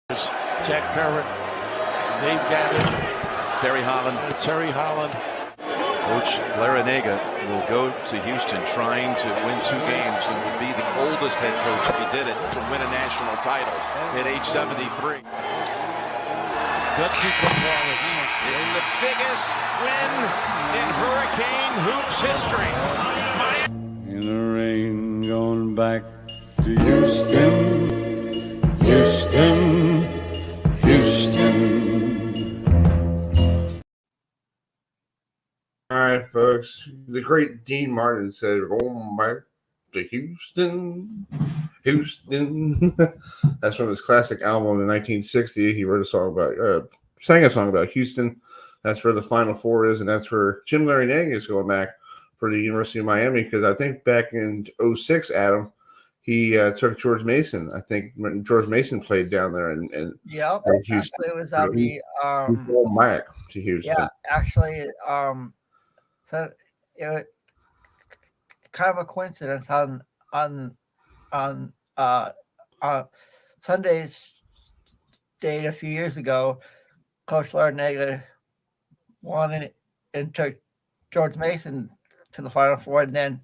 Jack Curran, Dave Gavitt, Terry Holland. Terry Holland. Coach Larinaga will go to Houston trying to win 2 games and will be the oldest head coach if he did it to win a national title at age 73. Gutsy performance. It's the biggest win in Hurricane Hoops history. In the rain, going back to Houston, Houston, Houston. All right, folks. The great Dean Martin said, "Going back to Houston, Houston." That's from his classic album in 1960. He wrote a song about, sang a song about Houston. That's where the Final Four is, and that's where Jim Larinaga is going back for the University of Miami. Because I think back in 06, Adam, he took George Mason. I think George Mason played down there, and yep, Houston. actually, it was on He's going back to Houston. Yeah, actually, so it was kind of a coincidence on Sunday's date a few years ago. Coach Larinaga won and took George Mason to the Final Four, and then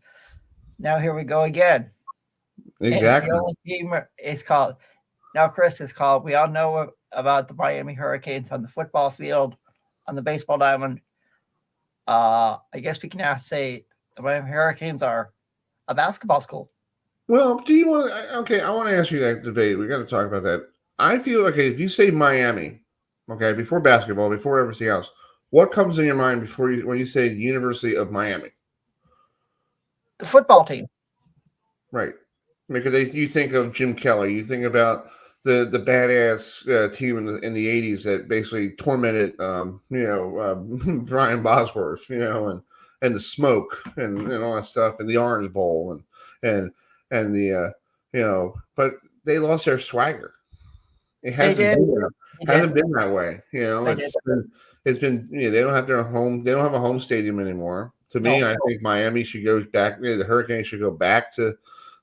now here we go again. Exactly. It's the only team it's called now. Chris is called. We all know about the Miami Hurricanes on the football field, on the baseball diamond. I guess we can now say the Miami Hurricanes are a basketball school. Well, do you want? Okay, I want to ask you that debate. We got to talk about that. I feel okay if you say Miami, okay, before basketball, before everything else, what comes in your mind when you say the University of Miami? The football team, right? Because you think of Jim Kelly, you think about the badass team in the 80s that basically tormented, Brian Bosworth, and the smoke and all that stuff, and the Orange Bowl and the but they lost their swagger. It hasn't been that way. It's been they don't have their home. They don't have a home stadium anymore. To me, I think Miami should go back. The Hurricanes should go back to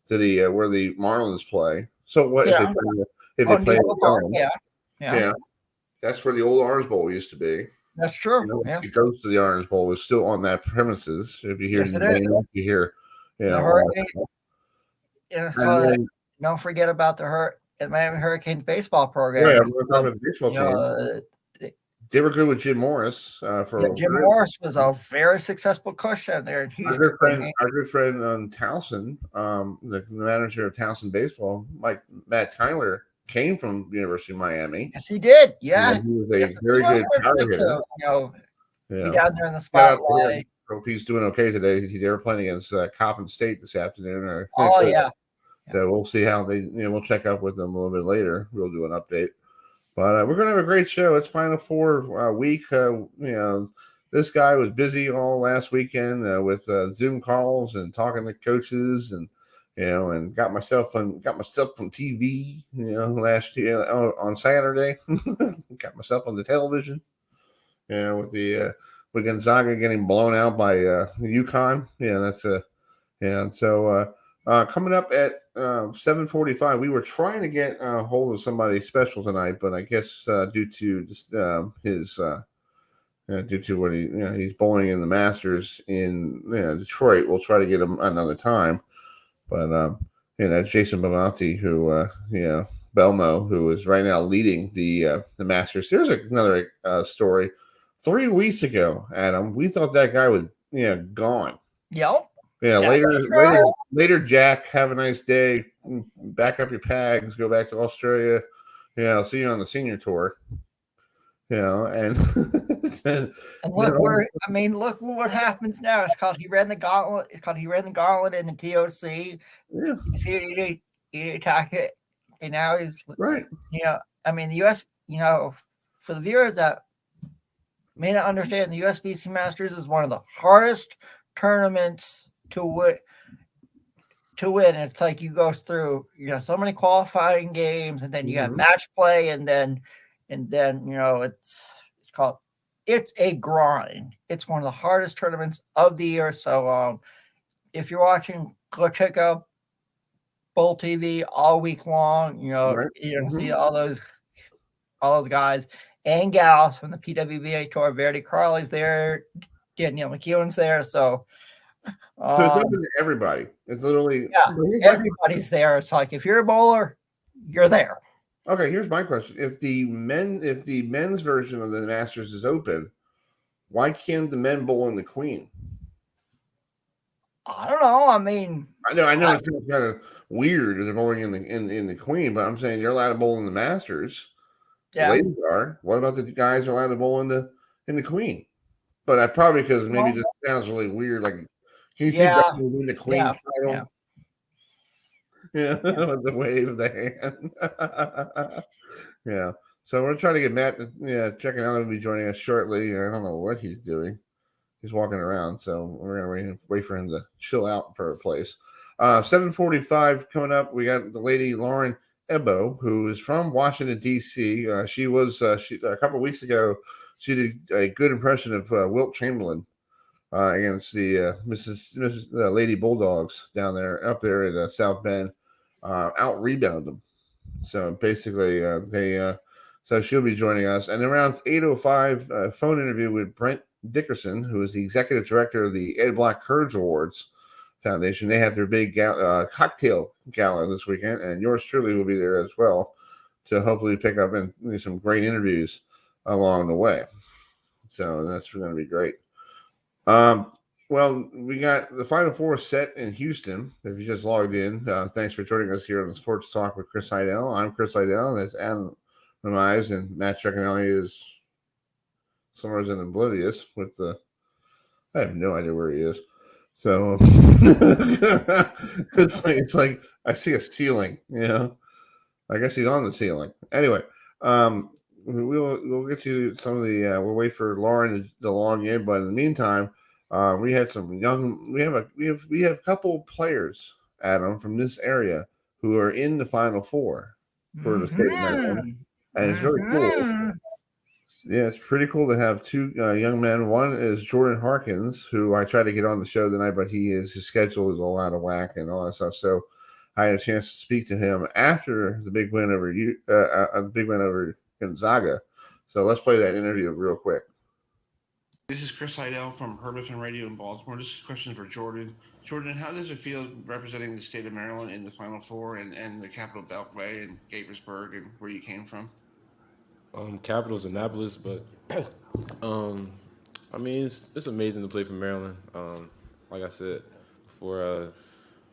the where the Marlins play. So what if they play at home? Yeah, that's where the old Orange Bowl used to be. That's true. It goes to the Orange Bowl is still on that premises. If you hear, you hear, the Hurricane. Don't forget about the Miami Hurricanes baseball program. Yeah, we're talking about the baseball team. They were good with Jim Morris. Jim Morris was a very successful coach down there in Houston. Our good friend Towson, the manager of Towson baseball, Matt Tyler, came from the University of Miami. Yes, he did. Yeah, he was a very good power hitter. Be down there in the spotlight. Hope he's doing okay today. They were playing against Coppin State this afternoon. Yeah. So we'll see how we'll check up with them a little bit later. We'll do an update. But we're going to have a great show. It's Final Four week. This guy was busy all last weekend with Zoom calls and talking to coaches and got myself on TV. Last year on Saturday, got myself on the television. With Gonzaga getting blown out by UConn. So coming up at 7:45, we were trying to get a hold of somebody special tonight, but I guess due to just due to what he's bowling in the Masters in Detroit, we'll try to get him another time. But that's Jason Belmonte, who Belmo, who is right now leading the Masters. There's another story. 3 weeks ago, Adam, we thought that guy was gone. Yep. Yeah, later, Jack, have a nice day. Back up your pags, go back to Australia. I'll see you on the senior tour. And look what happens now. It's called he ran the gauntlet. In the TOC. Yeah. He attack it, and now he's right. The U.S. For the viewers that may not understand, the USBC Masters is one of the hardest tournaments to win. It's like you go through so many qualifying games, and then you have match play, and then it's a grind. It's one of the hardest tournaments of the year. So if you're watching, go check out Bowl TV all week long. You're gonna see all those all those guys and gals from the PWBA tour. Verity Carly's there, Danielle McEwen's there. So it's open to everybody. It's literally everybody's there. It's like if you're a bowler, you're there. Okay, here's my question: if the men's version of the Masters is open, why can't the men bowl in the Queen? I don't know. I mean, I know it's kind of weird if they're bowling in the Queen, but I'm saying you're allowed to bowl in the Masters. The ladies are. What about the guys who are allowed to bowl in the Queen? But I probably because maybe this sounds really weird. Like, can you see Becky win the Queen title? Yeah, with the wave of the hand. Yeah. So we're trying to get Matt. Checking out. He'll be joining us shortly. I don't know what he's doing. He's walking around, so we're gonna wait for him to chill out for a place. 7:45 coming up. We got the lady Lauren Ebo, who is from Washington D.C. She was a couple of weeks ago. She did a good impression of Wilt Chamberlain against the Mrs. Lady Bulldogs down there, up there at South Bend. Out rebound them. So basically, so she'll be joining us. And around 8:05, phone interview with Brent Dickinson, who is the executive director of the Ed Black Courage Awards Foundation. They have their big cocktail gala this weekend, and yours truly will be there as well to hopefully pick up and some great interviews along the way. So that's going to be great. Well, we got the Final Four set in Houston. If you just logged in, thanks for joining us here on the Sports Talk with Chris Heidel. I'm Chris Heidel, and that's Adam Ramize, and Matt Treconelli is somewhere in oblivious with the. I have no idea where he is. So it's like I see a ceiling. I guess he's on the ceiling. Anyway, we'll get to some of the. We'll wait for Lauren to log in, but in the meantime. We had some young. We have a couple players, Adam, from this area who are in the Final Four for the state of Maryland, and it's really cool. Yeah, it's pretty cool to have two young men. One is Jordan Hopkins, who I tried to get on the show tonight, but his schedule is all out of whack and all that stuff. So I had a chance to speak to him after the big win over Gonzaga. So let's play that interview real quick. This is Chris Heidel from Herbison Radio in Baltimore. This is a question for Jordan. Jordan, how does it feel representing the state of Maryland in the Final Four and the Capital Beltway and Gaithersburg and where you came from? Capital's Annapolis, but I mean it's amazing to play for Maryland. Like I said before, a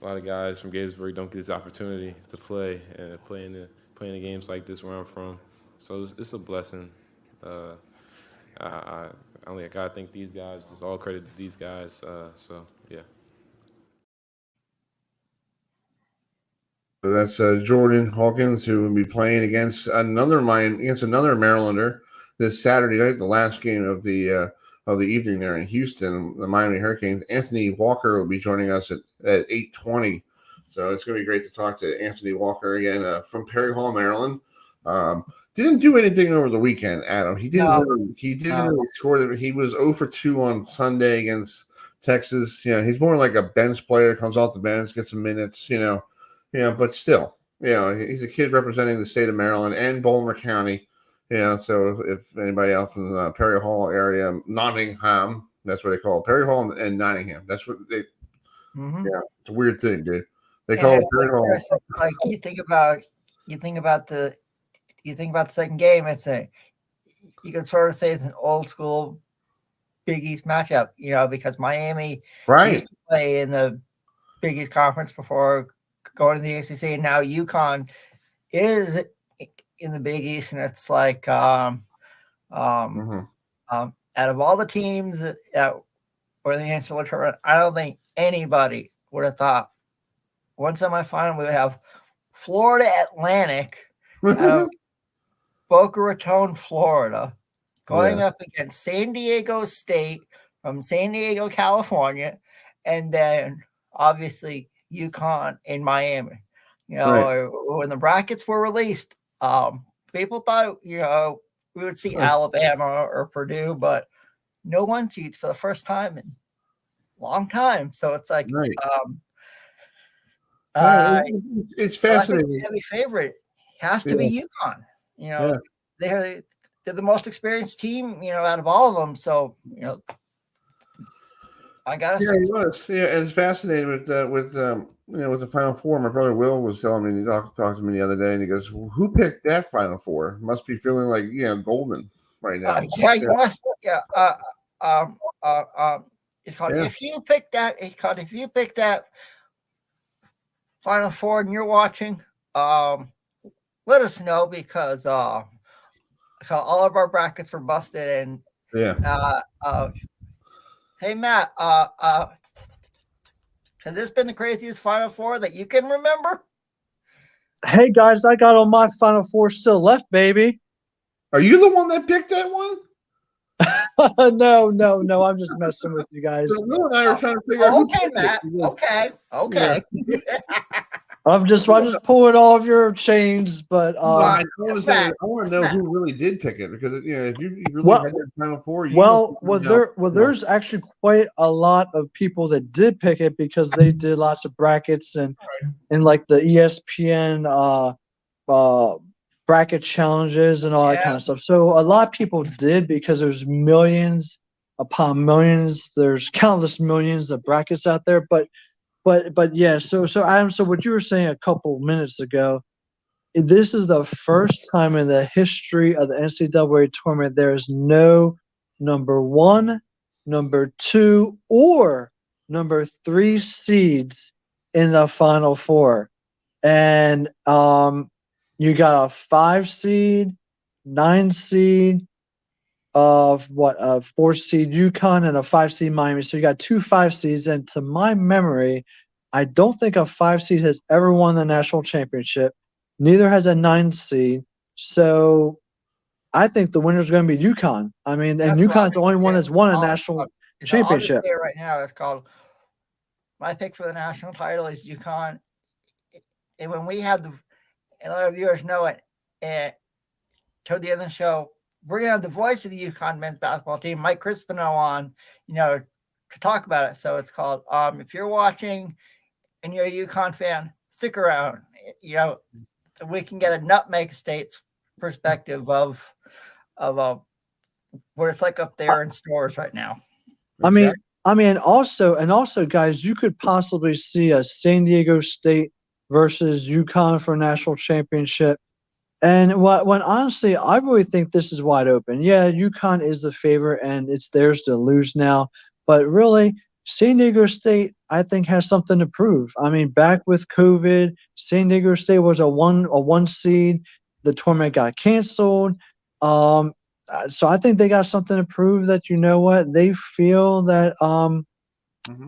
lot of guys from Gaithersburg don't get this opportunity to play and play in the games like this where I'm from. So it's a blessing. I gotta thank these guys. It's all credit to these guys. So yeah. So that's Jordan Hopkins, who will be playing against another Marylander this Saturday night, the last game of the evening there in Houston. The Miami Hurricanes. Anthony Walker will be joining us at 8:20. So it's going to be great to talk to Anthony Walker again from Perry Hall, Maryland. Didn't do anything over the weekend, Adam. He didn't really score. He was 0 for 2 on Sunday against Texas. He's more like a bench player, comes off the bench, gets some minutes, but still, he's a kid representing the state of Maryland and Baltimore County. So if anybody else from the Perry Hall area, Nottingham, that's what they call it. Perry Hall and Nottingham. That's what they it's a weird thing, dude. They call it Perry Hall. Like you think about the second game, you can sort of say it's an old school Big East matchup, because Miami used to play in the Big East Conference before going to the ACC, and now UConn is in the Big East, and it's like out of all the teams that were in the NCAA tournament, I don't think anybody would have thought one semifinal we would have Florida Atlantic out of Boca Raton, Florida, going up against San Diego State from San Diego, California, and then obviously UConn in Miami. When the brackets were released, people thought we would see Alabama or Purdue, but no one seeds for the first time in a long time. So it's like it's fascinating. Heavy favorite has to be UConn. they're the most experienced team, out of all of them. So, I guess. Yeah, he was. Yeah, and it's fascinating with the Final Four. My brother Will was telling me, he talked to me the other day, and he goes, "Who picked that Final Four? Must be feeling like golden right now." You must. Yeah. It's called if you pick that. It's called if you pick that Final Four and you're watching. Let us know because all of our brackets were busted and hey Matt, has this been the craziest Final Four that you can remember? Hey guys, I got all my Final Four still left, baby. Are you the one that picked that one? No, I'm just messing with you guys. So Will and I are trying to figure out. Okay, Matt. Okay. Yeah. I'm just pulling all of your chains, but I want to know who really did pick it because if you really had that Final Four, there's actually quite a lot of people that did pick it because they did lots of brackets and like the ESPN bracket challenges and all that kind of stuff. So a lot of people did because there's millions upon millions. There's countless millions of brackets out there, but yeah, so Adam, so what you were saying a couple minutes ago, this is the first time in the history of the NCAA tournament there is no number 1, number 2, or number 3 seeds in the Final Four. And you got a 5 seed, 9 seed, a 4 seed UConn and a 5 seed Miami. So you got 2 5 seeds. And to my memory, I don't think a 5 seed has ever won the national championship. Neither has a 9 seed. So I think the winner is going to be UConn. I mean, and UConn's the only one that's won a national championship. I'll just say right now, it's called my pick for the national title is UConn. And when we have and a lot of viewers know it, toward the end of the show, we're going to have the voice of the UConn men's basketball team, Mike Crispino, on, to talk about it. So it's called, if you're watching and you're a UConn fan, stick around, so we can get a Nutmeg State's perspective of what it's like up there in stores right now. I mean, also, guys, you could possibly see a San Diego State versus UConn for a national championship. And when honestly, I really think this is wide open. Yeah, UConn is the favorite, and it's theirs to lose now. But really, San Diego State, I think, has something to prove. I mean, back with COVID, San Diego State was a one seed. The tournament got canceled. So I think they got something to prove that they feel that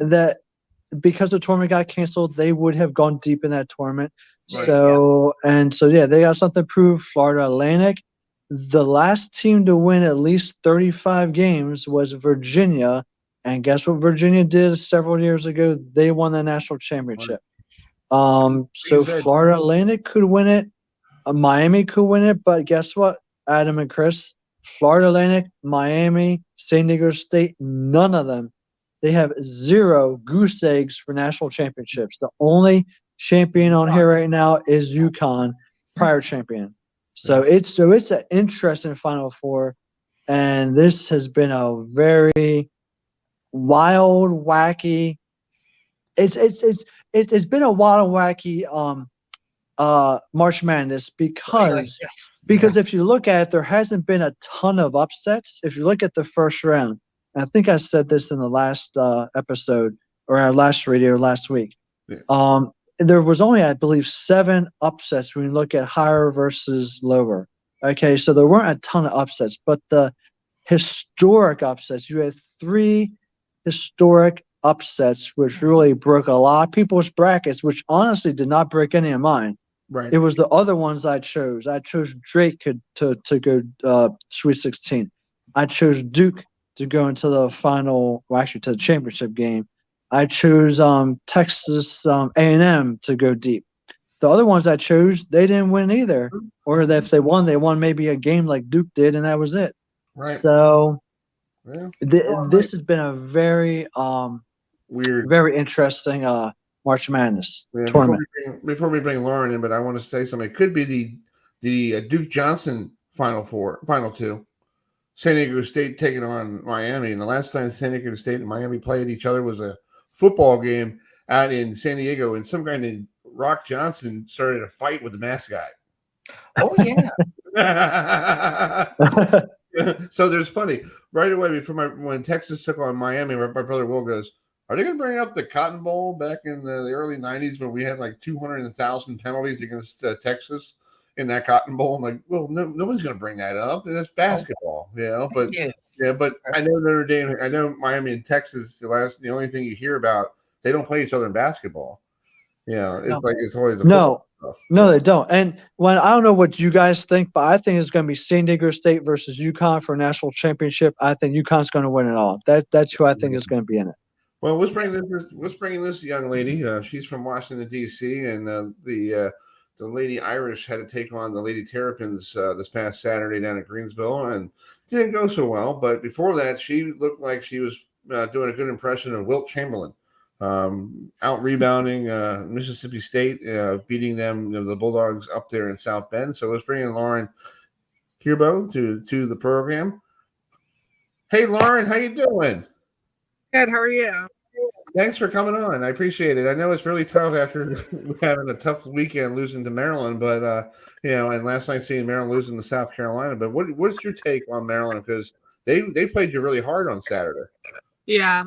that because the tournament got canceled, they would have gone deep in that tournament. Right, they got something to prove. Florida Atlantic, the last team to win at least 35 games was Virginia, and guess what Virginia did several years ago? They won the national championship. So Florida Atlantic could win it, Miami could win it, but guess what, Adam and Chris? Florida Atlantic, Miami, San Diego State, none of them. They have 0 goose eggs for national championships. The only champion on here right now is UConn, prior champion. So it's an interesting Final Four, and this has been a very wild, wacky. It's been a wild, wacky March Madness because if you look at it, there hasn't been a ton of upsets. If you look at the first round, and I think I said this in the last episode or our last radio last week. Yeah. There was only, I believe, 7 upsets when you look at higher versus lower. Okay, so there weren't a ton of upsets, but the historic upsets, you had 3 historic upsets, which really broke a lot of people's brackets, which honestly did not break any of mine. Right. It was the other ones I chose. I chose Drake to go Sweet 16. I chose Duke to go into the final, to the championship game. I chose Texas A&M to go deep. The other ones I chose, they didn't win either. Or if they won maybe a game like Duke did, and that was it. Right. So this has been a very weird, very interesting March Madness tournament. Before we bring Lauren in, but I want to say something. It could be the Duke Johnson Final two. San Diego State taking on Miami, and the last time San Diego State and Miami played each other was a football game out in San Diego, and some guy named Rock Johnson started a fight with the mask guy. Oh yeah. So there's funny right away before when Texas took on Miami. My brother Will goes, "Are they going to bring up the Cotton Bowl back in the early '90s when we had like 200,000 penalties against Texas in that Cotton Bowl?" I'm like, "Well, nobody's going to bring that up. That's basketball, you know." But yeah, but I know Notre Dame, I know Miami and Texas. The only thing you hear about, they don't play each other in basketball. It's like it's always no, they don't. And I don't know what you guys think, but I think it's going to be San Diego State versus UConn for a national championship. I think UConn's going to win it all. That's who I think is going to be in it. Well, let's bring this young lady. She's from Washington D.C. and the Lady Irish had to take on the Lady Terrapins this past Saturday down at Greensboro, and didn't go so well. But before that, she looked like she was doing a good impression of Wilt Chamberlain. Out rebounding Mississippi State, beating them, the Bulldogs up there in South Bend. So let's bring in Lauren Kirbo to the program. Hey, Lauren, how you doing? Good. How are you? Thanks for coming on. I appreciate it. I know it's really tough after having a tough weekend losing to Maryland, but and last night seeing Maryland losing to South Carolina. But what's your take on Maryland? Because they played you really hard on Saturday. Yeah,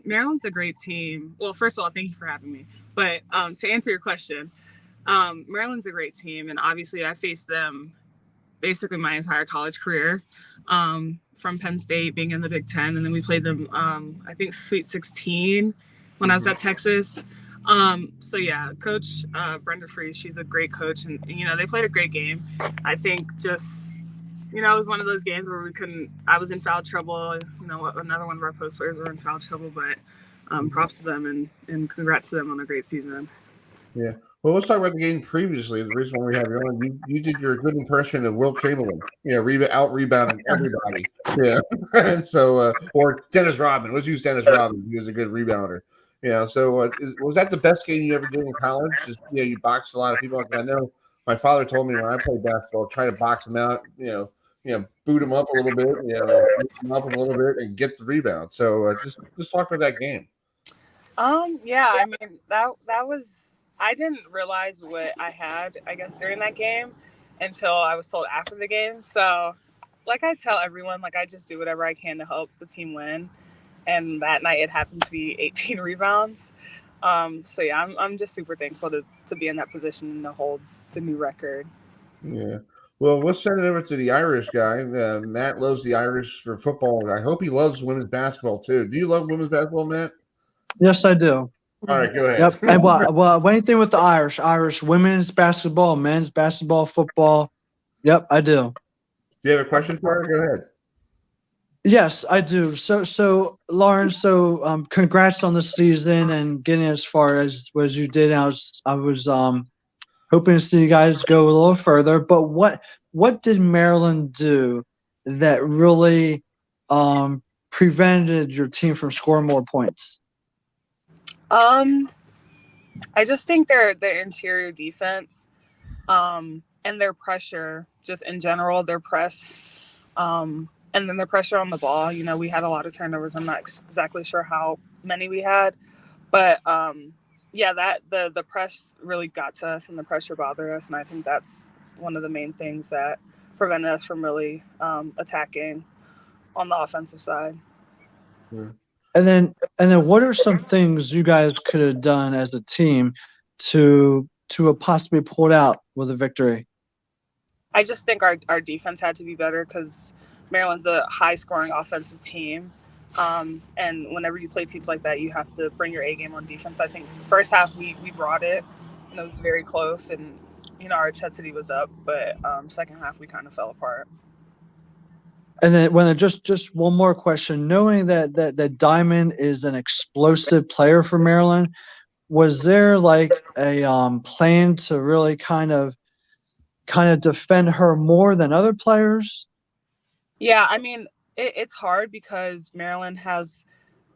Maryland's a great team. Well, first of all, thank you for having me. But to answer your question, Maryland's a great team, and obviously I faced them basically my entire college career, from Penn State, being in the Big Ten, and then we played them, I think, Sweet 16 when I was at Texas. So yeah, Coach Brenda Freese, she's a great coach, and they played a great game. I think just it was one of those games where I was in foul trouble. Another one of our post players were in foul trouble, but props to them and congrats to them on a great season. Yeah. Well, let's talk about the game previously. The reason why we have you on, you did your good impression of Wilt Chamberlain. Out rebounding everybody. Yeah. And so, or Dennis Rodman. Let's use Dennis Rodman. He was a good rebounder. So was that the best game you ever did in college? Just you boxed a lot of people. I know my father told me when I played basketball, try to box them out. Boot them up a little bit. Boot them up a little bit and get the rebound. So just talk about that game. Yeah. I mean that was. I didn't realize what I had, I guess, during that game until I was told after the game. So, like I tell everyone, I just do whatever I can to help the team win. And that night it happened to be 18 rebounds. So, yeah, I'm just super thankful to be in that position and to hold the new record. Yeah. Well, let's send it over to the Irish guy. Matt loves the Irish for football. I hope he loves women's basketball, too. Do you love women's basketball, Matt? Yes, I do. All right, go ahead. Yep. And well, anything with the Irish women's basketball, men's basketball, football. Yep, I do. Do you have a question for her? Go ahead. Yes, I do. So Lauren, congrats on the season and getting as far as you did. I was hoping to see you guys go a little further. But what did Maryland do that really prevented your team from scoring more points? I just think their interior defense, and their pressure, just in general, their press, and then their pressure on the ball. We had a lot of turnovers. I'm not exactly sure how many we had, but that the press really got to us, and the pressure bothered us, and I think that's one of the main things that prevented us from really attacking on the offensive side. Yeah. And then what are some things you guys could have done as a team to possibly pull it out with a victory? I just think our defense had to be better because Maryland's a high-scoring offensive team. And whenever you play teams like that, you have to bring your A game on defense. I think the first half we brought it, and it was very close, and our intensity was up. But second half we kind of fell apart. And then just one more question. Knowing that Diamond is an explosive player for Maryland, was there like a plan to really kind of defend her more than other players? Yeah, I mean it's hard because Maryland has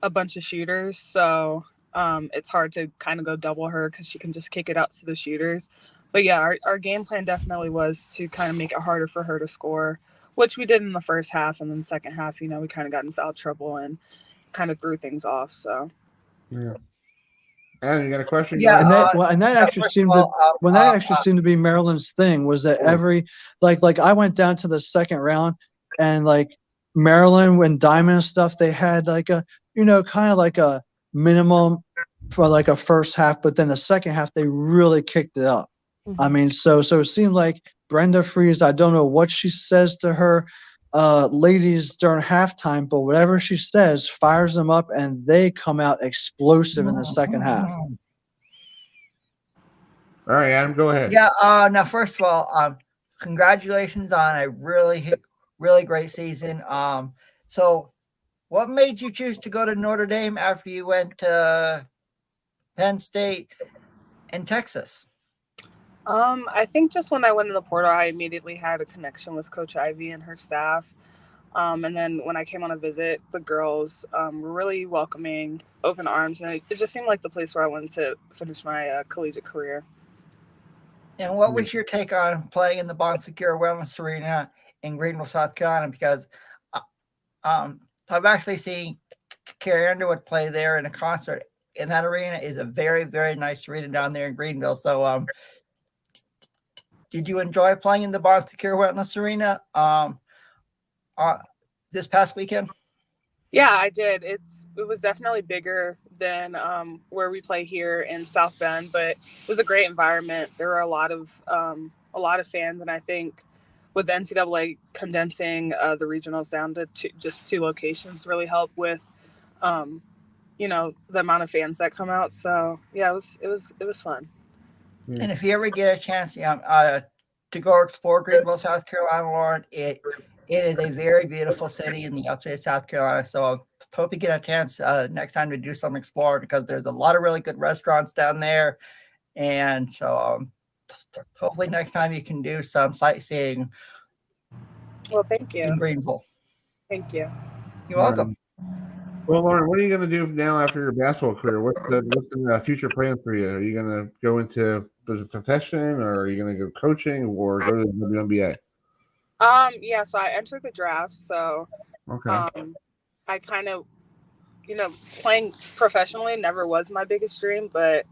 a bunch of shooters, so it's hard to kind of go double her because she can just kick it out to the shooters. But yeah, our game plan definitely was to kind of make it harder for her to score, which we did in the first half. And then second half, we kind of got in foul trouble and kind of threw things off. So Yeah. Adam, you got a question? Yeah, And that actually first of seemed all, to be Maryland's thing was that every like I went down to the second round and like Maryland when Diamond stuff they had like a kind of like a minimum for like a first half, but then the second half they really kicked it up. I mean, so it seemed like Brenda Freeze, I don't know what she says to her ladies during halftime, but whatever she says fires them up and they come out explosive in the second half. All right, Adam, go ahead. Yeah, now first of all, congratulations on a really great season. So what made you choose to go to Notre Dame after you went to Penn State and Texas? I think just when I went in the portal, I immediately had a connection with Coach Ivy and her staff. And then when I came on a visit, the girls were really welcoming, open arms, and it just seemed like the place where I wanted to finish my collegiate career. And what was your take on playing in the Bon Secure Wellness Arena in Greenville, South Carolina? Because I've actually seen Carrie Underwood play there in a concert, and that arena is a very, very nice arena down there in Greenville. So did you enjoy playing in the Bon Secure Wellness Arena this past weekend? Yeah, I did. It was definitely bigger than where we play here in South Bend, but it was a great environment. There were a lot of fans, and I think with the NCAA condensing the regionals down to just two locations really helped with the amount of fans that come out. So yeah, it was fun. And if you ever get a chance to go explore Greenville, South Carolina, Lauren, it is a very beautiful city in the upstate of South Carolina. So I hope you get a chance next time to do some exploring, because there's a lot of really good restaurants down there. And so hopefully next time you can do some sightseeing. Well, thank you. In Greenville. Thank you. You're welcome. Well, Lauren, what are you going to do now after your basketball career? What's the future plans for you? Are you going to go into the profession, or are you going to go coaching, or go to the WNBA? Yeah, so I entered the draft. So okay. I kind of, playing professionally never was my biggest dream, but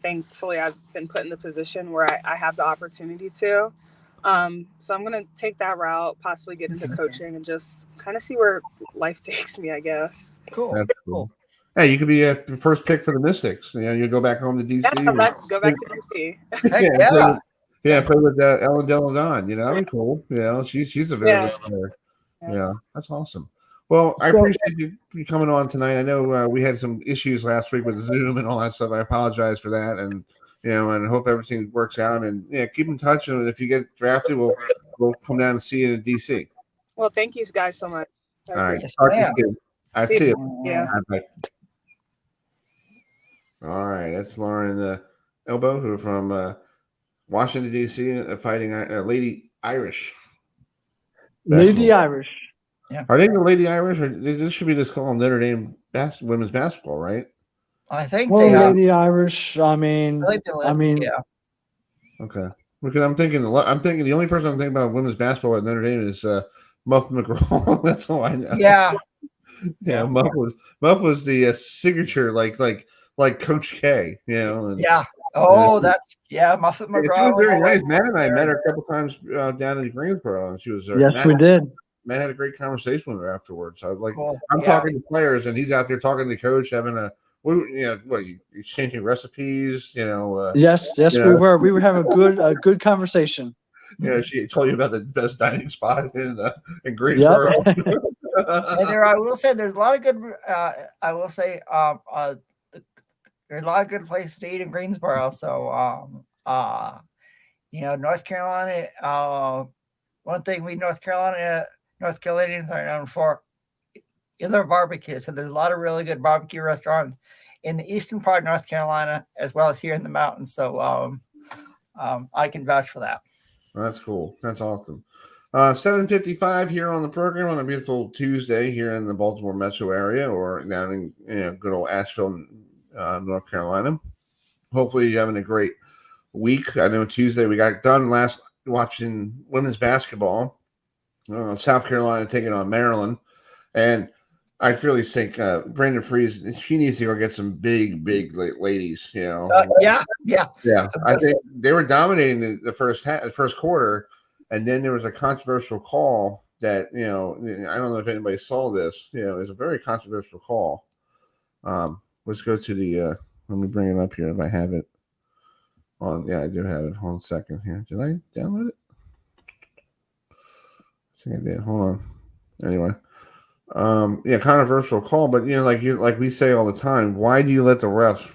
thankfully I've been put in the position where I have the opportunity to. So I'm going to take that route, possibly get into coaching, and just kind of see where life takes me, I guess. Cool. That's cool. Hey, you could be a first pick for the Mystics. You go back home to DC. Yeah, go back to DC. Play with Ellen Deladon. That'd be cool. She's a very good player. Yeah, that's awesome. Well, I appreciate you coming on tonight. I know we had some issues last week with Zoom and all that stuff. I apologize for that, and and hope everything works out. And keep in touch. And if you get drafted, we'll come down and see you in DC. Well, thank you guys so much. All right, talk to you soon. I see you. Yeah. All right, that's Lauren Elbow, who from Washington D.C. Fighting Lady Irish. Lady Irish. Yeah. Are they the Lady Irish, or this should be just called Notre Dame women's basketball, right? I think they are. Lady Irish. I mean, yeah. Okay, because I'm thinking the only person I'm thinking about women's basketball at Notre Dame is Muff McGraw. That's all I know. Yeah. Yeah. Muff was the signature, like Coach K. And, yeah. Oh, that's Muffet McGraw. She was very nice. Matt and I met her a couple times down in Greensboro, and she was there. Yes, we did. Matt had a great conversation with her afterwards. I was like, cool. I'm talking to players, and he's out there talking to the coach, having you exchanging recipes, Yes, we were. We were having a good conversation. Yeah, she told you about the best dining spot in Greensboro. Yep. And I will say there's a lot of good. There's a lot of good places to eat in Greensboro. So, North Carolina. One thing North Carolinians are known for is our barbecue. So there's a lot of really good barbecue restaurants in the eastern part of North Carolina, as well as here in the mountains. So I can vouch for that. That's cool. That's awesome. 7:55 here on the program on a beautiful Tuesday here in the Baltimore metro area, or down in good old Asheville, North Carolina. Hopefully you're having a great week. I know Tuesday we got done last watching women's basketball. South Carolina taking on Maryland, and I really think Brandon Freeze, she needs to go get some big ladies. Yeah. I think they were dominating the first quarter, and then there was a controversial call that I don't know if anybody saw this. It was a very controversial call. Let's go to the. Let me bring it up here if I have it on. Yeah, I do have it. Hold on a second here. Did I download it? I think I did. Hold on. Anyway. Controversial call, but like we say all the time, why do you let the refs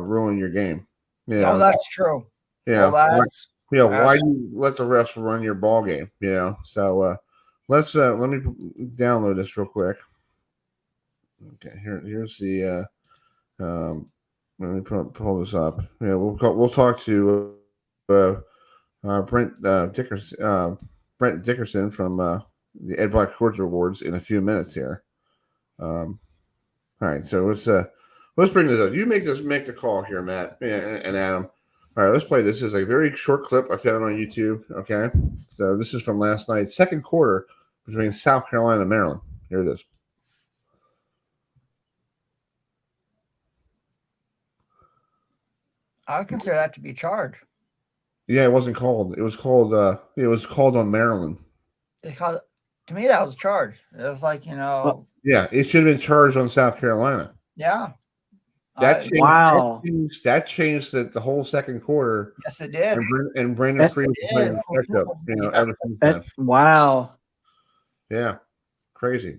ruin your game? No, that's true. Yeah, Well, why do you let the refs run your ball game? So let me download this real quick. Okay, here's the let me pull this up. Yeah, we'll talk to Brent Dickinson from the Ed Black Cordial Awards in a few minutes here. All right, so let's bring this up. You make the call here, Matt and Adam. All right, let's play this. This is a very short clip I found on YouTube. Okay, so this is from last night, second quarter between South Carolina and Maryland. Here it is. I would consider that to be a charge. Yeah, it wasn't called. It was called. It was called on Maryland. To me, that was a charge. It was like Yeah, it should have been charged on South Carolina. Yeah. That changed, that changed the whole second quarter. Yes, it did. And Brandon Freeze played backup, ever since then. Wow. Yeah, crazy.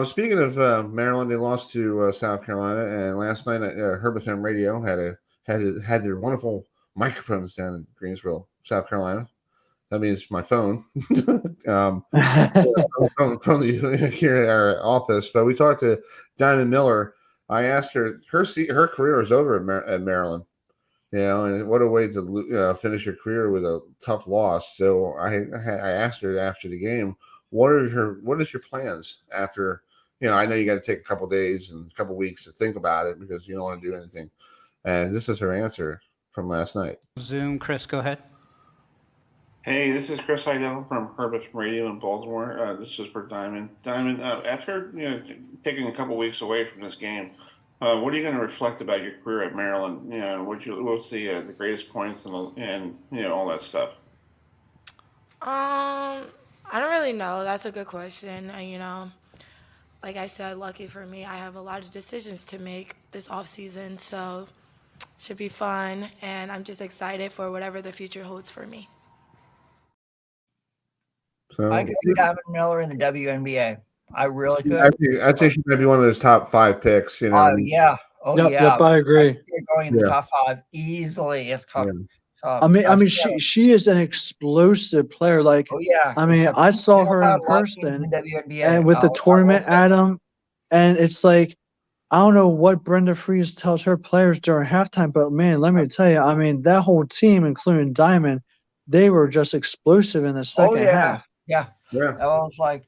Speaking of Maryland, they lost to South Carolina, and last night Herb FM Radio had their wonderful microphones down in Greensboro, South Carolina. That means my phone from the here at our office. But we talked to Diamond Miller. I asked her career is over at Maryland, and what a way to finish your career with a tough loss. So I asked her after the game, what is your plans after? I know you got to take a couple days and a couple weeks to think about it because you don't want to do anything. And this is her answer from last night. Zoom, Chris, go ahead. Hey, this is Chris Heidel from Herbert Radio in Baltimore. This is for Diamond. Diamond, after taking a couple weeks away from this game, what are you going to reflect about your career at Maryland? What's the greatest points and all that stuff? I don't really know. That's a good question. Like I said, lucky for me, I have a lot of decisions to make this off season, so should be fun, and I'm just excited for whatever the future holds for me. So I could see Diamond Miller in the WNBA. I really could. I'd say she might be one of those top 5 picks. Oh yeah. Yep, I agree. Going in the top 5 easily. It's she is an explosive player. Like, I saw her in person and with the tournament, Adam, and it's like, I don't know what Brenda Freeze tells her players during halftime, but man, let me tell you, that whole team, including Diamond, they were just explosive in the second half. Yeah. That was like,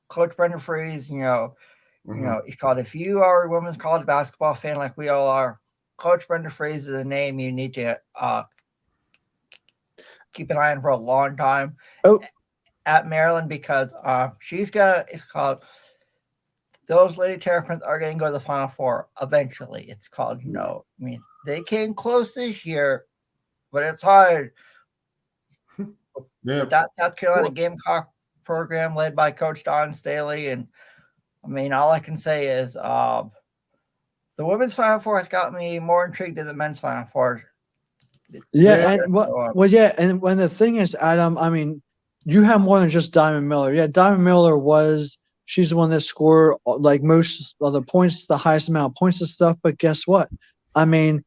Coach Brenda Freeze, he's called, if you are a women's college basketball fan like we all are, Coach Brenda Freeze is a name you need to keep an eye on for a long time at Maryland because it's called, those Lady Terrapins are going to go to the Final Four eventually. It's called, they came close this year, but it's hard. With that South Carolina Gamecock program led by Coach Don Staley. And all I can say is the women's Final Four has got me more intrigued than the men's Final Four. And when the thing is, Adam, you have more than just Diamond Miller. Yeah, Diamond Miller she's the one that scored like most of the points, the highest amount of points and stuff. But guess what? You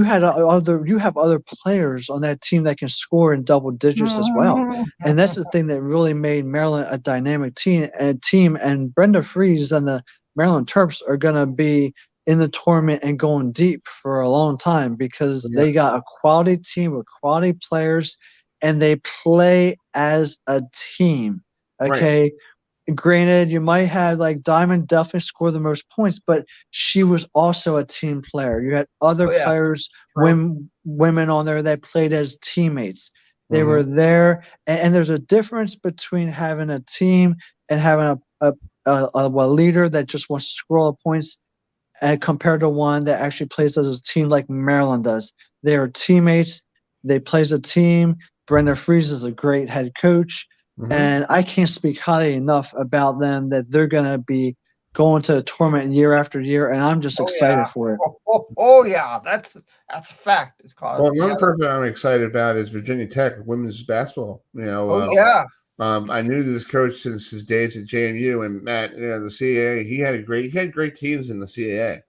have other players on that team that can score in double digits as well, and that's the thing that really made Maryland a dynamic team. And Brenda Freeze and the Maryland Terps are going to be in the tournament and going deep for a long time because they got a quality team with quality players, and they play as a team. Okay. Right. granted, you might have like Diamond definitely scored the most points, but she was also a team player. You had other players, women on there that played as teammates. They were there, and there's a difference between having a team and having a leader that just wants to score all the points, and compared to one that actually plays as a team like Maryland does. They are teammates. They play as a team. Brenda Fries is a great head coach. And I can't speak highly enough about them that they're going to be going to a tournament year after year, and I'm just excited for it. Oh, yeah, that's a fact. It's called. Well, one person I'm excited about is Virginia Tech women's basketball. I knew this coach since his days at JMU, and Matt, the CAA. He had great teams in the CAA.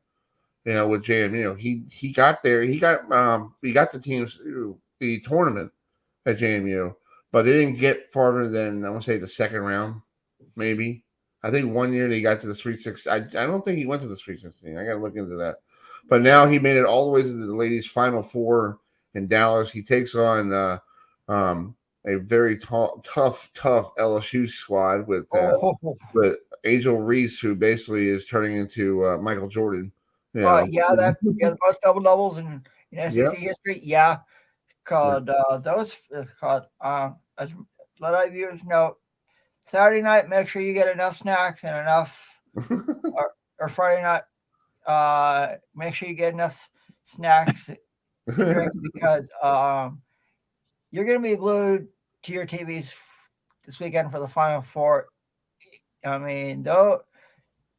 With JMU, he got there. He got the teams through the tournament at JMU. But they didn't get farther than, I want to say, the second round, maybe. I think one year they got to the Sweet 16. I don't think he went to the Sweet 16. I got to look into that. But now he made it all the way to the ladies' Final Four in Dallas. He takes on a very tough LSU squad with Angel Reese, who basically is turning into Michael Jordan. The most double doubles in SEC history. Yeah. Let our viewers know, Saturday night, make sure you get enough snacks and enough, or Friday night, make sure you get enough snacks and drinks, because you're going to be glued to your TVs this weekend for the Final Four. I mean, those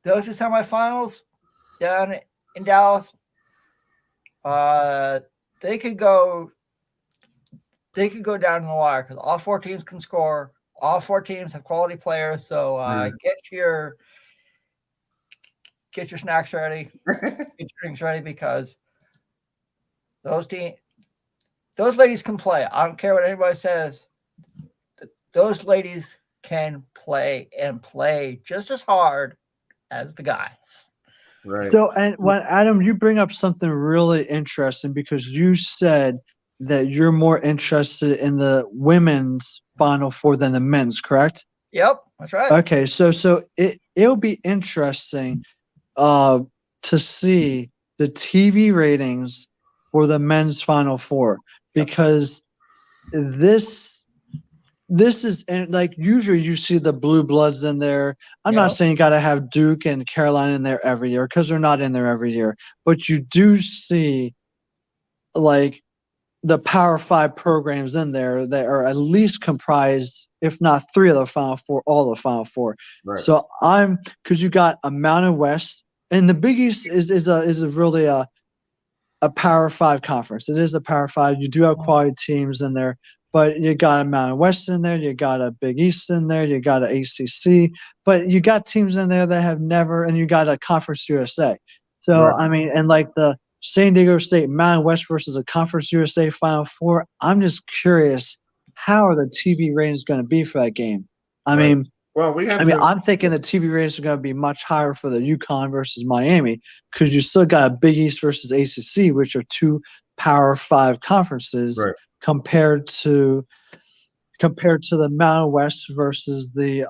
two semifinals down in Dallas, they could go down in the wire, because all four teams can score. All four teams have quality players. So get your snacks ready, get your drinks ready, because those ladies can play. I don't care what anybody says. Those ladies can play, and play just as hard as the guys. Right. So, and when Adam, you bring up something really interesting, because you said that you're more interested in the women's Final Four than the men's, correct? Yep, that's right. Okay, so it'll be interesting to see the TV ratings for the men's Final Four, because this is, and like usually you see the blue bloods in there. I'm not saying you got to have Duke and Carolina in there every year, because they're not in there every year, but you do see like the Power 5 programs in there that are at least comprised, if not three of the Final Four, all the Final Four. Right. So because you got a Mountain West, and the Big East is really a Power 5 conference. It is a Power 5. You do have quality teams in there, but you got a Mountain West in there, you got a Big East in there, you got an ACC, but you got teams in there that have never, and you got a Conference USA. So, I mean, and like the San Diego State Mountain West versus a Conference USA Final Four, I'm just curious, how are the TV ratings going to be for that game? I mean, I'm thinking the TV ratings are going to be much higher for the UConn versus Miami, because you still got a Big East versus ACC, which are two Power 5 conferences, compared to the Mountain West versus the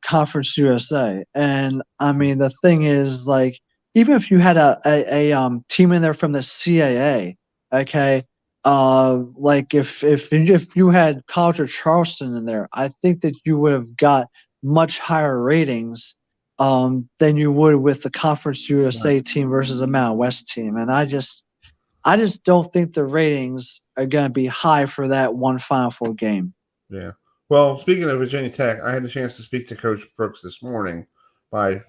Conference USA. And I mean, the thing is, like, even if you had a team in there from the CAA, okay, like if you had College of Charleston in there, I think that you would have got much higher ratings than you would with the Conference USA team versus a Mountain West team. And I just don't think the ratings are going to be high for that one Final Four game. Yeah. Well, speaking of Virginia Tech, I had a chance to speak to Coach Brooks this morning by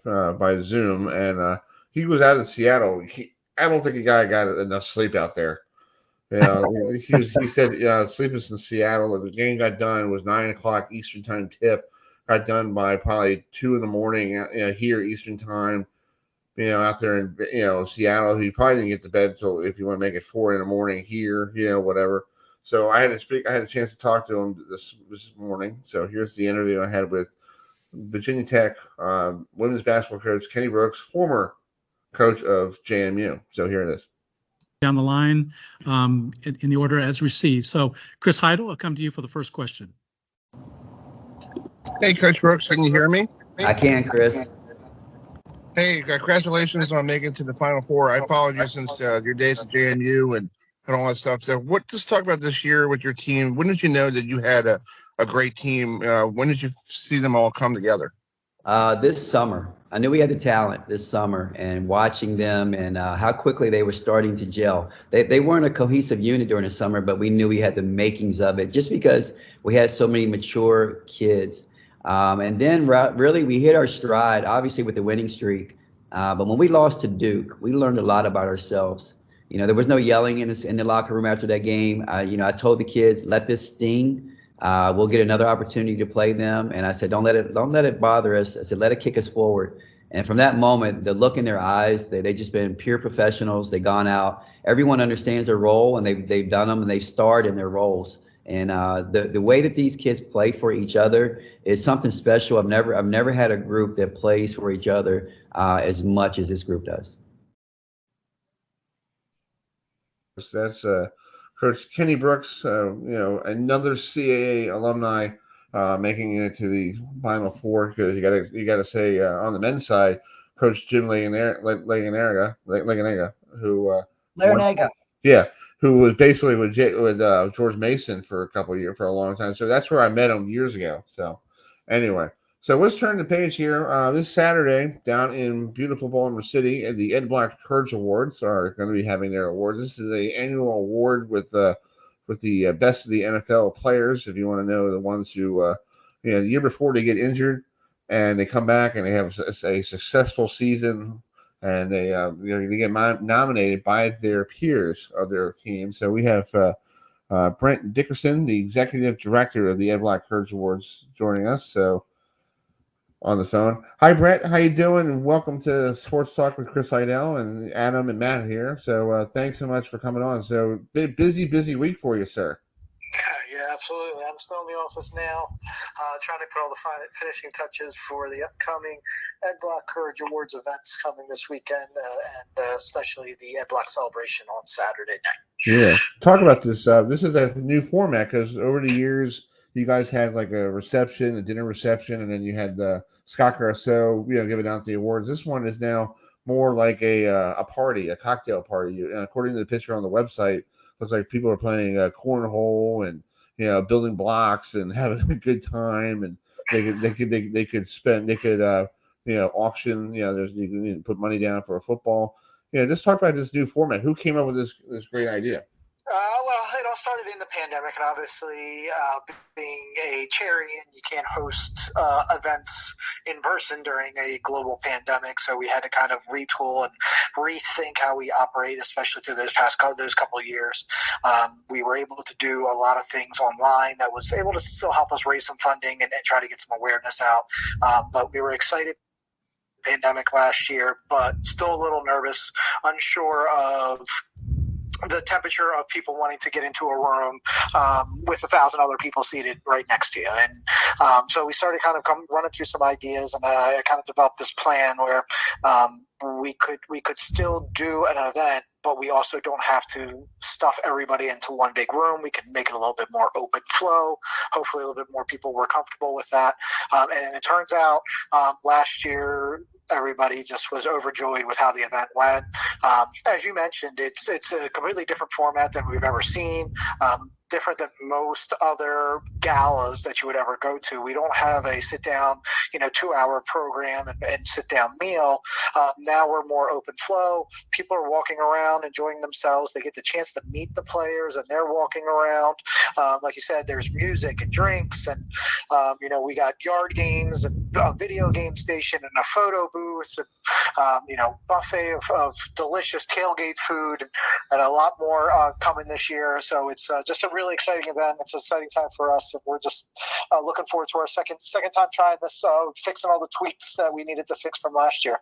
Zoom, and he was out in Seattle. I don't think the guy got enough sleep out there. He said sleepless in Seattle. The game got done. It was 9:00 Eastern time tip. Got done by probably 2 a.m. Here Eastern time. Out there in Seattle, he probably didn't get to bed until, if you want to make it 4 a.m. here, whatever. So I had a chance to talk to him this morning. So here's the interview I had with Virginia Tech women's basketball coach Kenny Brooks, former coach of JMU. So here it is. Down the line in the order as received. So Chris Heidel, I'll come to you for the first question. Hey, Coach Brooks, can you hear me? I can, Chris. Hey, congratulations on making it to the Final Four. I followed you since your days at JMU and all that stuff. So, just talk about this year with your team. When did you know that you had a great team? When did you see them all come together? This summer. I knew we had the talent this summer, and watching them and how quickly they were starting to gel. They weren't a cohesive unit during the summer, but we knew we had the makings of it just because we had so many mature kids. And then really we hit our stride, obviously with the winning streak. But when we lost to Duke, we learned a lot about ourselves. You know, there was no yelling in the locker room after that game. I told the kids, let this sting. We'll get another opportunity to play them. And I said, don't let it bother us. I said, let it kick us forward. And from that moment, the look in their eyes, they just been pure professionals. They've gone out. Everyone understands their role, and they've done them, and they starred in their roles. And the way that these kids play for each other is something special. I've never had a group that plays for each other as much as this group does. That's Coach Kenny Brooks, another CAA alumni making it to the Final Four, because you got to say on the men's side, Coach Jim Larrañaga, who was basically with George Mason for a long time. So that's where I met him years ago. So anyway, so let's turn the page here. This Saturday down in beautiful Baltimore City, the Ed Black Courage Awards are going to be having their awards. This is an annual award with the best of the NFL players. If you want to know the ones who, the year before they get injured and they come back and they have a successful season, and they get nominated by their peers of their team. So we have Brent Dickinson, the executive director of the Ed Black Courage Awards, joining us. So on the phone. Hi, Brent. How you doing? And welcome to Sports Talk with Chris Heidel and Adam and Matt here. So thanks so much for coming on. So busy week for you, sir. Yeah, absolutely. I'm still in the office now, trying to put all the finishing touches for the upcoming Ed Block Courage Awards events coming this weekend, and especially the Ed Block celebration on Saturday night. Yeah. Talk about this. This is a new format, because over the years, you guys had like a dinner reception, and then you had the Scott Garceau, giving out the awards. This one is now more like a party, a cocktail party. According to the picture on the website, looks like people are playing cornhole and building blocks and having a good time, and they could auction. You can put money down for a football. Just talk about this new format. Who came up with this great idea? Well, it all started in the pandemic, and obviously being a charity, and you can't host events in person during a global pandemic, so we had to kind of retool and rethink how we operate, especially through those couple of years. We were able to do a lot of things online that was able to still help us raise some funding and try to get some awareness out, but we were excited pandemic last year, but still a little nervous, unsure of the temperature of people wanting to get into a room with 1,000 other people seated right next to you. And so we started kind of running through some ideas, and I kind of developed this plan where we could still do an event, but we also don't have to stuff everybody into one big room. We can make it a little bit more open flow. Hopefully a little bit more people were comfortable with that. And it turns out last year, everybody just was overjoyed with how the event went. As you mentioned, it's a completely different format than we've ever seen. Different than most other galas that you would ever go to. We don't have a sit-down, 2-hour program and sit-down meal. Now we're more open flow. People are walking around enjoying themselves. They get the chance to meet the players, and they're walking around. Like you said, there's music and drinks, and we got yard games and a video game station and a photo booth, and buffet of delicious tailgate food, and a lot more coming this year. So it's just a really exciting event. It's an exciting time for us, and we're just looking forward to our second time trying this, fixing all the tweaks that we needed to fix from last year.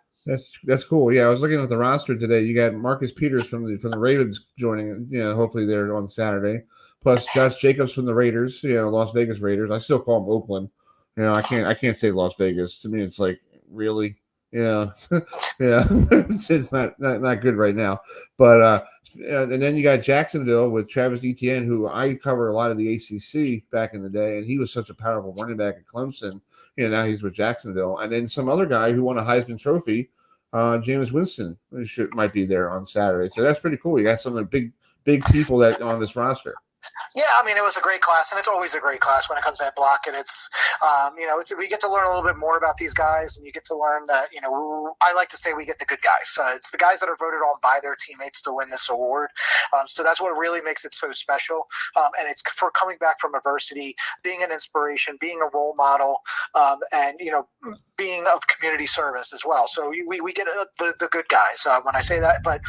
That's cool. Yeah, I was looking at the roster today. You got Marcus Peters from the Ravens joining. Hopefully they're on Saturday. Plus Josh Jacobs from the Raiders. Las Vegas Raiders. I still call them Oakland. I can't say Las Vegas. To me, it's like, really. Yeah, yeah, it's not good right now. But and then you got Jacksonville with Travis Etienne, who I cover a lot of the ACC back in the day, and he was such a powerful running back at Clemson. Now he's with Jacksonville, and then some other guy who won a Heisman Trophy, Jameis Winston, might be there on Saturday. So that's pretty cool. You got some of the big people that on this roster. Yeah, I mean, it was a great class, and it's always a great class when it comes to that block. And it's, we get to learn a little bit more about these guys, and you get to learn that, I like to say we get the good guys. It's the guys that are voted on by their teammates to win this award. So that's what really makes it so special. And it's for coming back from adversity, being an inspiration, being a role model, and, being of community service as well. So we get the good guys when I say that. But,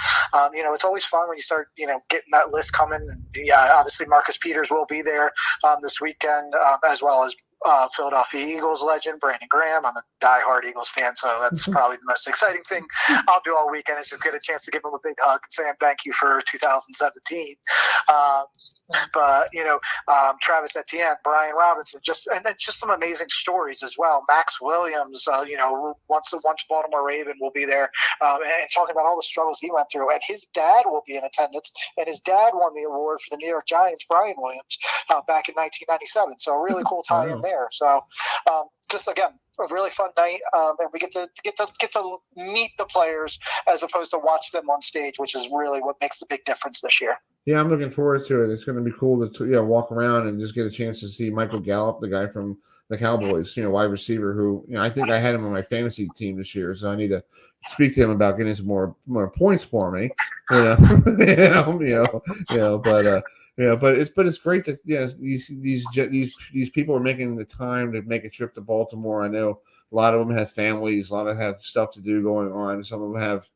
it's always fun when you start, getting that list coming. And obviously Marcus Peters will be there this weekend, as well as Philadelphia Eagles legend Brandon Graham. I'm a diehard Eagles fan, so that's probably the most exciting thing I'll do all weekend is just get a chance to give him a big hug and say thank you for 2017. But Travis Etienne, Brian Robinson, just some amazing stories as well. Max Williams, once Baltimore Raven, will be there and talking about all the struggles he went through. And his dad will be in attendance, and his dad won the award for the New York Giants, Brian Williams, back in 1997. So a really cool tie in there. So just again, a really fun night, and we get to meet the players as opposed to watch them on stage, which is really what makes the big difference this year. Yeah, I'm looking forward to it. It's going to be cool to walk around and just get a chance to see Michael Gallup, the guy from the Cowboys, wide receiver who I think I had him on my fantasy team this year, so I need to speak to him about getting some more points for me. But it's great that these people are making the time to make a trip to Baltimore. I know a lot of them have families, a lot of them have stuff to do going on. Some of them have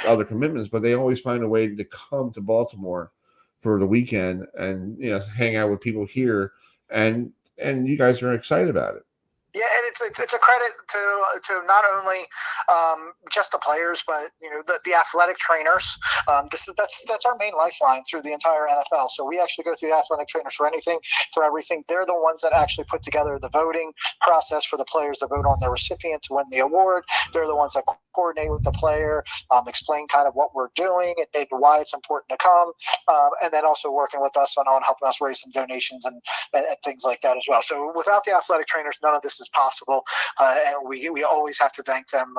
other commitments, but they always find a way to come to Baltimore for the weekend and hang out with people here, and you guys are excited about it. Yeah, and it's a credit to not only just the players, but the athletic trainers. That's our main lifeline through the entire NFL. So we actually go through the athletic trainers for anything, for everything. They're the ones that actually put together the voting process for the players to vote on their recipient to win the award. They're the ones that coordinate with the player, explain kind of what we're doing and why it's important to come, and then also working with us on helping us raise some donations and things like that as well. So without the athletic trainers, none of this is possible, and we always have to thank them.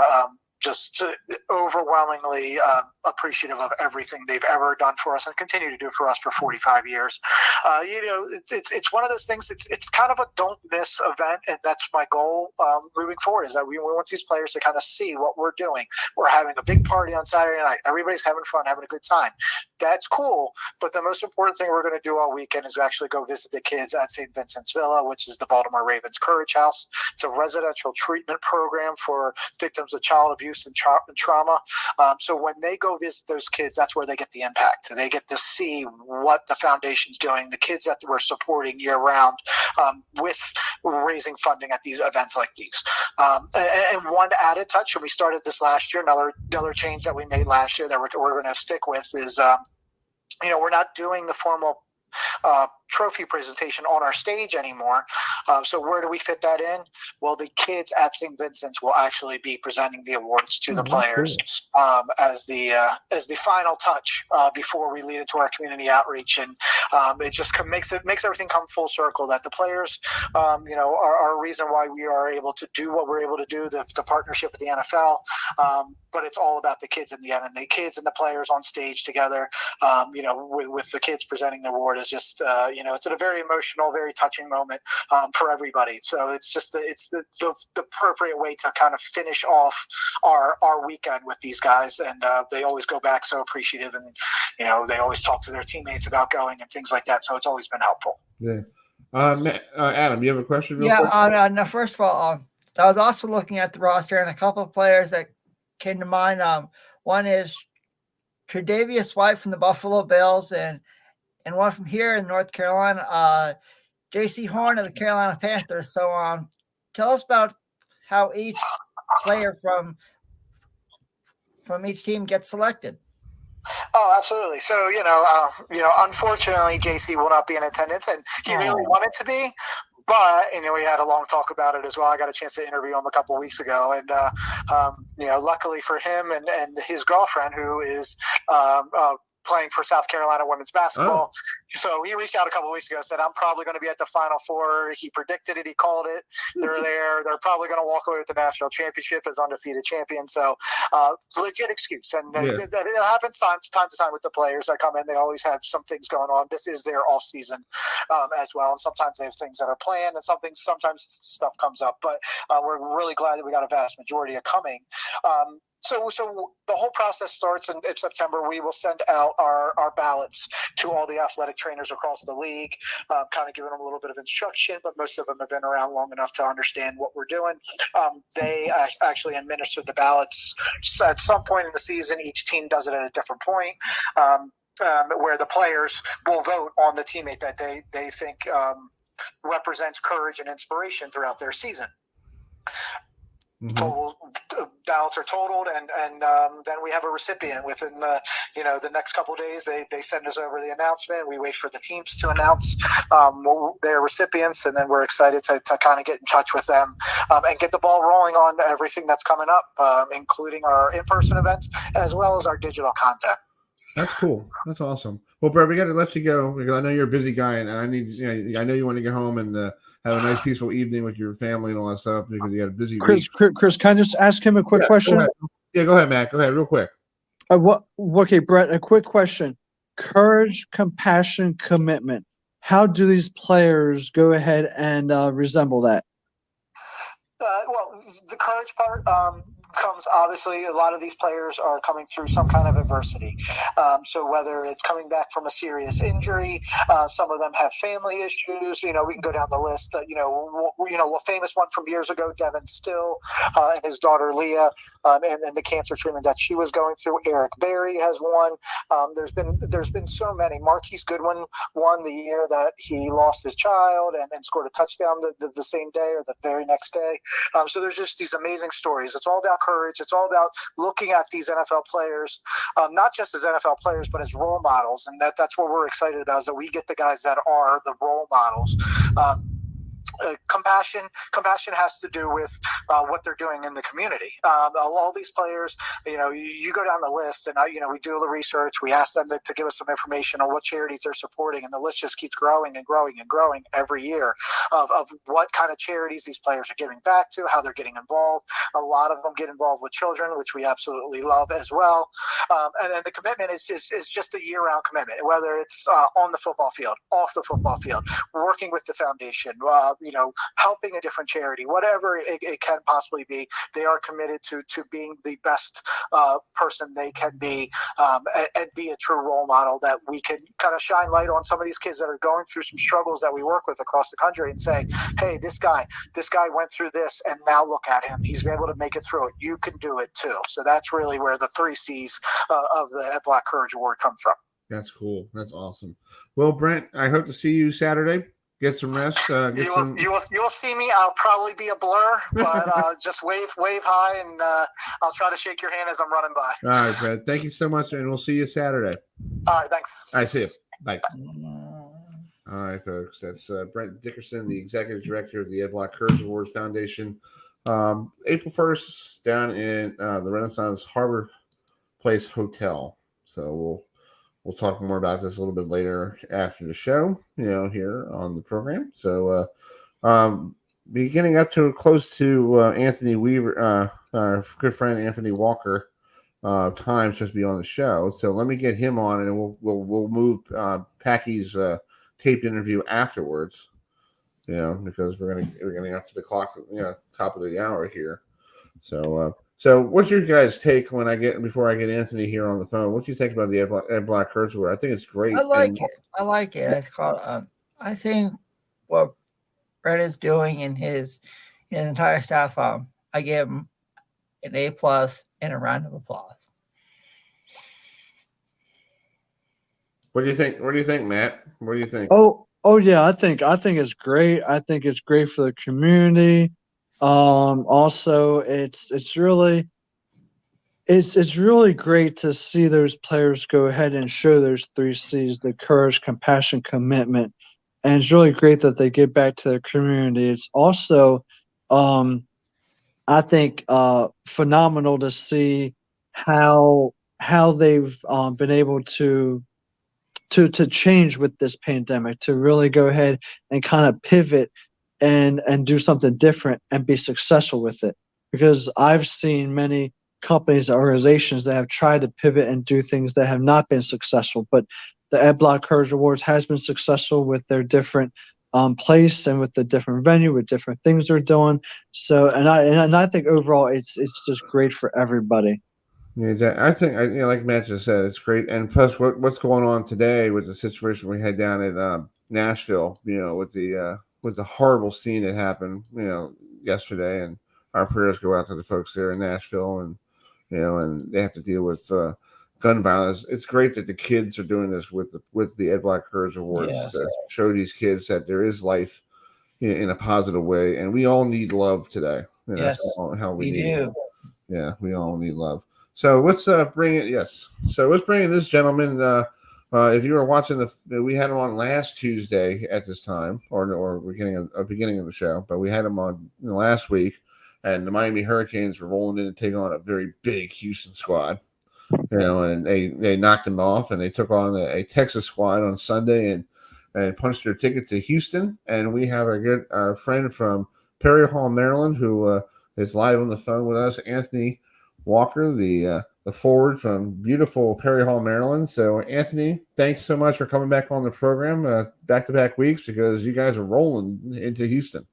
Just overwhelmingly appreciative of everything they've ever done for us and continue to do for us for 45 years. It's one of those things. It's kind of a don't miss event, and that's my goal moving forward. Is that we want these players to kind of see what we're doing. We're having a big party on Saturday night. Everybody's having fun, having a good time. That's cool. But the most important thing we're going to do all weekend is actually go visit the kids at St. Vincent's Villa, which is the Baltimore Ravens Courage House. It's a residential treatment program for victims of child abuse and trauma. So when they go visit those kids, that's where they get the impact. They get to see what the foundation's doing, the kids that we're supporting year round with raising funding at these events like these. And one added touch, and we started this last year, another change that we made last year that we're going to stick with is, we're not doing the formal trophy presentation on our stage anymore. So where do we fit that in? Well, the kids at St. Vincent's will actually be presenting the awards to the players as the final touch before we lead into our community outreach. And it just makes everything come full circle that the players, are a reason why we are able to do what we're able to do, the partnership with the NFL. But it's all about the kids in the end, and the kids and the players on stage together, with the kids presenting the award is just, it's a very emotional, very touching moment for everybody. So it's just the appropriate way to kind of finish off our weekend with these guys, and they always go back so appreciative, and they always talk to their teammates about going and things like that. So it's always been helpful. Yeah. Adam, you have a question? No, first of all, I was also looking at the roster, and a couple of players that came to mind. One is Tre'Davious White from the Buffalo Bills, and one from here in North Carolina, J.C. Horn of the Carolina Panthers. So tell us about how each player from each team gets selected. Oh, absolutely. So, unfortunately, JC will not be in attendance, and he really wanted to be, But we had a long talk about it as well. I got a chance to interview him a couple of weeks ago, and luckily for him and his girlfriend, who is playing for South Carolina women's basketball. Oh. So he reached out a couple of weeks ago, said, I'm probably going to be at the Final Four. He predicted it. He called it. They're there. They're probably going to walk away with the national championship as undefeated champions. So legit excuse. And it happens time to time with the players that come in. They always have some things going on. This is their off season as well. And sometimes they have things that are planned and sometimes stuff comes up. But we're really glad that we got a vast majority of coming. So the whole process starts in September. We will send out our ballots to all the athletic trainers across the league, kind of giving them a little bit of instruction, but most of them have been around long enough to understand what we're doing. They actually administer the ballots at some point in the season. Each team does it at a different point, where the players will vote on the teammate that they think represents courage and inspiration throughout their season. Ballots are totaled, and then we have a recipient within the next couple of days. They send us over the announcement. We wait for the teams to announce their recipients, and then we're excited to kind of get in touch with them and get the ball rolling on everything that's coming up, including our in-person events as well as our digital content. That's cool. That's awesome. Well, Brett, we got to let you go because I know you're a busy guy, and I know you want to get home and have a nice, peaceful evening with your family and all that stuff because you got a busy week. Chris, can I just ask him a quick question? Go ahead, Matt. Go ahead, real quick. Okay, Brett, a quick question. Courage, compassion, commitment. How do these players go ahead and resemble that? Well, the courage part comes, obviously, a lot of these players are coming through some kind of adversity. So whether it's coming back from a serious injury, some of them have family issues. We can go down the list. A famous one from years ago, Devin Still and his daughter Leah, and the cancer treatment that she was going through. Eric Berry has one. There's been so many. Marquise Goodwin won the year that he lost his child and scored a touchdown the same day or the very next day. So there's just these amazing stories. It's all about courage. It's all about looking at these NFL players, not just as NFL players, but as role models. And that's what we're excited about, is that we get the guys that are the role models. Compassion has to do with what they're doing in the community. All these players, you go down the list, and we do the research. We ask them to give us some information on what charities they're supporting, and the list just keeps growing and growing and growing every year of what kind of charities these players are giving back to, how they're getting involved. A lot of them get involved with children, which we absolutely love as well. And then the commitment is just a year-round commitment, whether it's on the football field, off the football field, working with the foundation, helping a different charity, whatever it can possibly be. They are committed to being the best person they can be, and be a true role model that we can kind of shine light on some of these kids that are going through some struggles that we work with across the country and say, hey, this guy went through this, and now look at him. He's able to make it through it. You can do it too. So that's really where the 3 C's of the Ed Black Courage Award come from. That's cool. That's awesome. Well, Brent, I hope to see you Saturday. Get some rest. You'll see me. I'll probably be a blur, but just wave high, and I'll try to shake your hand as I'm running by. All right, Brett. Thank you so much, and we'll see you Saturday. All right, thanks. I see you. Bye. All right, folks. That's Brent Dickinson, the executive director of the Ed Black Courage Awards Foundation. April 1st, down in the Renaissance Harbor Place Hotel. So we'll talk more about this a little bit later after the show, here on the program. So, beginning up to close to Anthony Weaver, our good friend Anthony Walker, time supposed to be on the show. So let me get him on, and we'll move Packy's taped interview afterwards. Because we're gonna up to the clock, top of the hour here. So what's your guys' take before I get Anthony here on the phone? What do you think about the Ed Black Courage Award? I think it's great. I like it. It's called. I think what Brett is doing in his entire staff. I give him an A+ and a round of applause. What do you think? What do you think, Matt? What do you think? Oh yeah, I think it's great. I think it's great for the community. Also, it's really great to see those players go ahead and show those 3 C's: the courage, compassion, commitment, and it's really great that they give back to their community. It's also, I think, phenomenal to see how they've been able to change with this pandemic, to really go ahead and kind of pivot and do something different and be successful with it. Because I've seen many companies and organizations that have tried to pivot and do things that have not been successful, but the Ed Block Courage Awards has been successful with their different place and with the different venue, with different things they're doing. So, and I think overall it's just great for everybody. Yeah, I think, like Matt just said, it's great. And plus, what's going on today with the situation we had down at Nashville, with the horrible scene that happened, yesterday, and our prayers go out to the folks there in Nashville, and and they have to deal with gun violence. It's great that the kids are doing this with the Ed Block Courage Awards to show these kids that there is life in a positive way, and we all need love today. Yes, that's how we need do. it. Yeah, we all need love. So let's bring it. Yes. So let's bring in this gentleman. If you were watching we had him on last Tuesday at this time, or beginning of the show, but we had him on last week, and the Miami Hurricanes were rolling in to take on a very big Houston squad. And they knocked him off, and they took on a Texas squad on Sunday and punched their ticket to Houston. And we have our friend from Perry Hall, Maryland, who is live on the phone with us, Anthony Walker, the forward from beautiful Perry Hall, Maryland. So, Anthony, thanks so much for coming back on the program back-to-back weeks, because you guys are rolling into Houston.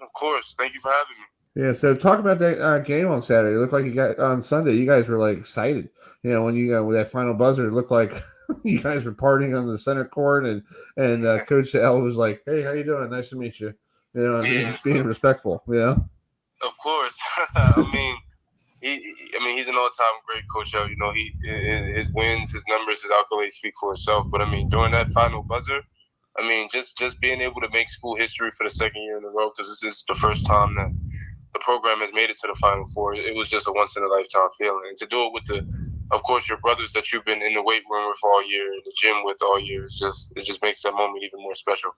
Of course. Thank you for having me. Yeah, so talk about that game on Saturday. It looked like you got on Sunday. You guys were excited. When you got with that final buzzer, it looked like you guys were partying on the center court, and Coach L was like, "Hey, how you doing? Nice to meet you." Being respectful. Yeah. Of course. He's an all-time great coach. His wins, his numbers, his accolades speak for itself. But during that final buzzer, just being able to make school history for the second year in a row, because this is the first time that the program has made it to the Final Four. It was just a once-in-a-lifetime feeling, and to do it with of course, your brothers that you've been in the weight room with all year, the gym with all year, it just makes that moment even more special.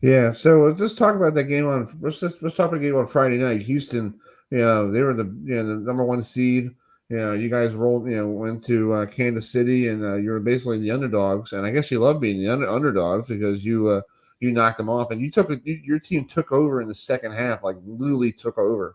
Yeah, so let's talk about that game let's talk about the game on Friday night. Houston, they were the number one seed. You guys rolled, went to Kansas City, and you were basically the underdogs. And I guess you love being the underdogs, because you knocked them off, and your team took over in the second half, literally took over.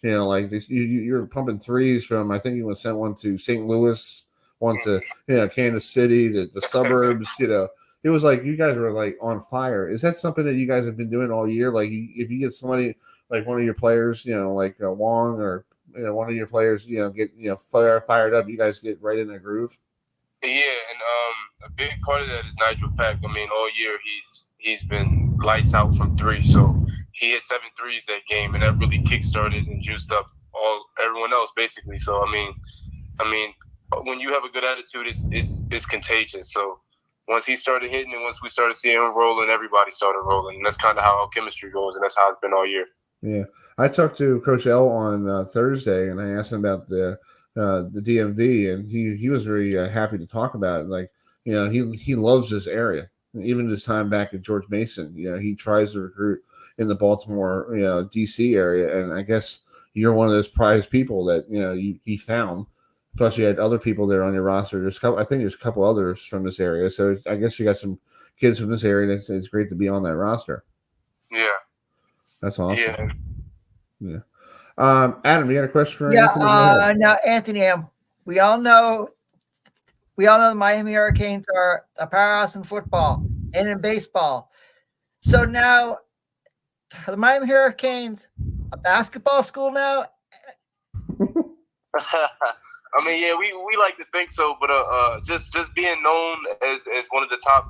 You're pumping threes from, I think you sent one to St. Louis, one to Kansas City, the suburbs. It was like you guys were on fire. Is that something that you guys have been doing all year? If you get somebody one of your players, Wong, or one of your players, get fired up, you guys get right in the groove. Yeah, and a big part of that is Nigel Pack. All year he's been lights out from three, so he hit 7 threes that game, and that really kickstarted and juiced up everyone else basically. So when you have a good attitude, it's contagious. So once he started hitting, and once we started seeing him rolling, everybody started rolling. And that's kind of how our chemistry goes, and that's how it's been all year. Yeah. I talked to Coach L on Thursday, and I asked him about the DMV, and he was very happy to talk about it. He loves this area. Even his time back at George Mason, he tries to recruit in the Baltimore, DC area. And I guess you're one of those prized people that, he found. Plus, you had other people there on your roster. I think there's a couple others from this area. So I guess you got some kids from this area. It's great to be on that roster. Yeah. That's awesome. Yeah. Adam, you got a question for Anthony? Now, Anthony, we all know the Miami Hurricanes are a powerhouse in football and in baseball. So now, are the Miami Hurricanes a basketball school now? We like to think so, but just being known as one of the top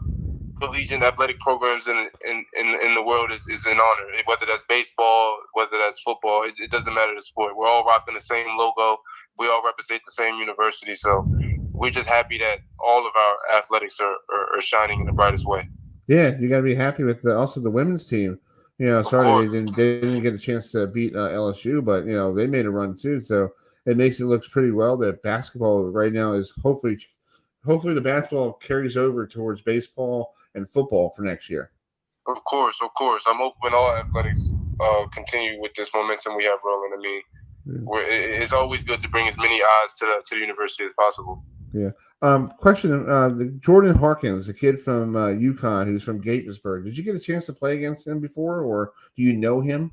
collegiate athletic programs in the world is an honor. Whether that's baseball, whether that's football, it doesn't matter the sport. We're all rocking the same logo. We all represent the same university. So we're just happy that all of our athletics are shining in the brightest way. Yeah, you got to be happy with also the women's team. Sorry they didn't get a chance to beat LSU, but they made a run too. So it makes it looks pretty well that basketball right now is hopefully the basketball carries over towards baseball and football for next year. Of course. I'm hoping all athletics continue with this momentum we have rolling. I mean, it's always good to bring as many eyes to the university as possible. Yeah. Question: the Jordan Hopkins, the kid from UConn, who's from Gaithersburg. Did you get a chance to play against him before, or do you know him?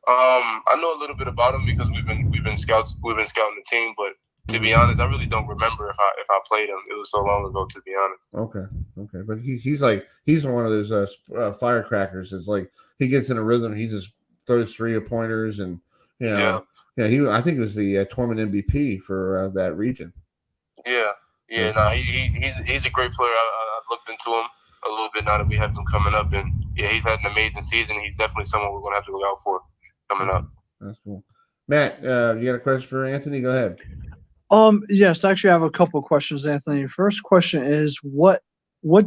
I know a little bit about him because we've been scouting the team, but to be honest, I really don't remember if I played him. It was so long ago, to be honest. Okay, but he's one of those firecrackers. It's like he gets in a rhythm. He just throws 3-pointers, and I think he was the tournament MVP for that region. Yeah. No, he's a great player. I've looked into him a little bit now that we have him coming up, and yeah, he's had an amazing season. He's definitely someone we're gonna have to look out for coming up. That's cool. Matt, you got a question for Anthony? Go ahead. Yes, actually, I have a couple of questions, Anthony. First question is, what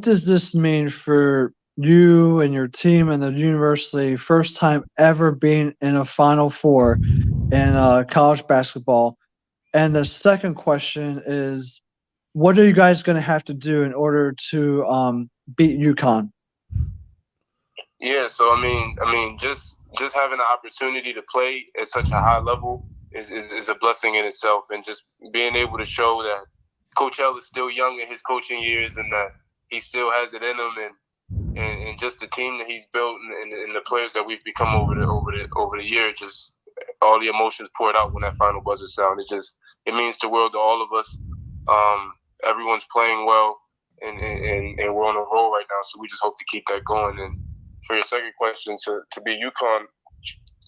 does this mean for you and your team and the university? First time ever being in a Final Four in college basketball. And the second question is, what are you guys going to have to do in order to beat UConn? Yeah, so I mean, just having the opportunity to play at such a high level is a blessing in itself, and just being able to show that Coach L is still young in his coaching years, and that he still has it in him, and just the team that he's built, and the players that we've become over the year, just all the emotions poured out when that final buzzer sound. It means the world to all of us. Everyone's playing well, and we're on a roll right now, so we just hope to keep that going. And for your second question, to be UConn,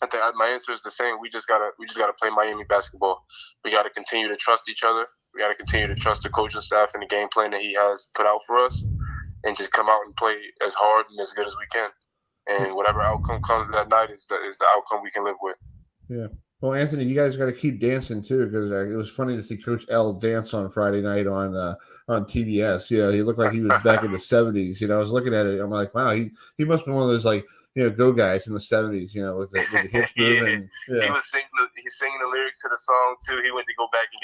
I think my answer is the same. We just gotta play Miami basketball. We gotta continue to trust each other. We gotta continue to trust the coaching staff and the game plan that he has put out for us, and just come out and play as hard and as good as we can. And whatever outcome comes that night is the outcome we can live with. Yeah. Well, Anthony, you guys got to keep dancing too, because it was funny to see Coach L dance on Friday night on TBS. Yeah, he looked like he was back in the '70s. I was looking at it. I'm like, wow, he must be one of those go guys in the '70s. With the hips moving. Yeah. He's singing the lyrics to the song too. He went to go back and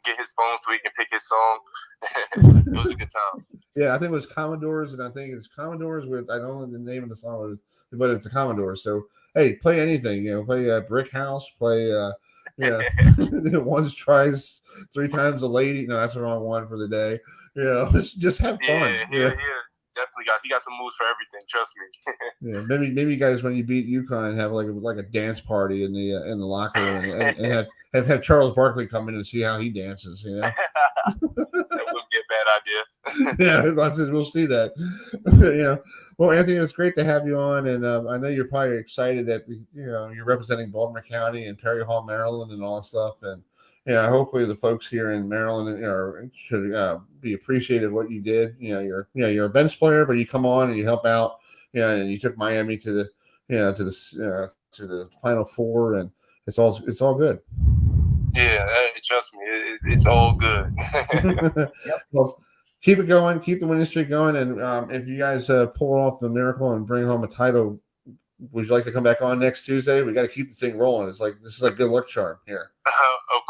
get his phone so he can pick his song. It was a good time. Yeah, I think it was Commodores, and I think it's Commodores with, I don't know the name of the song, but it's the Commodores. So, hey, play anything, play Brick House, play, once tries 3 times a lady. No, that's the wrong one for the day. Just have fun. Yeah. Definitely he got some moves for everything. Trust me. Yeah, maybe you guys, when you beat UConn, have like a dance party in the locker room, and have Charles Barkley come in and see how he dances. That wouldn't be a bad idea. Yeah, we'll see that. Well, Anthony, it's great to have you on, and I know you're probably excited that you're representing Baltimore County and Perry Hall, Maryland, and all that stuff, and hopefully the folks here in Maryland should be appreciative of what you did. You're a bench player, but you come on and you help out. And you took Miami to the Final Four, and it's all good. Yeah, trust me, it's all good. Well, keep it going, keep the winning streak going, and if you guys pull off the miracle and bring home a title, would you like to come back on next Tuesday? We got to keep this thing rolling. This is a good luck charm here. Of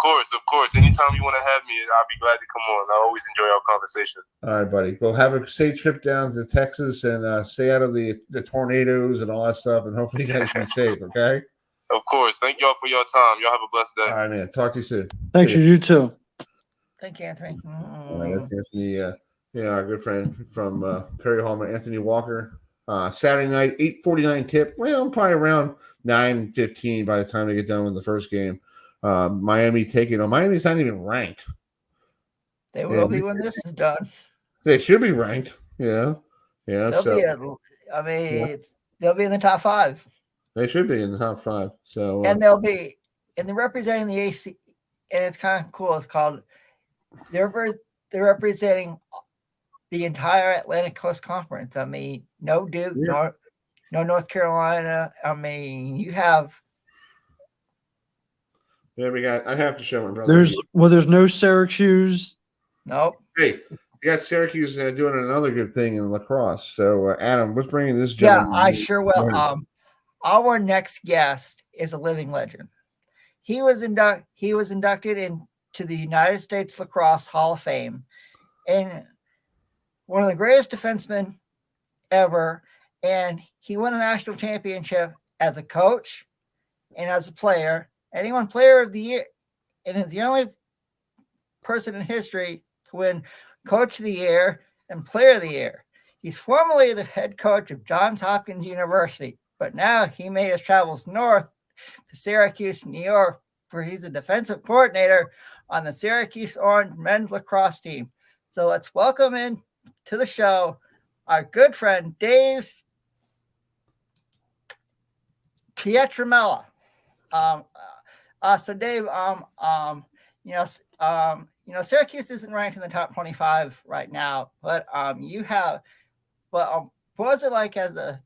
course. Anytime you want to have me, I'll be glad to come on. I always enjoy our conversation. All right, buddy. Well, have a safe trip down to Texas, and stay out of the tornadoes and all that stuff, and hopefully you guys be safe, okay? Of course. Thank y'all for your time. Y'all have a blessed day. All right, man. Talk to you soon. Thank you. You too. Thank you, Anthony. All right, that's Anthony, our good friend from Perry Hall, Anthony Walker. Saturday night, 8:49 tip. Well, probably around 9:15 by the time they get done with the first game. Miami taking on. Miami's not even ranked. They will be when this is done. They should be ranked. Yeah. They'll be in the top 5. They should be in the top 5. So and they'll be, and they're representing the AC, and it's kind of cool. It's called they're representing the entire Atlantic Coast Conference. I mean, no Duke, no North Carolina. I mean, you have. Yeah, I have to show my brother. There's no Syracuse. Nope. Hey, you got Syracuse doing another good thing in lacrosse. So, Adam, what's bringing this gentleman? Yeah, I sure will. Our next guest is a living legend. He was inducted into the United States Lacrosse Hall of Fame, and one of the greatest defensemen ever, and he won a national championship as a coach and as a player. And he won Player of the Year, and is the only person in history to win Coach of the Year and Player of the Year. He's formerly the head coach of Johns Hopkins University, but now he made his travels north to Syracuse, New York, where he's a defensive coordinator on the Syracuse Orange men's lacrosse team. So let's welcome in to the show our good friend Dave Pietramala. So Dave, Syracuse isn't ranked in the top 25 right now, but what was it like as the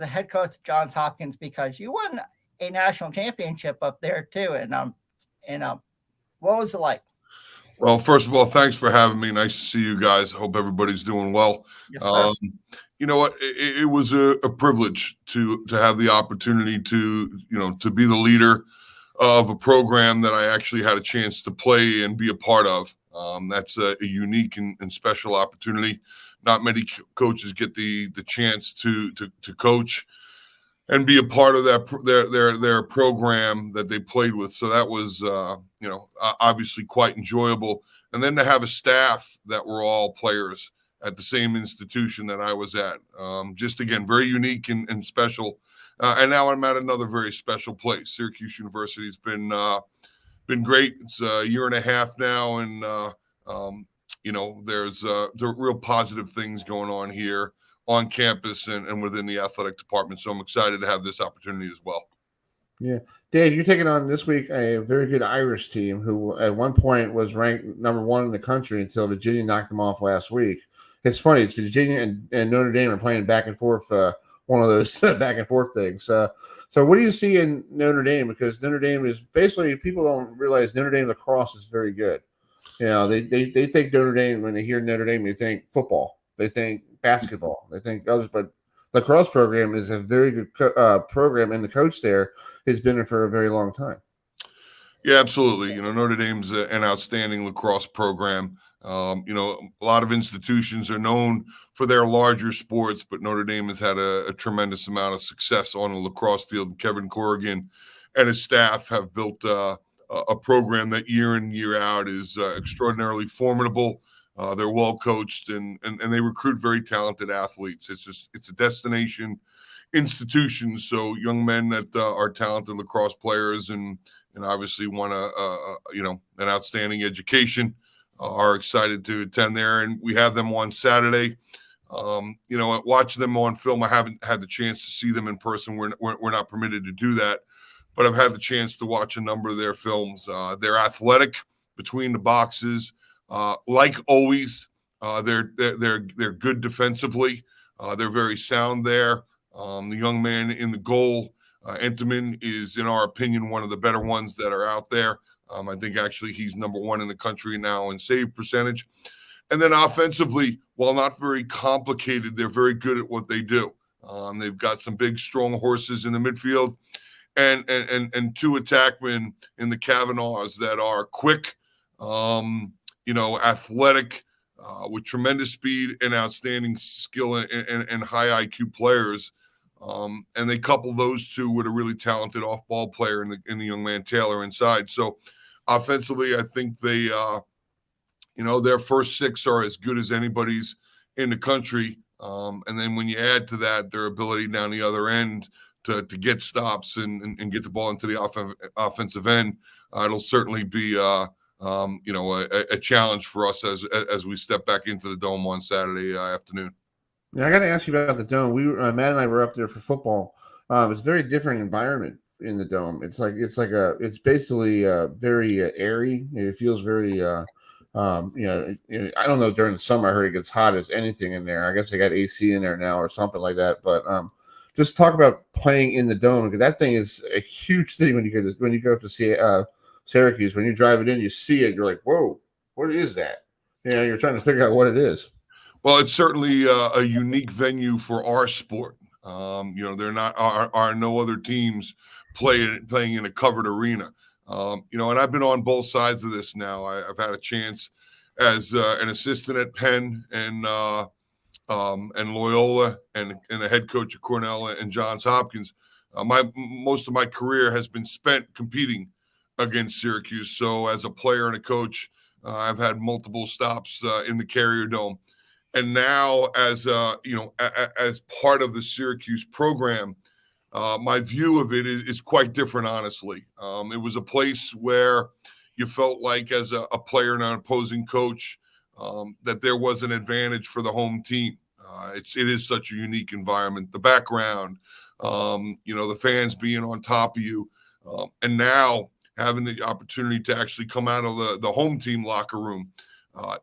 head coach of Johns Hopkins, because you won a national championship up there too, and what was it like? Well, first of all, thanks for having me. Nice to see you guys. Hope everybody's doing well. Yes, sir. You know what? It was a privilege to have the opportunity to be the leader of a program that I actually had a chance to play and be a part of. That's a unique and special opportunity. Not many coaches get the chance to coach and be a part of their program that they played with. So that was obviously quite enjoyable. And then to have a staff that were all players at the same institution that I was at, just again very unique and special. And now I'm at another very special place. Syracuse University has been great. It's a year and a half now, and there's real positive things going on here on campus and within the athletic department. So I'm excited to have this opportunity as well. Yeah. Dave, you're taking on this week a very good Irish team who at one point was ranked number 1 in the country until Virginia knocked them off last week. It's funny. It's Virginia and Notre Dame are playing back and forth, one of those back and forth things. So what do you see in Notre Dame? Because Notre Dame is basically, people don't realize Notre Dame lacrosse is very good. They think Notre Dame, when they hear Notre Dame, they think football. They think basketball. They think others, but lacrosse program is a very good program, and the coach there has been there for a very long time. Yeah, absolutely. Notre Dame's an outstanding lacrosse program. A lot of institutions are known for their larger sports, but Notre Dame has had a tremendous amount of success on the lacrosse field. Kevin Corrigan and his staff have built a program that year in, year out is extraordinarily formidable. They're well coached and they recruit very talented athletes. It's a destination institution. So young men that are talented lacrosse players and obviously want an outstanding education are excited to attend there. And we have them on Saturday. Watching them on film, I haven't had the chance to see them in person. We're not permitted to do that, but I've had the chance to watch a number of their films. They're athletic between the boxes. Like always, they're good defensively. They're very sound there. The young man in the goal, Entenmann, is, in our opinion, one of the better ones that are out there. I think actually he's number 1 in the country now in save percentage. And then offensively, while not very complicated, they're very good at what they do. They've got some big, strong horses in the midfield and 2 attackmen in the Kavanaughs that are quick, athletic, with tremendous speed and outstanding skill and high IQ players. And they couple those 2 with a really talented off-ball player in the young man Taylor inside. So offensively, I think they, their first 6 are as good as anybody's in the country. And then when you add to that their ability down the other end to get stops and get the ball into the offensive end, it'll certainly be a challenge for us as we step back into the Dome on Saturday afternoon. Yeah, I got to ask you about the Dome. Matt and I were up there for football. It's a very different environment in the Dome. It's basically very airy. It feels very, I don't know. During the summer, I heard it gets hot as anything in there. I guess they got AC in there now or something like that. But just talk about playing in the Dome, because that thing is a huge thing when you go up to see Syracuse. When you drive it in, you see it. You're like, whoa, what is that? You're trying to figure out what it is. Well, it's certainly a unique venue for our sport. There are no other teams playing in a covered arena. And I've been on both sides of this now. I've had a chance as an assistant at Penn and and Loyola and the head coach of Cornell and Johns Hopkins. Most of my career has been spent competing against Syracuse. So as a player and a coach, I've had multiple stops in the Carrier Dome. And now as as part of the Syracuse program, my view of it is quite different, honestly. It was a place where you felt like as a player and an opposing coach that there was an advantage for the home team. It is such a unique environment. The background, the fans being on top of you, and now having the opportunity to actually come out of the home team locker room.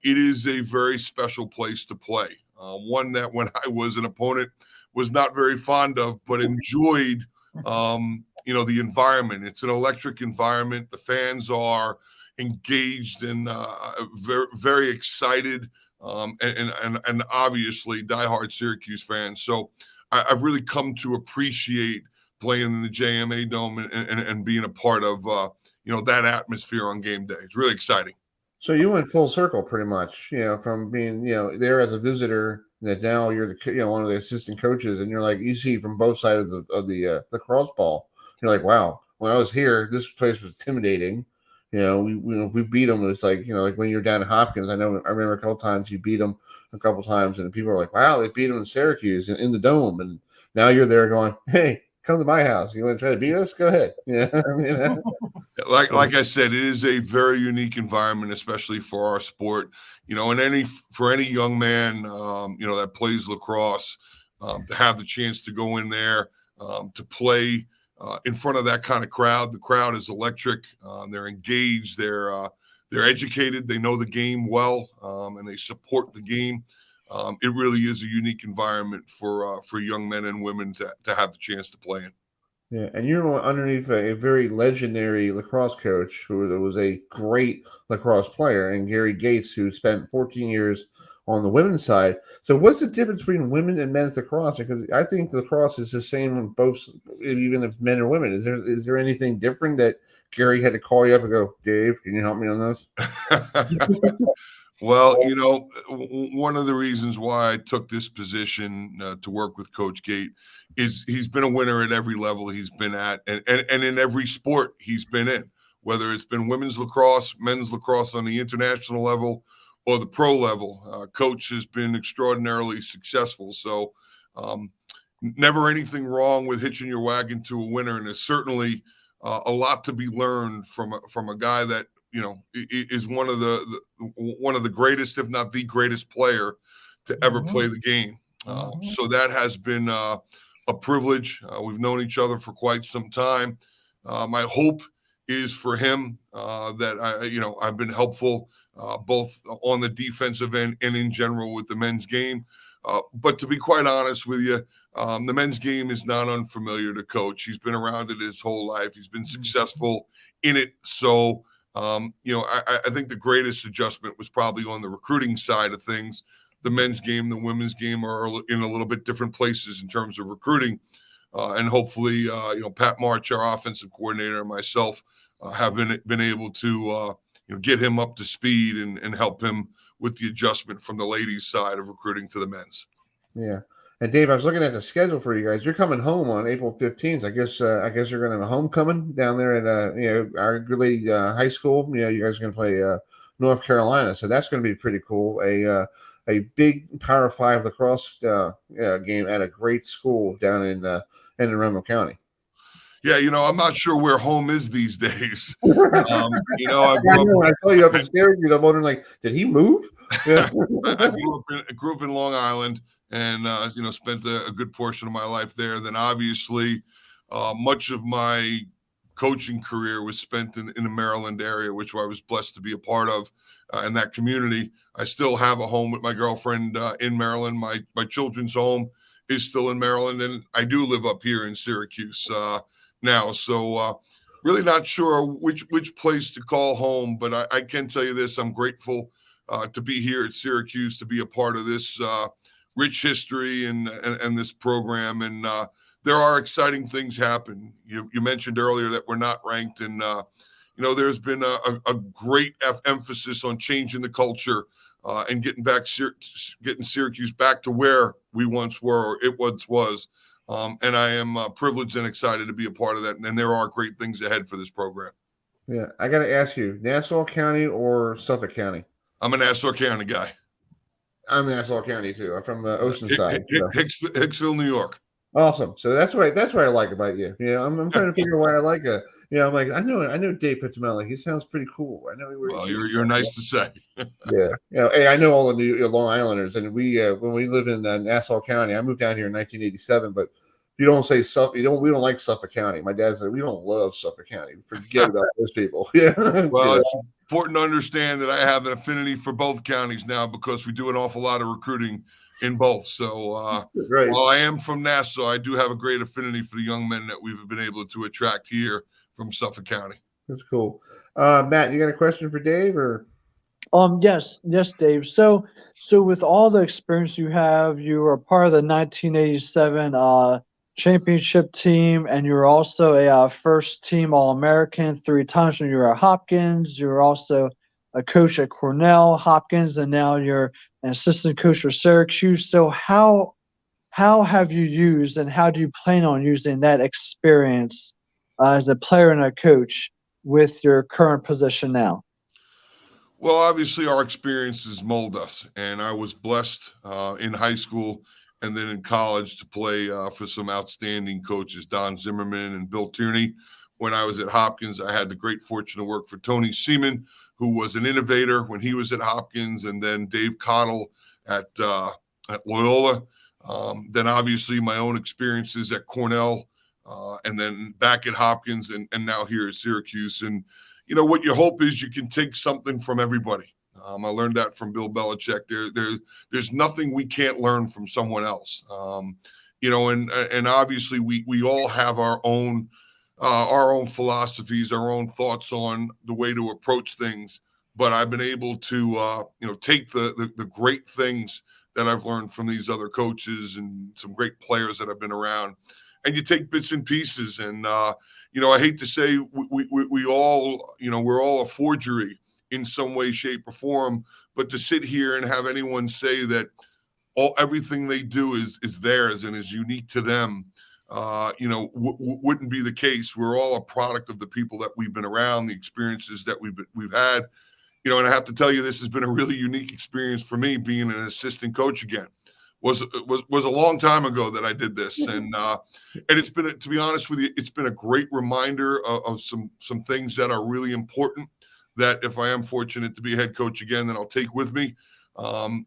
It is a very special place to play. One that when I was an opponent was not very fond of, but enjoyed, the environment. It's an electric environment. The fans are engaged and very, very excited, and obviously diehard Syracuse fans. So I've really come to appreciate playing in the JMA Dome and being a part of that atmosphere on game day. It's really exciting. So you went full circle pretty much, from being, there as a visitor, that now you're one of the assistant coaches, and you're like, you see from both sides of the lacrosse ball. You're like, wow, when I was here, this place was intimidating. We beat them. It was like, like when you're down at Hopkins, I remember a couple times you beat them a couple times, and people were like, wow, they beat them in Syracuse in the Dome. And now you're there going, hey, come to my house. You want to try to beat us? Go ahead. Yeah. Like I said, it is a very unique environment, especially for our sport. And for any young man, that plays lacrosse, to have the chance to go in there, to play in front of that kind of crowd. The crowd is electric. They're engaged. They're educated. They know the game well, and they support the game. It really is a unique environment for young men and women to have the chance to play in. Yeah, and you're underneath a very legendary lacrosse coach who was a great lacrosse player, and Gary Gates, who spent 14 years on the women's side. So what's the difference between women and men's lacrosse? Because I think lacrosse is the same in both, even if men or women. Is there anything different that Gary had to call you up and go, Dave, can you help me on this? Well, one of the reasons why I took this position to work with Coach Gate is he's been a winner at every level he's been at, and in every sport he's been in, whether it's been women's lacrosse, men's lacrosse on the international level, or the pro level. Coach has been extraordinarily successful. So never anything wrong with hitching your wagon to a winner, and there's certainly a lot to be learned from a guy that is one of the greatest, if not the greatest player to ever play the game. So that has been a privilege. We've known each other for quite some time. My hope is for him that I've been helpful both on the defensive end and in general with the men's game. But to be quite honest with you, the men's game is not unfamiliar to Coach. He's been around it his whole life. He's been successful in it. So I think the greatest adjustment was probably on the recruiting side of things. The men's game, the women's game are in a little bit different places in terms of recruiting. And hopefully, Pat March, our offensive coordinator, and myself have been able to, get him up to speed and help him with the adjustment from the ladies' side of recruiting to the men's. Yeah. And Dave, I was looking at the schedule for you guys. You're coming home on April 15th. I guess you're going to have a homecoming down there at our Good Lady High School. You guys are going to play North Carolina, so that's going to be pretty cool. A big Power 5 lacrosse game at a great school down in Monroe County. Yeah, I'm not sure where home is these days. I saw you up in Syracuse. I'm wondering, like, did he move? Yeah. I grew up in Long Island. And, spent a good portion of my life there. Then obviously much of my coaching career was spent in the Maryland area, which I was blessed to be a part of in that community. I still have a home with my girlfriend in Maryland. My children's home is still in Maryland. And I do live up here in Syracuse now. So really not sure which place to call home. But I can tell you this, I'm grateful to be here at Syracuse, to be a part of this rich history and this program. And there are exciting things happen. You mentioned earlier that we're not ranked, and there's been a great emphasis on changing the culture and getting Syracuse back to where we once were, or it once was. And I am privileged and excited to be a part of that. And there are great things ahead for this program. Yeah, I got to ask you, Nassau County or Suffolk County? I'm a Nassau County guy. I'm Nassau County too. I'm from the Oceanside. So. Hicksville, New York. Awesome. So that's what I like about you. You know, I'm trying to figure out why I like it. You know, I'm like, I know Dave Pietramala. He sounds pretty cool. I know he. Well, you're nice to say. Yeah. You know, hey, I know all the New Long Islanders, and we when we lived in Nassau County, I moved down here in 1987, but. You don't say Suffolk. We don't like Suffolk County. My dad said we don't love Suffolk County. Forget about those people. Yeah. Well, it's important to understand that I have an affinity for both counties now because we do an awful lot of recruiting in both. So while I am from Nassau, I do have a great affinity for the young men that we've been able to attract here from Suffolk County. That's cool. Matt, you got a question for Dave or? Yes, Dave. So with all the experience you have, you were a part of the 1987 championship team, and you were also a first team All-American 3 times when you were at Hopkins. You were also a coach at Cornell, Hopkins, and now you're an assistant coach for Syracuse. So how have you used and how do you plan on using that experience as a player and a coach with your current position now? Well, obviously our experiences mold us, and I was blessed in high school and then in college to play for some outstanding coaches, Don Zimmerman and Bill Tierney. When I was at Hopkins, I had the great fortune to work for Tony Seaman, who was an innovator when he was at Hopkins, and then Dave Cottle at Loyola. Then obviously my own experiences at Cornell, and then back at Hopkins and now here at Syracuse. And, you know, what you hope is you can take something from everybody. I learned that from Bill Belichick. There's nothing we can't learn from someone else. You know, and obviously we all have our own philosophies, our own thoughts on the way to approach things. But I've been able to take the great things that I've learned from these other coaches and some great players that I've been around, and you take bits and pieces. And I hate to say we all, we're all a forgery in some way, shape, or form, but to sit here and have anyone say that everything they do is theirs and is unique to them, wouldn't be the case. We're all a product of the people that we've been around, the experiences that we've had, and I have to tell you, this has been a really unique experience for me being an assistant coach again. Was a long time ago that I did this, and it's been, to be honest with you, it's been a great reminder of some things that are really important. That if I am fortunate to be a head coach again, then I'll take with me.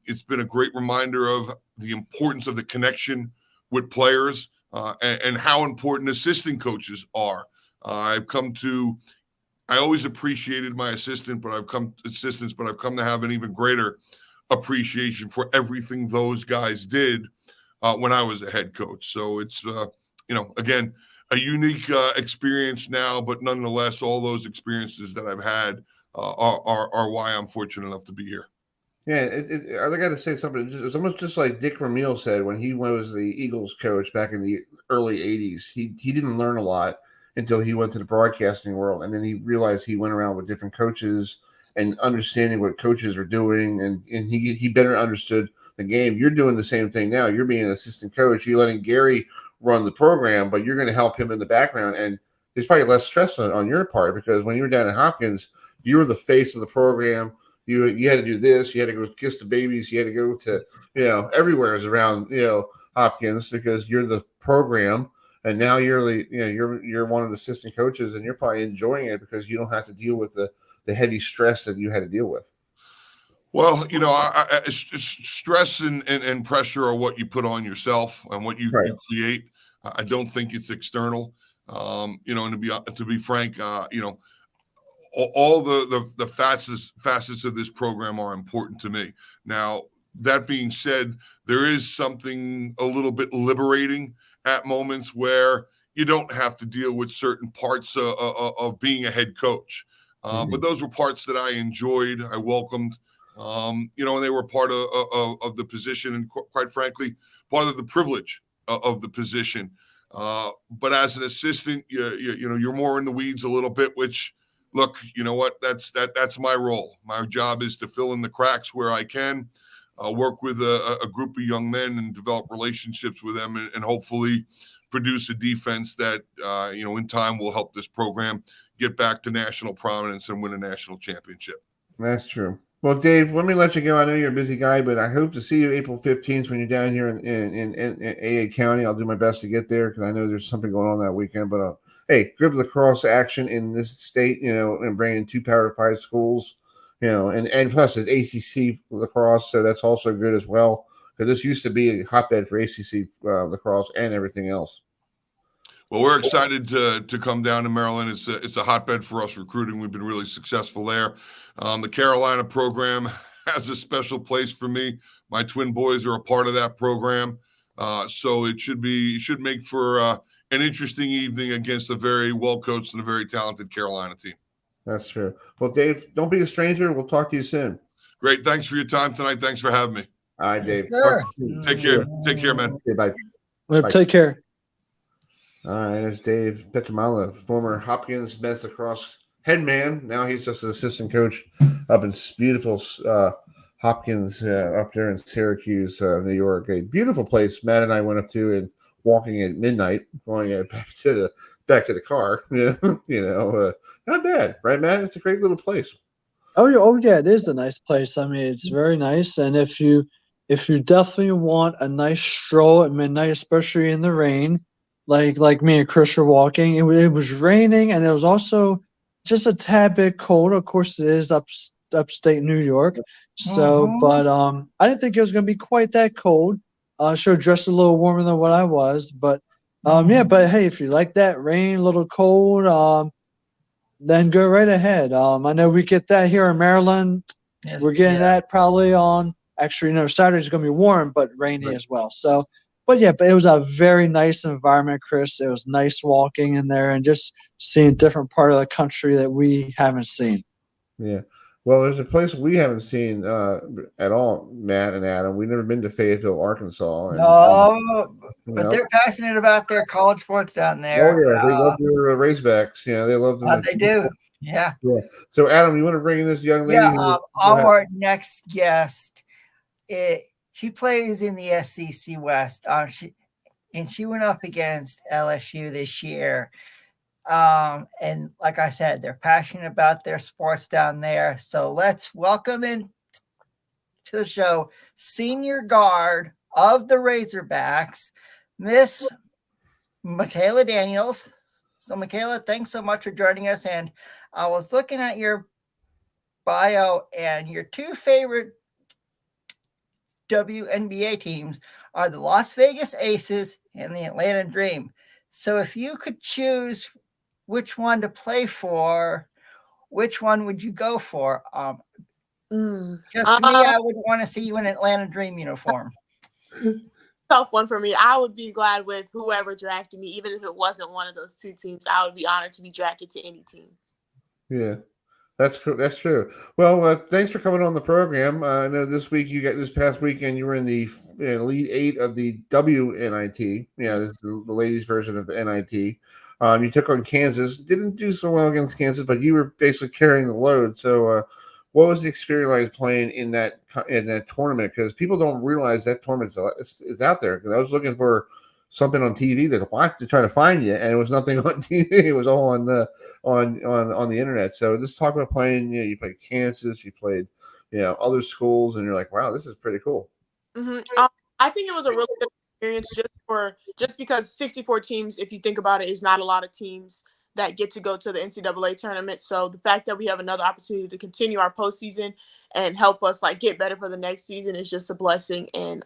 It's been a great reminder of the importance of the connection with players and how important assistant coaches are. I always appreciated my assistants, but I've come to have an even greater appreciation for everything those guys did when I was a head coach. So it's, again, a unique experience now, but nonetheless, all those experiences that I've had are why I'm fortunate enough to be here. Yeah, I got to say something. It's almost just like Dick Vermeil said when he was the Eagles coach back in the early 80s. He didn't learn a lot until he went to the broadcasting world, and then he realized he went around with different coaches and understanding what coaches are doing, and he better understood the game. You're doing the same thing now. You're being an assistant coach. You're letting Gary run the program, but you're going to help him in the background, and there's probably less stress on your part because when you were down at Hopkins, you were the face of the program. You had to do this. You had to go kiss the babies. You had to go to everywhere is around Hopkins because you're the program, and now you're one of the assistant coaches, and you're probably enjoying it because you don't have to deal with the heavy stress that you had to deal with. Well, stress and pressure are what you put on yourself and what you create. I don't think it's external. And to be frank, all the facets of this program are important to me. Now, that being said, there is something a little bit liberating at moments where you don't have to deal with certain parts of being a head coach. But those were parts that I enjoyed, I welcomed, and they were part of the position and, quite frankly, part of the privilege of the position. But as an assistant, you're more in the weeds a little bit, which look, you know what? That's my role. My job is to fill in the cracks where I can, work with a group of young men and develop relationships with them, and hopefully produce a defense that, in time will help this program get back to national prominence and win a national championship. That's true. Well, Dave, let me let you go. I know you're a busy guy, but I hope to see you April 15th when you're down here in AA County. I'll do my best to get there because I know there's something going on that weekend. But hey, good lacrosse action in this state, and bringing 2 Power 5 schools, and plus it's ACC lacrosse, so that's also good as well. Because this used to be a hotbed for ACC lacrosse and everything else. Well, we're excited to come down to Maryland. It's a hotbed for us recruiting. We've been really successful there. The Carolina program has a special place for me. My twin boys are a part of that program, so it should make for an interesting evening against a very well coached and a very talented Carolina team. That's true. Well, Dave, don't be a stranger. We'll talk to you soon. Great. Thanks for your time tonight. Thanks for having me. All right, Dave. Take care. Take care, man. Okay, bye. Bye. Take care. All right, there's Dave Pietramala, former Hopkins men's lacrosse head man. Now he's just an assistant coach up in beautiful Hopkins up there in Syracuse, New York. A beautiful place. Matt and I went up to and walking at midnight, going back to the car. Not bad, right, Matt? It's a great little place. Oh yeah, it is a nice place. I mean, it's very nice, and if you definitely want a nice stroll at midnight, especially in the rain. Like me and Chris were walking. It was raining, and it was also just a tad bit cold. Of course, it is upstate New York. So, but I didn't think it was going to be quite that cold. Should have dressed a little warmer than what I was. But yeah. But hey, if you like that rain, a little cold, then go right ahead. I know we get that here in Maryland. Yes, we're getting that probably on. Actually, Saturday's going to be warm, but rainy as well. So. But yeah, but it was a very nice environment, Chris. It was nice walking in there and just seeing a different part of the country that we haven't seen. Yeah. Well, there's a place we haven't seen at all, Matt and Adam. We've never been to Fayetteville, Arkansas. And, but they're passionate about their college sports down there. Oh, yeah. They love their Razorbacks. They love them. They do. Yeah. So, Adam, you want to bring in this young lady? Yeah. Our next guest, she plays in the SEC West. She went up against LSU this year. And like I said, they're passionate about their sports down there. So let's welcome in to the show, senior guard of the Razorbacks, Miss Makayla Daniels. So Makayla, thanks so much for joining us. And I was looking at your bio, and your 2 favorite WNBA teams are the Las Vegas Aces and the Atlanta Dream. So if you could choose which one to play for, which one would you go for? Just to me, I would want to see you in an Atlanta Dream uniform. Tough one for me. I would be glad with whoever drafted me, even if it wasn't one of those 2 teams. I would be honored to be drafted to any team. Yeah. That's true. Well, thanks for coming on the program. I know this past weekend you were in the Elite 8 of the WNIT. Yeah, this is the ladies' version of NIT. You took on Kansas. Didn't do so well against Kansas, but you were basically carrying the load. So, what was the experience like playing in that tournament? Because people don't realize that tournament is out there. Because I was looking for something on TV to watch to try to find you, and it was nothing on TV. It was all on the internet. So just talk about playing. You played Kansas, you played other schools, and you're like, wow, this is pretty cool. Mm-hmm. I think it was a really good experience just because 64 teams, if you think about it, is not a lot of teams that get to go to the NCAA tournament. So the fact that we have another opportunity to continue our postseason and help us get better for the next season is just a blessing. And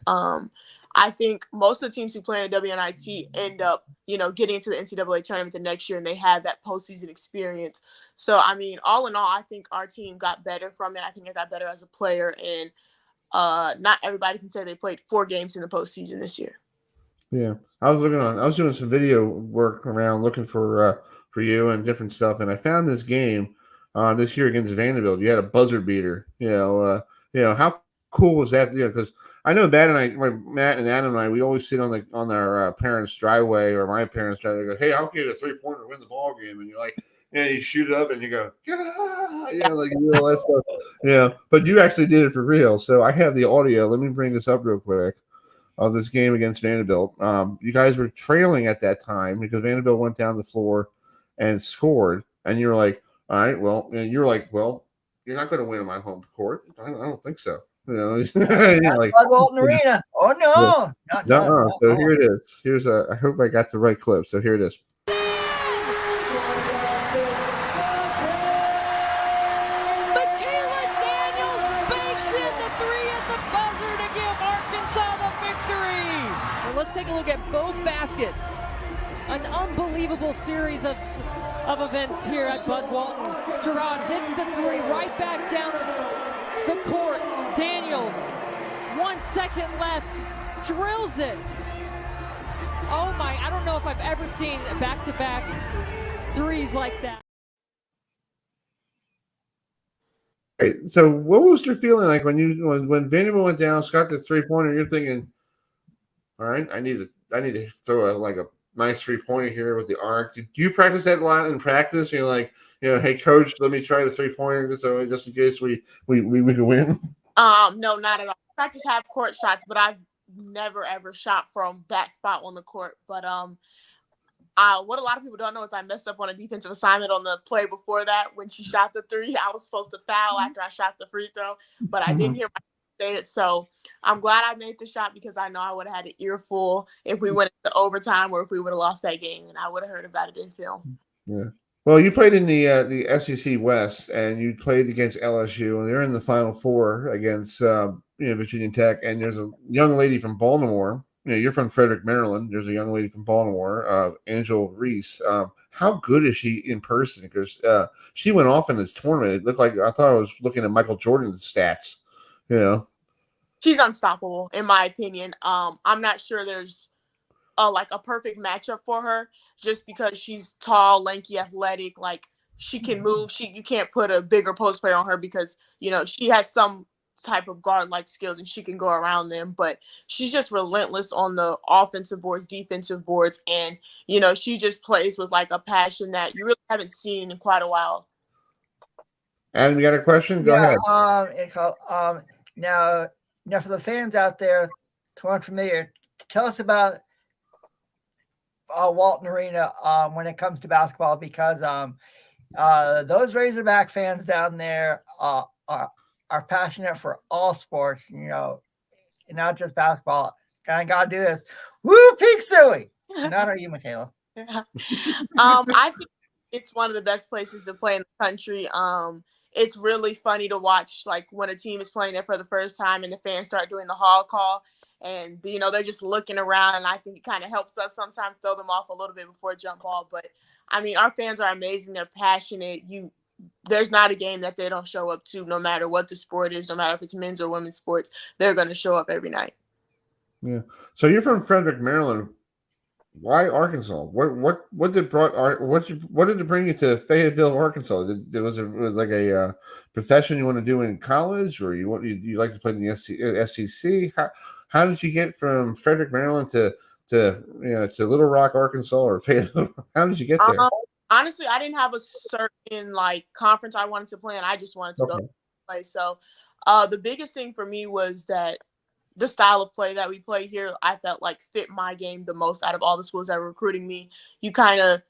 I think most of the teams who play in WNIT end up, getting into the NCAA tournament the next year, and they have that postseason experience. So, I mean, all in all, I think our team got better from it. I think I got better as a player, and not everybody can say they played 4 games in the postseason this year. Yeah, I was doing some video work around looking for you and different stuff, and I found this game this year against Vanderbilt. You had a buzzer beater. How cool was that? Because I know Matt and Adam and I, we always sit on our parents' driveway or my parents' driveway. Go, hey, I'll get a 3-pointer to win the ball game, and you're like, you shoot it up and you go, like you do all that stuff. But you actually did it for real. So I have the audio. Let me bring this up real quick of this game against Vanderbilt. You guys were trailing at that time because Vanderbilt went down the floor and scored, and you were like, all right, well, and you were like, well, you're not going to win in my home court. I don't think so. Like Walton Arena. Oh no, no. So here it is. I hope I got the right clip. So here it is. Makayla bakes in the three at the buzzer to give Arkansas the victory. Well, let's take a look at both baskets. An unbelievable series of events here at Bud Walton. Gerard hits the three right back down the court. Daniels, 1 second left, drills it. Oh my, I don't know if I've ever seen back-to-back threes like that. Right. So what was your feeling like when Vanderbilt went down, Scott the 3-pointer, you're thinking, all right, I need to throw a nice 3-pointer here with the arc. Do you practice that a lot in practice? You're like, hey coach, let me try the 3-pointer just in case we can win. No, not at all. I practice half court shots, but I've never ever shot from that spot on the court. But what a lot of people don't know is I messed up on a defensive assignment on the play before that. When she shot the three, I was supposed to foul after I shot the free throw, but I didn't hear my say it. So I'm glad I made the shot because I know I would have had an earful if we went into overtime or if we would have lost that game, and I would have heard about it in film. Yeah. Well, you played in the SEC West, and you played against LSU, and they're in the Final Four against Virginia Tech. And there's a young lady from Baltimore. You're from Fredrick, Maryland. There's a young lady from Baltimore, Angel Reese. How good is she in person? Because she went off in this tournament. It looked like I thought I was looking at Michael Jordan's stats. She's unstoppable, in my opinion. I'm not sure there's a perfect matchup for her just because she's tall, lanky, athletic. Like she can move. You can't put a bigger post player on her because she has some type of guard-like skills and she can go around them. But she's just relentless on the offensive boards, defensive boards, and she just plays with a passion that you really haven't seen in quite a while. Adam, you got a question? Go ahead. Now for the fans out there who aren't familiar, tell us about Walton Arena when it comes to basketball, because those Razorback fans down there are passionate for all sports, and not just basketball. Kind of gotta do this. Woo, Pink Suey! Not are you, Makayla? I think it's one of the best places to play in the country. It's really funny to watch, when a team is playing there for the first time and the fans start doing the hall call. And, they're just looking around, and I think it kind of helps us sometimes throw them off a little bit before jump ball. But, our fans are amazing. They're passionate. There's not a game that they don't show up to, no matter what the sport is, no matter if it's men's or women's sports. They're going to show up every night. Yeah. So you're from Fredrick, Maryland. Why Arkansas? What did it bring you to Fayetteville, Arkansas? Was it like a profession you want to do in college, or you like to play in the SEC? How did you get from Fredrick, Maryland to Little Rock, Arkansas, or Fayetteville? How did you get there? Honestly, I didn't have a certain conference I wanted to play in. I just wanted to go play. So the biggest thing for me was that the style of play that we play here, I felt fit my game the most out of all the schools that were recruiting me. You kind of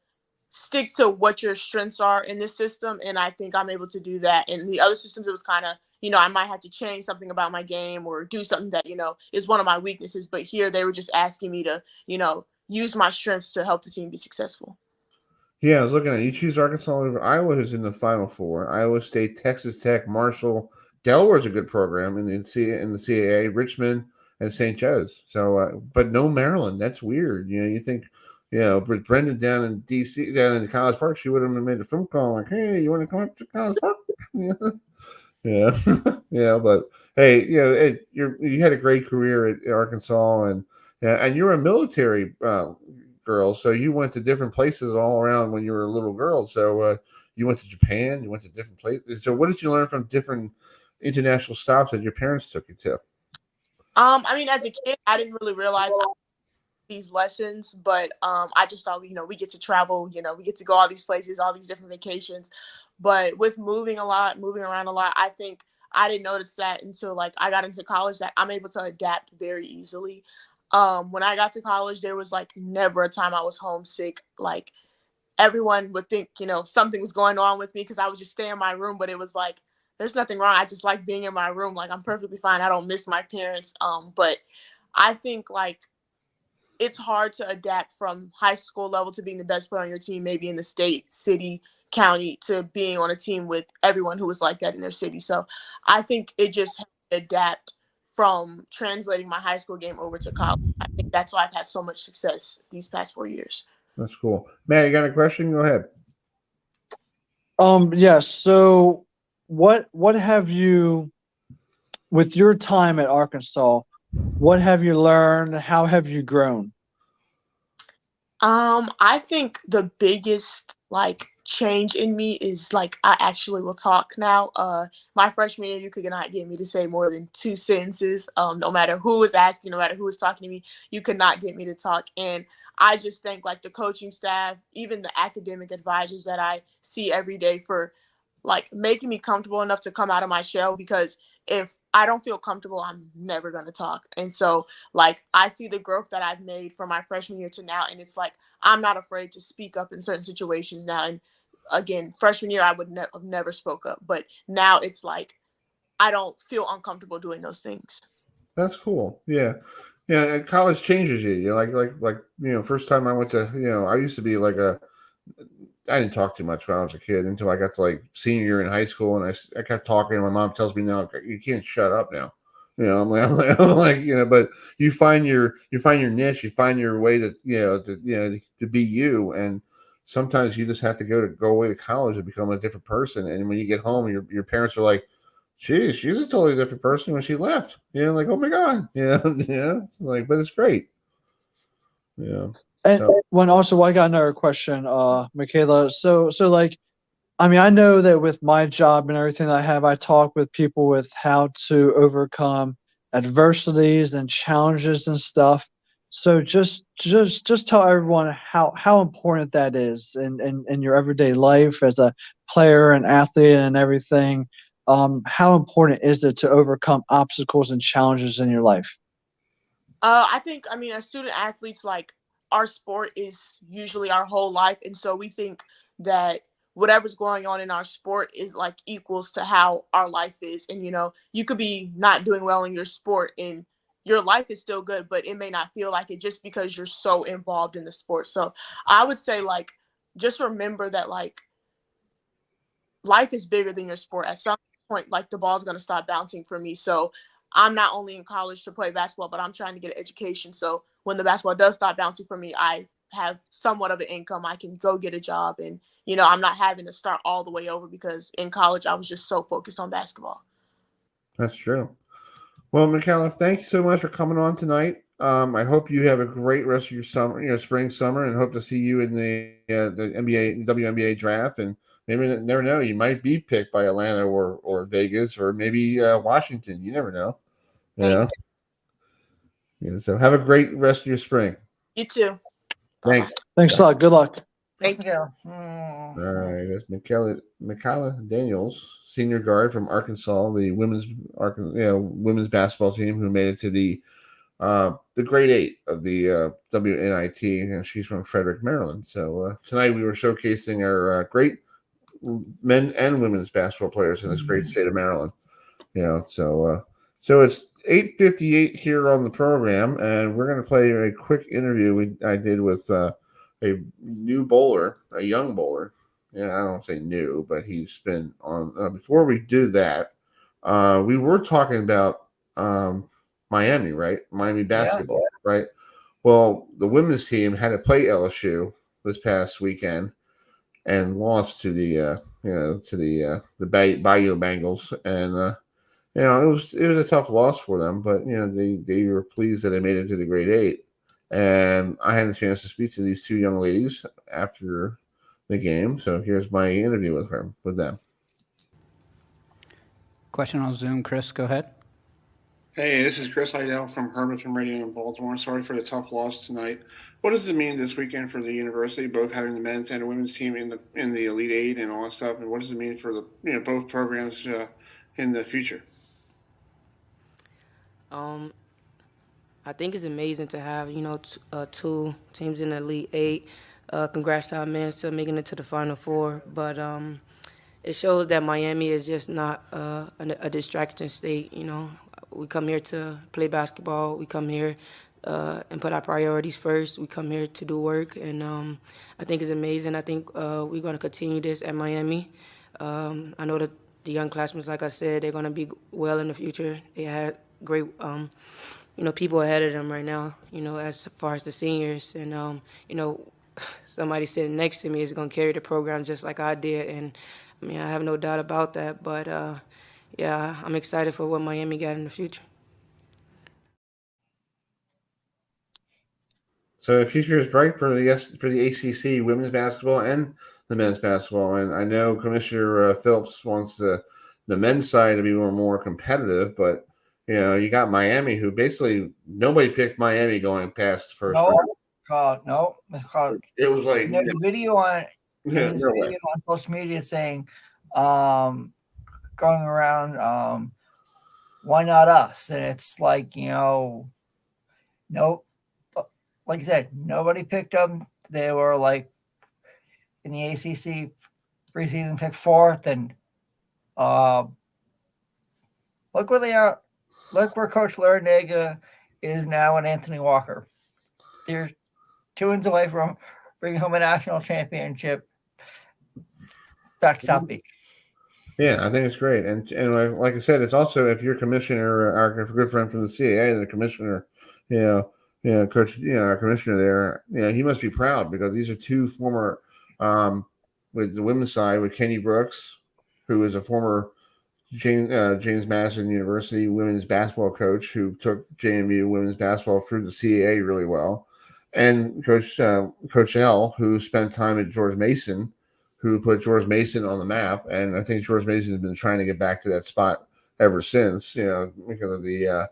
stick to what your strengths are in this system, and I think I'm able to do that. In the other systems, it was kind of, I might have to change something about my game or do something that, is one of my weaknesses. But here they were just asking me to, use my strengths to help the team be successful. Yeah, I was looking at you choose Arkansas over Iowa, who's in the Final Four. Iowa State, Texas Tech, Marshall, Delaware's a good program in the CAA, Richmond, and St. Joe's. So, but no Maryland. That's weird. You think, with Brenda down in D.C., down in College Park, she would have made a phone call like, "Hey, you want to come up to College Park?" Yeah, yeah. But hey, you had a great career at Arkansas, and you're a military girl, so you went to different places all around when you were a little girl. So you went to Japan, you went to different places. So what did you learn from different international stops that your parents took you to? As a kid, I didn't really realize these lessons, but I just thought, we get to travel, we get to go all these places, all these different vacations. But with moving around a lot, I think I didn't notice that until like I got into college, that I'm able to adapt very easily. When I got to college, there was like never a time I was homesick. Like everyone would think, something was going on with me because I would just stay in my room, but it was like, there's nothing wrong. I just like being in my room. Like I'm perfectly fine. I don't miss my parents. But I think like it's hard to adapt from high school level to being the best player on your team, maybe in the state, city, county, to being on a team with everyone who was like that in their city. So I think it just helped me adapt from translating my high school game over to college. I think that's why I've had so much success these past 4 years. That's cool. Matt, you got a question? Go ahead. Yes. So what have you, with your time at Arkansas, what have you learned? How have you grown? I think the biggest like change in me is like I actually will talk now. My freshman year, you could not get me to say more than 2 sentences. No matter who was asking, no matter who was talking to me, you could not get me to talk. And I just thank like the coaching staff, even the academic advisors that I see every day for like making me comfortable enough to come out of my shell, because if I don't feel comfortable, I'm never going to talk. And so like I see the growth that I've made from my freshman year to now, and it's like I'm not afraid to speak up in certain situations now. And again, freshman year I would have never spoke up, but now it's like I don't feel uncomfortable doing those things. That's cool. Yeah. Yeah, and college changes you. You know, like first time I went to, I used to be like I didn't talk too much when I was a kid until I got to like senior year in high school, and I kept talking. And my mom tells me now, you can't shut up now. I'm like, but you find your niche, you find your way to be you, and sometimes you just have to go away to college and become a different person. And when you get home, your parents are like, "Geez, she's a totally different person when she left." Like, oh my god, It's like, but it's great. Yeah. And I got another question, Makayla. So like, I mean, I know that with my job and everything that I have, I talk with people with how to overcome adversities and challenges and stuff. So just tell everyone how important that is in your everyday life as a player and athlete and everything. How important is it to overcome obstacles and challenges in your life? I think, as student athletes, like our sport is usually our whole life. And so we think that whatever's going on in our sport is like equals to how our life is. And, you could be not doing well in your sport and your life is still good, but it may not feel like it just because you're so involved in the sport. So I would say like, just remember that like life is bigger than your sport. At some point, like the ball's going to stop bouncing for me. So I'm not only in college to play basketball, but I'm trying to get an education. So when the basketball does stop bouncing for me, I have somewhat of an income. I can go get a job, and, I'm not having to start all the way over, because in college, I was just so focused on basketball. That's true. Well, Makayla, thank you so much for coming on tonight. I hope you have a great rest of your summer, spring, summer, and hope to see you in the NBA, WNBA draft. And maybe never know, you might be picked by Atlanta or Vegas or maybe Washington. You never know. Yeah. So have a great rest of your spring. You too. Thanks. Thanks a lot. Good luck. Thank you. All right, that's Makayla Daniels, senior guard from Arkansas, the women's basketball team who made it to the grade 8 of the WNIT, and she's from Fredrick, Maryland. So tonight we were showcasing our great men and women's basketball players in this great state of Maryland. So it's 8:58 here on the program, and we're going to play a quick interview I did with a new bowler, a young bowler. Yeah, I don't say new, but he's been on. Before we do that, we were talking about Miami, right? Miami basketball, right? Well, the women's team had to play LSU this past weekend and lost to the Bayou Bengals, and it was a tough loss for them, but they were pleased that they made it to the grade 8. And I had a chance to speak to these two young ladies after the game. So here's my interview with them. Question on Zoom, Chris, go ahead. Hey, this is Chris Heidel from Herberton Radio in Baltimore. Sorry for the tough loss tonight. What does it mean this weekend for the university, both having the men's and the women's team in the Elite Eight and all that stuff? And what does it mean for the both programs in the future? I think it's amazing to have two teams in the Elite Eight. Congrats to our men still making it to the Final Four, but it shows that Miami is just not a distraction state. We come here to play basketball. We come here and put our priorities first. We come here to do work, and I think it's amazing. I think we're going to continue this at Miami. I know that the young classmen, like I said, they're going to be well in the future. They had great, people ahead of them right now, as far as the seniors. And, somebody sitting next to me is going to carry the program just like I did. And, I have no doubt about that. But, yeah, I'm excited for what Miami got in the future. So the future is bright for the ACC women's basketball and the men's basketball. And I know Commissioner Phillips wants the men's side to be more competitive, but you got Miami, who basically nobody picked Miami going past the first round. No. It was like there's a video on social media saying, going around, why not us? And it's like, nope. Like I said, nobody picked them. They were like in the ACC preseason picked fourth, and look where they are. Look where Coach Larinaga is now, and Anthony Walker. They're 2 wins away from bringing home a national championship back to South Beach. Yeah, I think it's great, and like I said, it's also if you're commissioner, our good friend from the CAA, the commissioner, Coach, our commissioner there, he must be proud because these are two former, with the women's side, with Kenny Brooks, who is a former James Madison University women's basketball coach who took JMU women's basketball through the CAA really well, and Coach L, who spent time at George Mason, who put George Mason on the map, and I think George Mason has been trying to get back to that spot ever since, because of the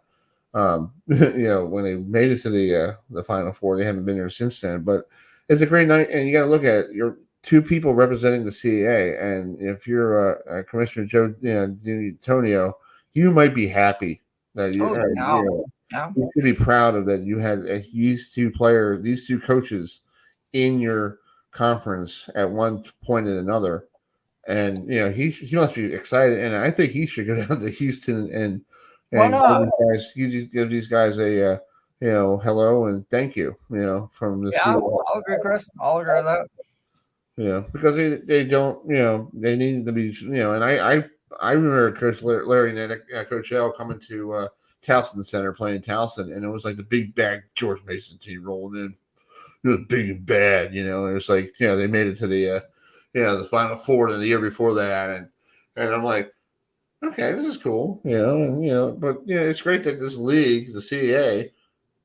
when they made it to the Final Four, they haven't been there since then. But it's a great night, and you got to look at your two people representing the CAA, and if you're Commissioner Joe D'Antonio, you might be happy that you should be proud of that. You had these two coaches in your conference at one point and another, and he must be excited, and I think he should go down to Houston and give these guys a hello and thank you, from the I'll agree, Chris. I'll agree with that. Because they don't, they need to be, and I remember Coach Larry and Coach L coming to Towson Center playing Towson, and it was like the big bag George Mason team rolled in. It was big and bad, and it was like, they made it to the Final Four the year before that, and I'm like, okay, this is cool, but it's great that this league, the CAA,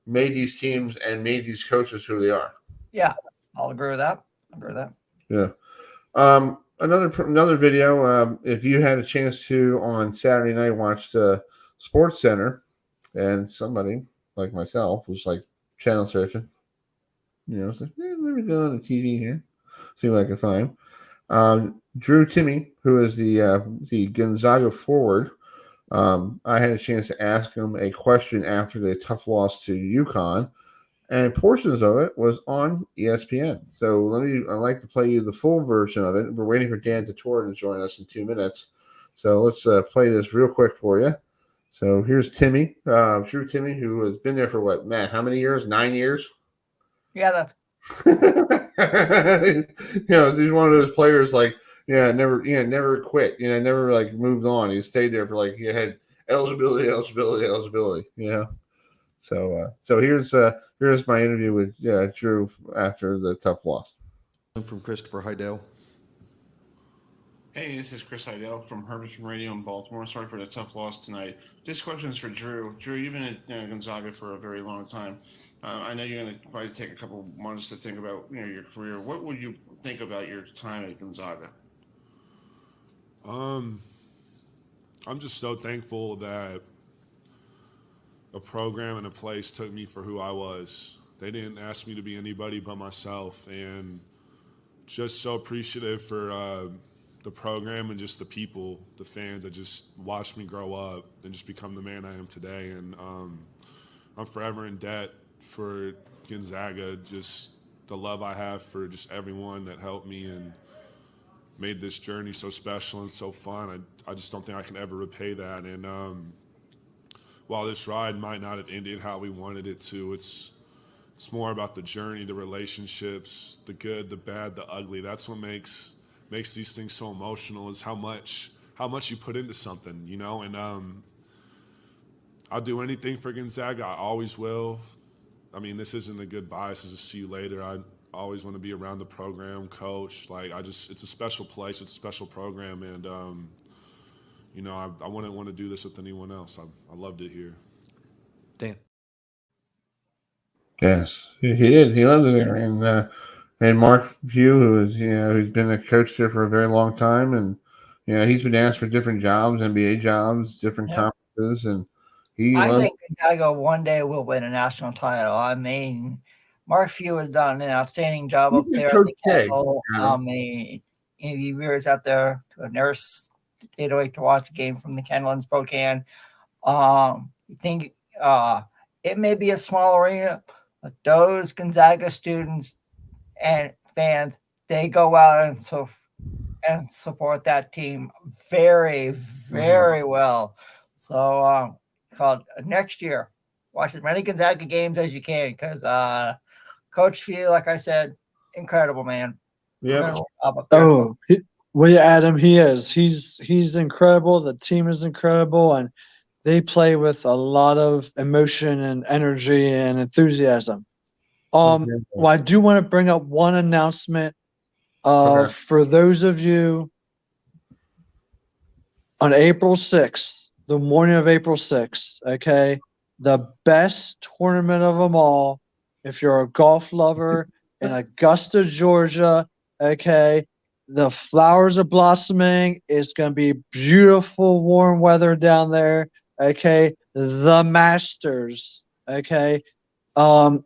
made these teams and made these coaches who they are. Yeah, I'll agree with that. Yeah. Another video. If you had a chance to on Saturday night watch the Sports Center, and somebody like myself was like channel surfing, it's like, let me go on the TV here, see what I can find. Drew Timmy, who is the Gonzaga forward, I had a chance to ask him a question after the tough loss to UConn, and portions of it was on ESPN. So I'd like to play you the full version of it. We're waiting for Dan Tortora to join us in 2 minutes. So let's play this real quick for you. So here's Timmy, Drew Timmy, who has been there for what, Matt, how many years? 9 years? Yeah, that's he's one of those players like, never quit, never like moved on. He stayed there for like, he had eligibility. So here's my interview with Drew after the tough loss. I'm from Christopher Heidel. Hey, this is Chris Heidel from Herberton Radio in Baltimore. Sorry for the tough loss tonight. This question is for Drew. Drew, you've been at Gonzaga for a very long time. I know you're going to probably take a couple months to think about your career. What would you think about your time at Gonzaga? I'm just so thankful that a program and a place took me for who I was. They didn't ask me to be anybody but myself, and just so appreciative for the program and just the people, the fans that just watched me grow up and just become the man I am today. And I'm forever in debt for Gonzaga, just the love I have for just everyone that helped me and made this journey so special and so fun. I just don't think I can ever repay that. And while this ride might not have ended how we wanted it to, it's more about the journey, the relationships, the good, the bad, the ugly. That's what makes these things so emotional, is how much you put into something, you know. And I'll do anything for Gonzaga. I always will. I mean, this isn't a goodbye. This is a see you later. I always want to be around the program, coach. Like, it's a special place. It's a special program. And, you know, I wouldn't want to do this with anyone else. I loved it here. Dan. Yes, he did. He loves it there. And Mark Few, who's been a coach there for a very long time, and he's been asked for different jobs, NBA jobs, different conferences, and I think Gonzaga one day will win a national title. I mean, Mark Few has done an outstanding job up there at the Capitol. I mean, he veers out there to a nurse 808 to watch a game from the Kendall in Spokane. You think it may be a small arena, but those Gonzaga students and fans, they go out and support that team very, very well. So called next year, watch as many Gonzaga games as you can, because Coach Few, like I said, incredible man. Yeah. Oh, well, Adam, he is. He's incredible. The team is incredible, and they play with a lot of emotion and energy and enthusiasm. Well, I do want to bring up one announcement for those of you on April 6th, the morning of April 6th, okay, the best tournament of them all, if you're a golf lover in Augusta, Georgia, okay, the flowers are blossoming. It's going to be beautiful, warm weather down there, okay, the Masters, okay.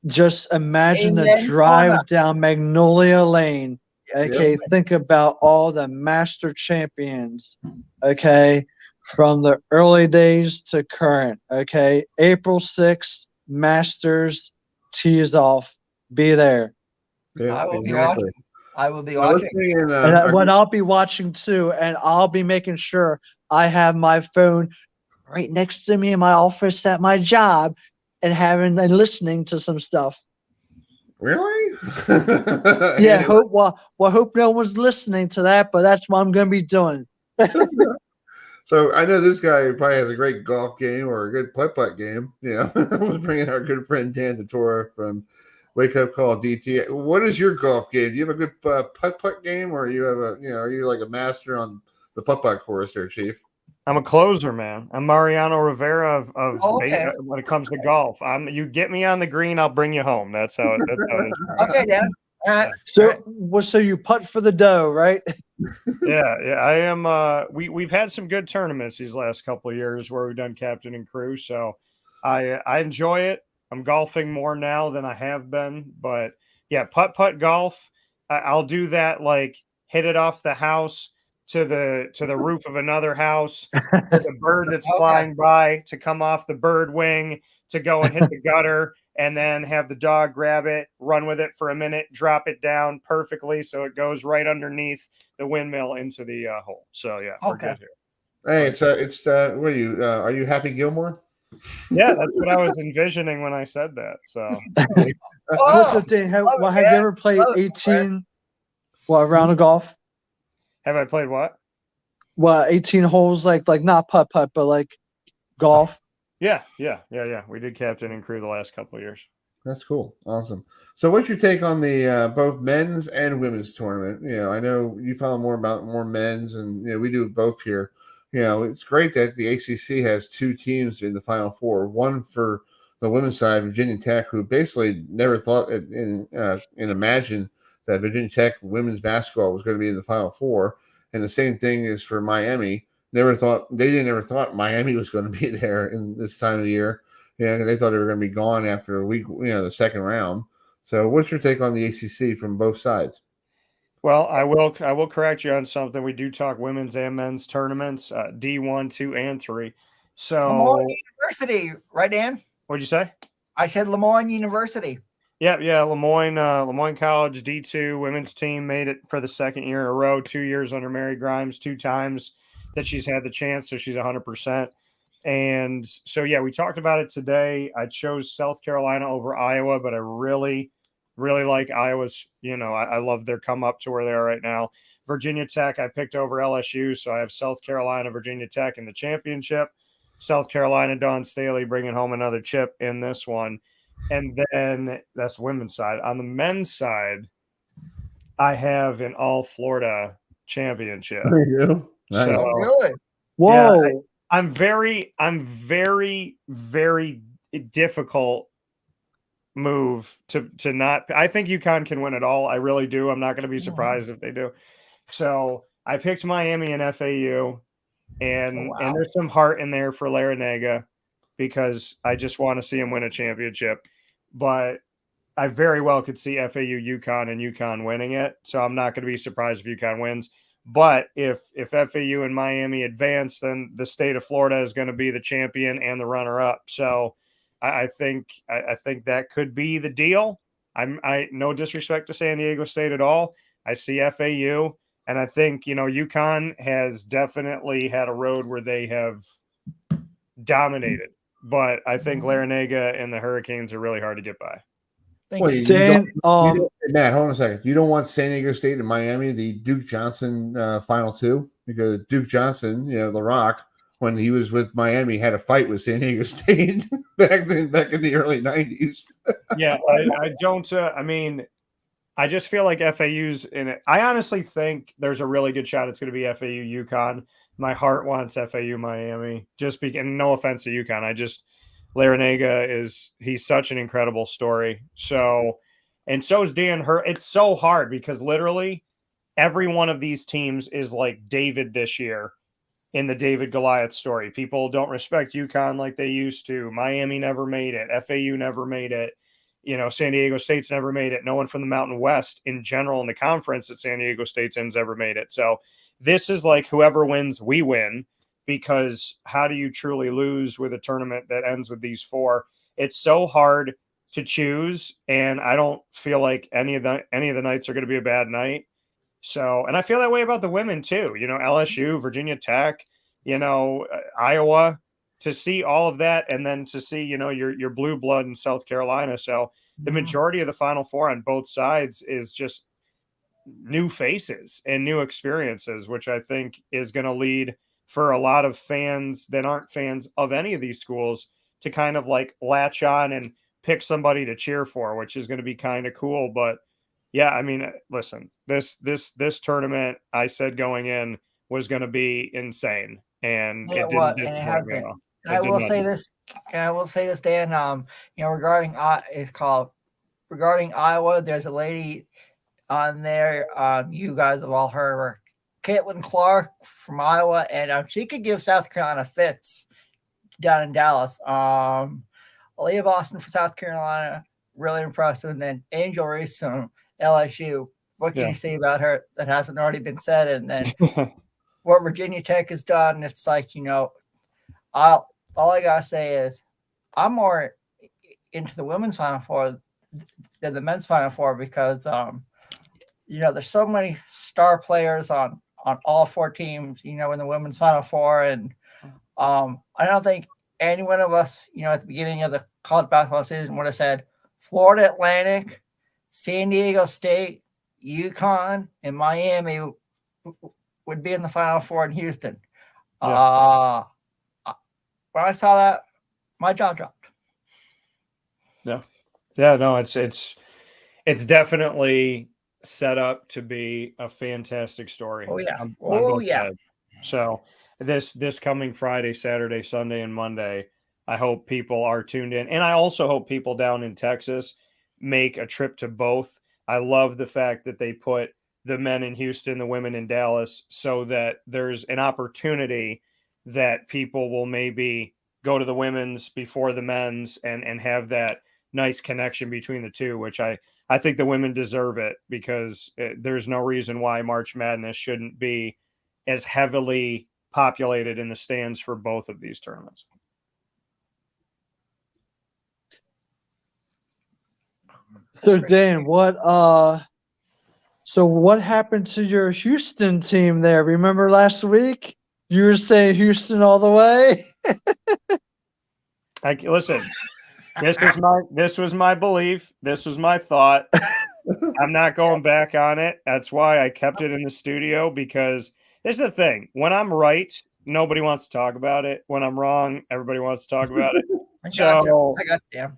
Just imagine the drive down Magnolia Lane. Okay, think about all the master champions. Okay, from the early days to current. Okay, April 6th, Masters tees off. Be there. Yeah, I will be watching. I will be watching. And I'll be watching too, and I'll be making sure I have my phone right next to me in my office at my job, and listening to some stuff. Really? Yeah. Hope no one's listening to that, but that's what I'm going to be doing. So I know this guy probably has a great golf game or a good putt-putt game. I was bringing our good friend Dan Tortora from Wake Up Call DT. What is your golf game? Do you have a good putt-putt game, or you have are you like a master on the putt-putt course there, Chief? I'm a closer, man. I'm Mariano Rivera when it comes to golf. You get me on the green, I'll bring you home. That's how it is. Okay, Dan. All right. So you putt for the dough, right? Yeah. I am. We've had some good tournaments these last couple of years where we've done captain and crew. So I enjoy it. I'm golfing more now than I have been, but yeah, putt golf. I'll do that. Like hit it off the house to the roof of another house, to the bird that's flying by, to come off the bird wing, to go and hit the gutter, and then have the dog grab it, run with it for a minute, drop it down perfectly so it goes right underneath the windmill into the hole. So yeah, we're good here. Hey, it's what are you Happy Gilmore? Yeah, that's what I was envisioning when I said that. So have you ever played 18 round of golf? Have I played what? Well, 18 holes, like not putt, but like golf. Yeah. We did captain and crew the last couple of years. That's cool. Awesome. So what's your take on the both men's and women's tournament? I know you follow more men's, and we do both here. It's great that the ACC has two teams in the Final Four. One for the women's side, Virginia Tech, who basically never thought and imagined that Virginia Tech women's basketball was going to be in the Final Four. And the same thing is for Miami. They didn't ever thought Miami was going to be there in this time of the year. Yeah, they thought they were going to be gone after a week, the second round. So, what's your take on the ACC from both sides? Well, I will correct you on something. We do talk women's and men's tournaments, D1, 2, and 3. So, Lemoyne University, right, Dan? What'd you say? I said Lemoyne University. Yeah, Lemoyne College D2 women's team made it for the second year in a row, 2 years under Mary Grimes, 2 times that she's had the chance, so she's 100%. And so, yeah, we talked about it today. I chose South Carolina over Iowa, but I really like Iowa's. I love their come up to where they are right now. Virginia Tech, I picked over LSU, so I have South Carolina, Virginia Tech in the championship. South Carolina, Dawn Staley bringing home another chip in this one. And then that's women's side. On the men's side, I have an all Florida championship. There you go. Nice. So, really? Whoa. Yeah, I'm very, very difficult move to not. I think UConn can win it all. I really do. I'm not going to be surprised if they do. So I picked Miami and FAU, and there's some heart in there for Larinaga because I just want to see him win a championship. But I very well could see FAU, UConn, and UConn winning it. So I'm not going to be surprised if UConn wins. But if FAU and Miami advance, then the state of Florida is going to be the champion and the runner-up. So I think that could be the deal. I no disrespect to San Diego State at all. I see FAU, and I think UConn has definitely had a road where they have dominated. But I think Larinaga and the Hurricanes are really hard to get by. Matt, hold on a second. You don't want San Diego State and Miami, the Duke Johnson final two, because Duke Johnson, The Rock, when he was with Miami, had a fight with San Diego State back in the early 90s. Yeah, I don't. I just feel like FAU's in it. I honestly think there's a really good shot it's going to be FAU UConn. My heart wants FAU Miami. And no offense to UConn, Larinaga he's such an incredible story. So is Dan Hurt. It's so hard because literally every one of these teams is like David this year in the David Goliath story. People don't respect UConn like they used to. Miami never made it. FAU never made it. San Diego State's never made it. No one from the Mountain West in general in the conference that San Diego State's in's ever made it. So this is like whoever wins, we win. Because how do you truly lose with a tournament that ends with these four? It's so hard to choose, and I don't feel like any of the nights are going to be a bad night. So, and I feel that way about the women too. LSU, Virginia Tech, Iowa. To see all of that, and then to see your blue blood in South Carolina. So the majority of the Final Four on both sides is just new faces and new experiences, which I think is going to lead for a lot of fans that aren't fans of any of these schools to kind of like latch on and pick somebody to cheer for, which is going to be kind of cool. But yeah, listen, this tournament I said going in was going to be insane, and it didn't. And it has been. And I will say this, Dan. Regarding Iowa, there's a lady on there. You guys have all heard of her. Caitlin Clark from Iowa, and she could give South Carolina fits down in Dallas. Aaliyah Boston for South Carolina, really impressive. And then Angel Reese from LSU. What can you say about her that hasn't already been said? And then what Virginia Tech has done, it's like, all I got to say is I'm more into the women's Final Four than the men's Final Four because, there's so many star players on all four teams, in the women's Final Four. And I don't think any one of us, at the beginning of the college basketball season would have said Florida Atlantic, San Diego State, UConn, and Miami would be in the Final Four in Houston. Yeah. When I saw that, my jaw dropped. Yeah. No, it's definitely set up to be a fantastic story. Oh yeah. On both sides. So this coming Friday, Saturday, Sunday, and Monday, I hope people are tuned in. And I also hope people down in Texas make a trip to both. I love the fact that they put the men in Houston, the women in Dallas, so that there's an opportunity that people will maybe go to the women's before the men's and have that nice connection between the two, which I think the women deserve it, because there's no reason why March Madness shouldn't be as heavily populated in the stands for both of these tournaments. So Dan, what happened to your Houston team there? Remember last week you were saying Houston all the way? Listen, this was my belief. This was my thought. I'm not going back on it. That's why I kept it in the studio, because this is the thing. When I'm right, nobody wants to talk about it. When I'm wrong, everybody wants to talk about it. I got you.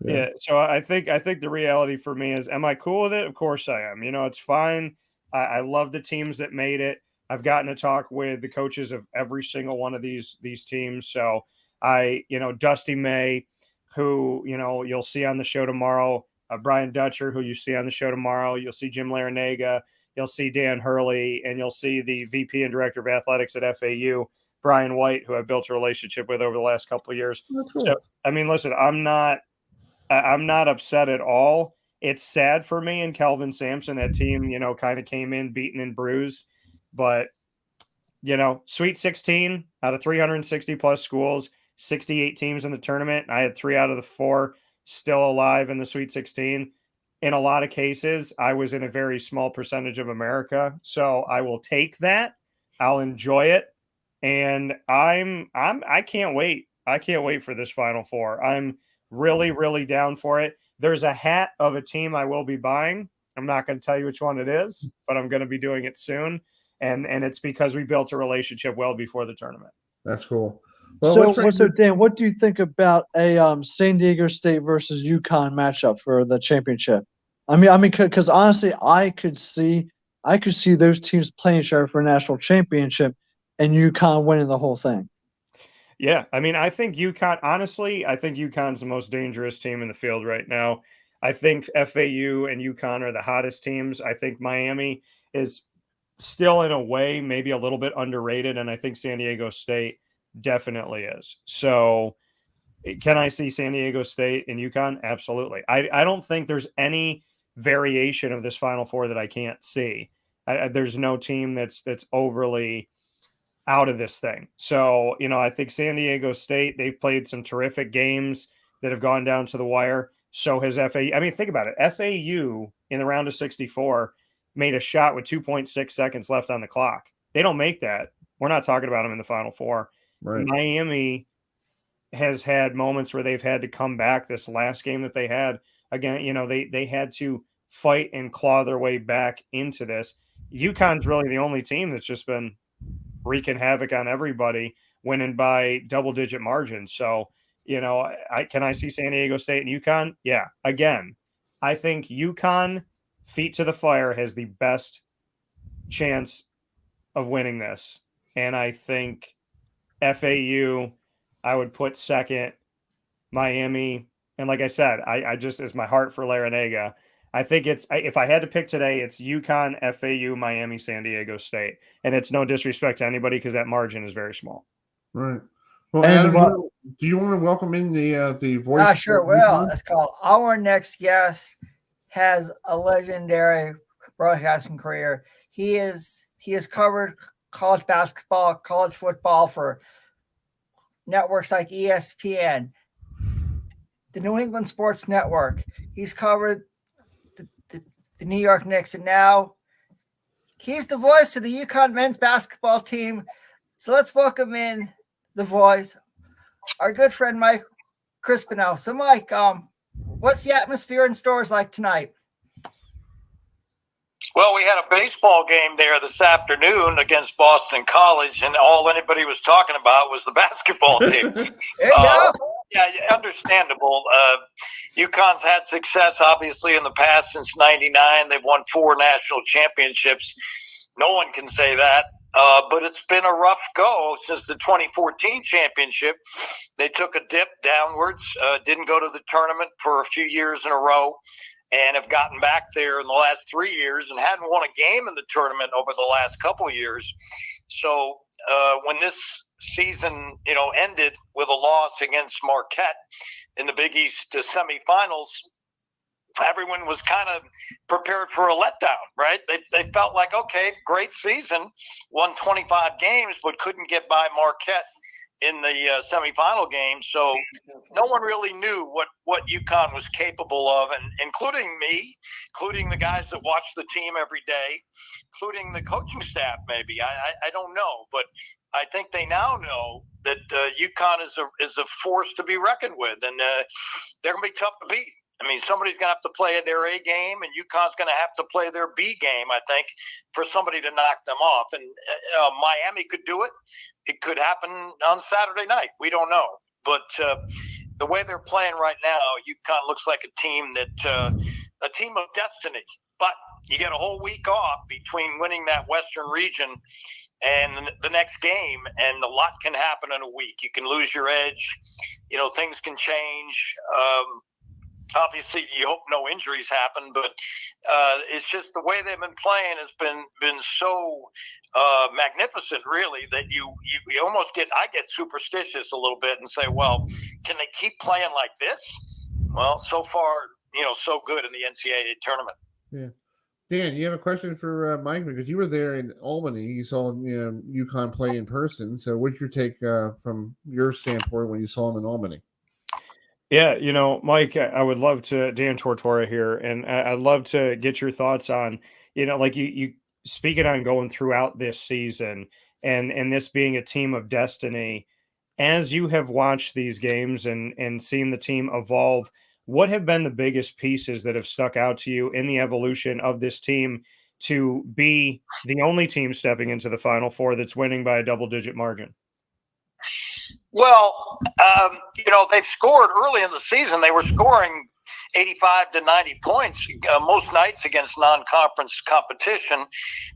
Yeah. So I think the reality for me is, am I cool with it? Of course I am. It's fine. I love the teams that made it. I've gotten to talk with the coaches of every single one of these teams. So Dusty May, who, you'll see on the show tomorrow, Brian Dutcher, who you see on the show tomorrow, you'll see Jim Larinaga, you'll see Dan Hurley, and you'll see the VP and Director of Athletics at FAU, Brian White, who I've built a relationship with over the last couple of years. That's cool. So, listen, I'm not upset at all. It's sad for me and Kelvin Sampson. That team, kind of came in beaten and bruised, but Sweet 16 out of 360 plus schools, 68 teams in the tournament. I had 3 out of the 4 still alive in the Sweet 16. In a lot of cases, I was in a very small percentage of America, so I will take that. I'll enjoy it, and I can't wait. I can't wait for this Final Four. I'm really, really down for it. There's a hat of a team I will be buying. I'm not going to tell you which one it is, but I'm going to be doing it soon, and it's because we built a relationship well before the tournament. That's cool. Well, So Dan, what do you think about a San Diego State versus UConn matchup for the championship? I mean, because honestly, I could see those teams playing each other for a national championship, and UConn winning the whole thing. Yeah, I think UConn. Honestly, I think UConn's the most dangerous team in the field right now. I think FAU and UConn are the hottest teams. I think Miami is still, in a way, maybe a little bit underrated, and I think San Diego State definitely is. So can I see San Diego State and UConn? Absolutely. I don't think there's any variation of this Final Four that I can't see. There's no team that's overly out of this thing. So, I think San Diego State, they've played some terrific games that have gone down to the wire. So has FAU. Think about it. FAU in the round of 64 made a shot with 2.6 seconds left on the clock. They don't make that. We're not talking about them in the Final Four. Right. Miami has had moments where they've had to come back. This last game that they had, again, they had to fight and claw their way back into this. UConn's really the only team that's just been wreaking havoc on everybody, winning by double-digit margins. So, can I see San Diego State and UConn? Yeah. Again, I think UConn, feet to the fire, has the best chance of winning this. And I think FAU, I would put second. Miami, and like I said, I just, as my heart for Larinaga, I think if I had to pick today, it's UConn, FAU, Miami, San Diego State. And it's no disrespect to anybody, because that margin is very small. Right. Well, Adam, do you want to welcome in the voice? I sure will. It's called Our Next Guest. Has a legendary broadcasting career. He has covered college basketball, college football for networks like ESPN, the New England Sports Network. He's covered the New York Knicks, and now he's the voice of the UConn men's basketball team. So let's welcome in the voice, our good friend Mike Crispino. So Mike, what's the atmosphere in stores like tonight? Well, we had a baseball game there this afternoon against Boston College, and all anybody was talking about was the basketball team. Yeah, understandable. UConn's had success, obviously, in the past since '99. They've won 4 national championships. No one can say that. But it's been a rough go since the 2014 championship. They took a dip downwards, didn't go to the tournament for a few years in a row, and have gotten back there in the last 3 years and hadn't won a game in the tournament over the last couple of years. So when this season, ended with a loss against Marquette in the Big East semifinals, everyone was kind of prepared for a letdown, right? They felt like, okay, great season, won 25 games, but couldn't get by Marquette in the semifinal game. So no one really knew what UConn was capable of, and including me, including the guys that watch the team every day, including the coaching staff. Maybe I don't know, but I think they now know that UConn is a force to be reckoned with, and they're going to be tough to beat. I mean, somebody's going to have to play their A game, and UConn's going to have to play their B game, I think, for somebody to knock them off. And Miami could do it. It could happen on Saturday night. We don't know. But the way they're playing right now, UConn looks like a team a team of destiny. But you get a whole week off between winning that Western region and the next game, and a lot can happen in a week. You can lose your edge. Things can change. Obviously, you hope no injuries happen, but it's just the way they've been playing has been so magnificent, really, that you almost I get superstitious a little bit and say, well, can they keep playing like this? Well, so far, so good in the NCAA tournament. Yeah. Dan, you have a question for Mike, because you were there in Albany. You saw UConn play in person. So what's your take from your standpoint when you saw them in Albany? Yeah, Mike, I would love to, Dan Tortora here, and I'd love to get your thoughts on, like you speaking on going throughout this season and this being a team of destiny. As you have watched these games and seen the team evolve, what have been the biggest pieces that have stuck out to you in the evolution of this team to be the only team stepping into the Final Four that's winning by a double-digit margin? Well, they've scored early in the season. They were scoring 85 to 90 points most nights against non-conference competition.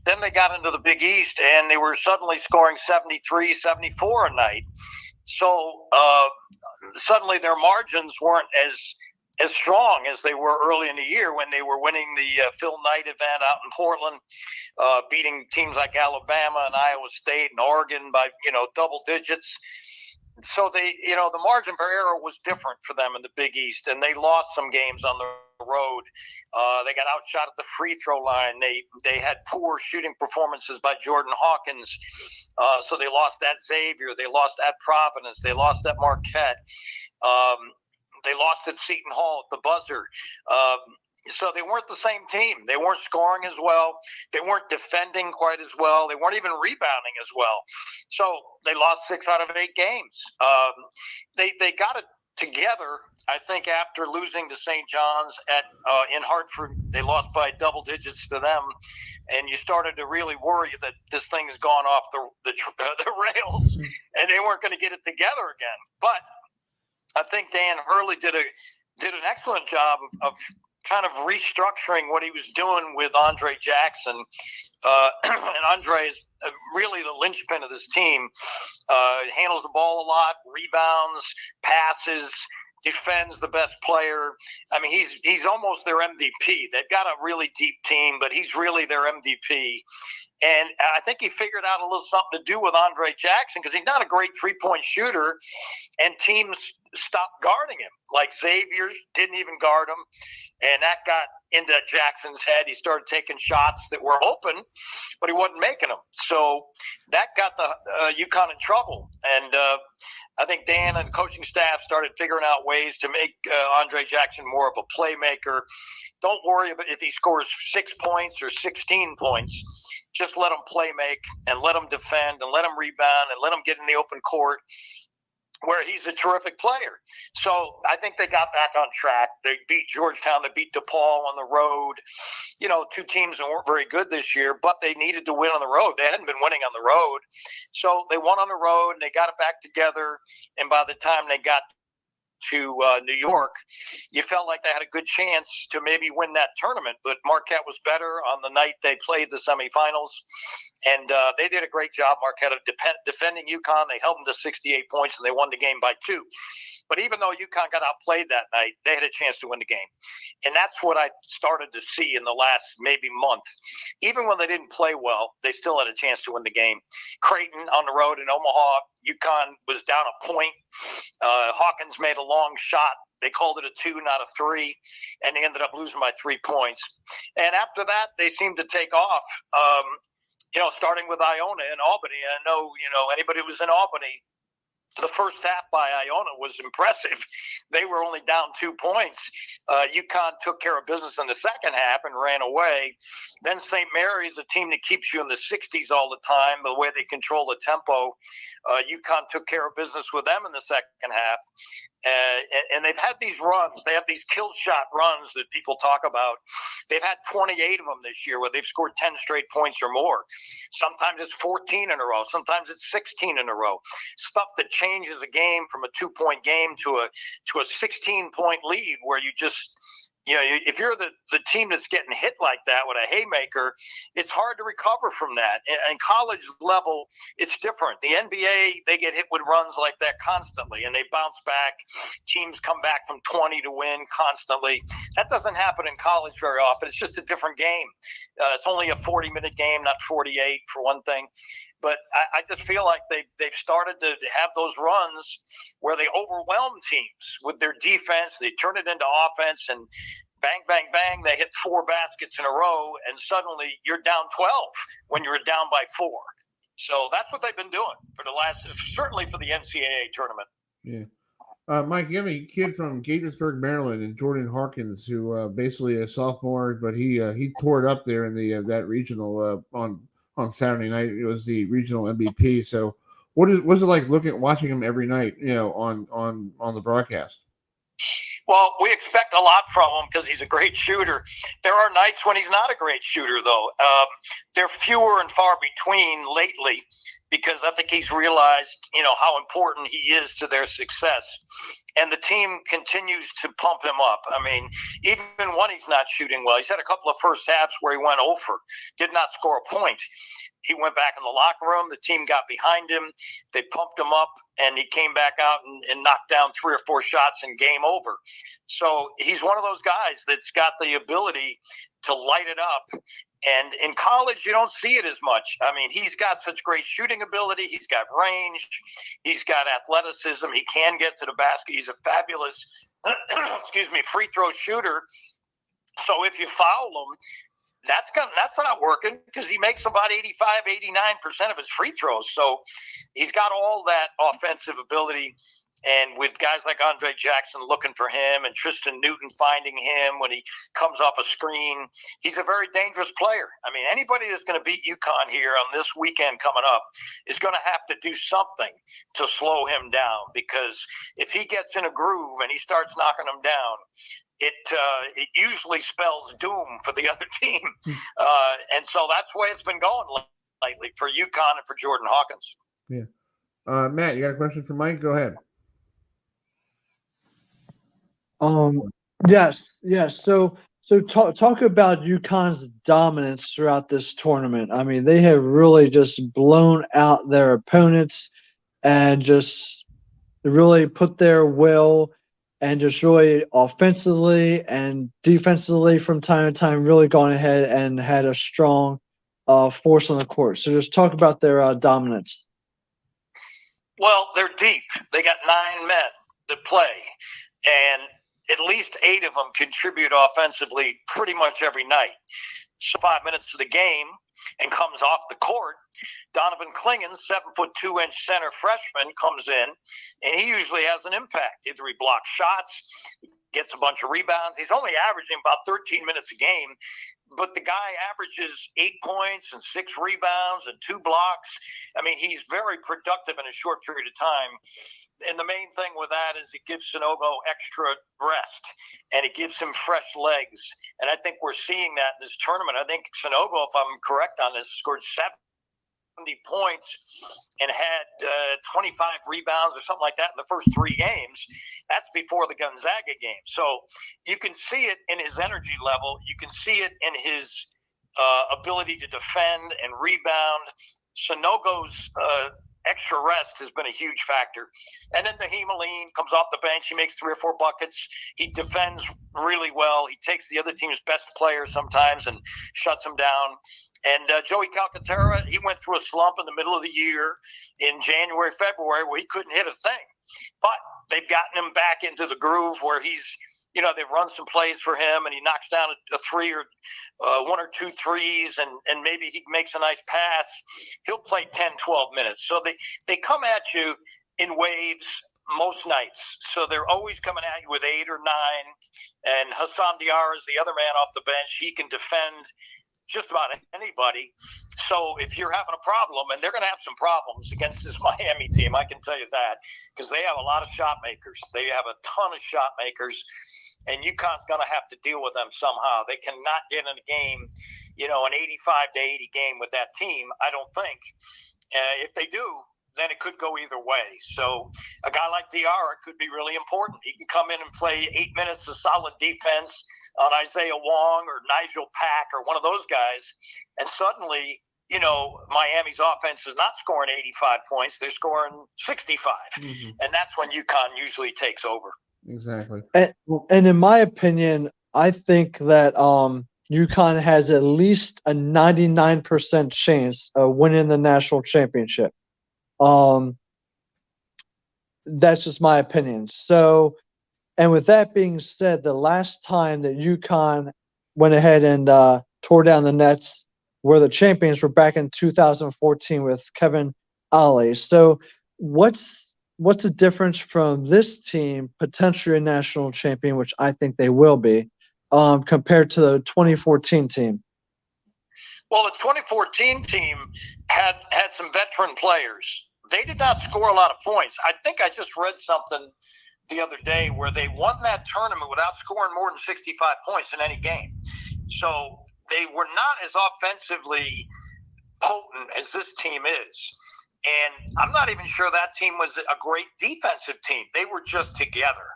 Then they got into the Big East, and they were suddenly scoring 73, 74 a night. So suddenly their margins weren't as strong as they were early in the year when they were winning the Phil Knight event out in Portland, beating teams like Alabama and Iowa State and Oregon by, double digits. So the margin for error was different for them in the Big East, and they lost some games on the road. They got outshot at the free throw line. They had poor shooting performances by Jordan Hawkins. So they lost at Xavier. They lost at Providence. They lost at Marquette. They lost at Seton Hall at the buzzer. So they weren't the same team. They weren't scoring as well. They weren't defending quite as well. They weren't even rebounding as well. So they lost 6 out of 8 games. They got it together, I think, after losing to St. John's in Hartford. They lost by double digits to them, and you started to really worry that this thing has gone off the rails, and they weren't going to get it together again. But I think Dan Hurley did an excellent job of kind of restructuring what he was doing with Andre Jackson. And Andre is really the linchpin of this team. Handles the ball a lot, rebounds, passes, defends the best player. I mean, he's almost their MVP. They've got a really deep team, but he's really their MVP. And I think he figured out a little something to do with Andre Jackson, because he's not a great three-point shooter, and teams stopped guarding him. Like Xavier didn't even guard him, and that got into Jackson's head. He started taking shots that were open, but he wasn't making them. So that got the UConn in trouble. And I think Dan and the coaching staff started figuring out ways to make Andre Jackson more of a playmaker. Don't worry about if he scores 6 points or 16 points. Just let him play make and let him defend and let him rebound and let him get in the open court, where he's a terrific player. So I think they got back on track. They beat Georgetown. They beat DePaul on the road. 2 teams that weren't very good this year, but they needed to win on the road. They hadn't been winning on the road. So they won on the road, and they got it back together. And by the time they got to New York, you felt like they had a good chance to maybe win that tournament. But Marquette was better on the night they played the semifinals, and they did a great job, Marquette, of defending UConn. They held them to 68 points, and they won the game by 2. But even though UConn got outplayed that night, they had a chance to win the game. And that's what I started to see in the last maybe month. Even when they didn't play well, they still had a chance to win the game. Creighton on the road in Omaha, UConn was down a point. Hopkins made a long shot. They called it a 2, not a 3, and they ended up losing by 3 points. And after that, they seemed to take off, starting with Iona in Albany. I know, anybody who was in Albany, the first half by Iona was impressive. They were only down 2 points. UConn took care of business in the second half and ran away. Then St. Mary's, a team that keeps you in the 60s all the time, the way they control the tempo. UConn took care of business with them in the second half. And they've had these runs. They have these kill shot runs that people talk about. They've had 28 of them this year where they've scored 10 straight points or more. Sometimes it's 14 in a row. Sometimes it's 16 in a row. Stuff that changes a game from a 2-point game to a 16-point lead where you just – if you're the team that's getting hit like that with a haymaker, it's hard to recover from that. And college level, it's different. The NBA, they get hit with runs like that constantly, and they bounce back. Teams come back from 20 to win constantly. That doesn't happen in college very often. It's just a different game. It's only a 40-minute game, not 48 for one thing. But I just feel like they've started to have those runs where they overwhelm teams with their defense. They turn it into offense, and bang, bang, bang, they hit 4 baskets in a row, and suddenly you're down 12 when you're down by 4. So that's what they've been doing certainly for the NCAA tournament. Yeah. Mike, you have a kid from Gaithersburg, Maryland, and Jordan Hawkins, who basically a sophomore, but he tore it up there in the that regional on Saturday night. It was the regional MVP. So what's it like watching him every night, on the broadcast? Well, we expect a lot from him because he's a great shooter. There are nights when he's not a great shooter, though. They're fewer and far between lately because I think he's realized, how important he is to their success. And the team continues to pump him up. I mean, even when he's not shooting well, he's had a couple of first halves where he went over, did not score a point. He went back in the locker room. The team got behind him. They pumped him up, and he came back out and knocked down 3 or 4 shots and game over. So he's one of those guys that's got the ability to light it up. And in college, you don't see it as much. I mean, he's got such great shooting ability. He's got range. He's got athleticism. He can get to the basket. He's a fabulous, free throw shooter. So if you foul him, that's not working because he makes about 85, 89% of his free throws. So he's got all that offensive ability. And with guys like Andre Jackson looking for him and Tristan Newton finding him when he comes off a screen, he's a very dangerous player. I mean, anybody that's going to beat UConn here on this weekend coming up is going to have to do something to slow him down, because if he gets in a groove and he starts knocking them down, it usually spells doom for the other team. And so that's the way it's been going lately for UConn and for Jordan Hawkins. Yeah. Matt, you got a question for Mike? Go ahead. Yes. So talk about UConn's dominance throughout this tournament. I mean, they have really just blown out their opponents and just really put their will and just really offensively and defensively from time to time really gone ahead and had a strong force on the court. So just talk about their dominance. Well, they're deep. They got 9 men to play, and at least 8 of them contribute offensively pretty much every night. So 5 minutes to the game and comes off the court. Donovan Clingan, 7'2" center freshman, comes in, and he usually has an impact. Either he blocks shots, gets a bunch of rebounds. He's only averaging about 13 minutes a game, but the guy averages 8 points and 6 rebounds and 2 blocks. I mean, he's very productive in a short period of time. And the main thing with that is it gives Sanogo extra rest, and it gives him fresh legs. And I think we're seeing that in this tournament. I think Sanogo, if I'm correct on this, scored 70 points and had 25 rebounds or something like that in the first 3 games. That's before the Gonzaga game. So you can see it in his energy level. You can see it in his ability to defend and rebound. Sanogo's extra rest has been a huge factor. And then Naheem Aline comes off the bench. He makes 3 or 4 buckets. He defends really well. He takes the other team's best player sometimes and shuts them down. And Joey Calcaterra, he went through a slump in the middle of the year in January, February, where he couldn't hit a thing. But they've gotten him back into the groove where he's, they've run some plays for him, and he knocks down a 3 or 1 or 2 threes, and maybe he makes a nice pass. He'll play 10, 12 minutes. So they come at you in waves most nights. So they're always coming at you with 8 or 9. And Hassan Diarra is the other man off the bench. He can defend just about anybody. So if you're having a problem, and they're going to have some problems against this Miami team, I can tell you that, because they have a lot of shot makers. They have a ton of shot makers, and UConn's going to have to deal with them somehow. They cannot get in a game, an 85-80 game with that team, I don't think. If they do, then it could go either way. So a guy like Diarra could be really important. He can come in and play 8 minutes of solid defense on Isaiah Wong or Nigel Pack or one of those guys, and suddenly, Miami's offense is not scoring 85 points. They're scoring 65. Mm-hmm. And that's when UConn usually takes over. Exactly. And in my opinion, I think that UConn has at least a 99% chance of winning the national championship. That's just my opinion. So, and with that being said, the last time that UConn went ahead and tore down the Nets, where the champions were back in 2014 with Kevin Ollie. So, what's the difference from this team, potentially a national champion, which I think they will be, compared to the 2014 team? Well, the 2014 team had some veteran players. They did not score a lot of points. I think I just read something the other day where they won that tournament without scoring more than 65 points in any game. So they were not as offensively potent as this team is. And I'm not even sure that team was a great defensive team. They were just together.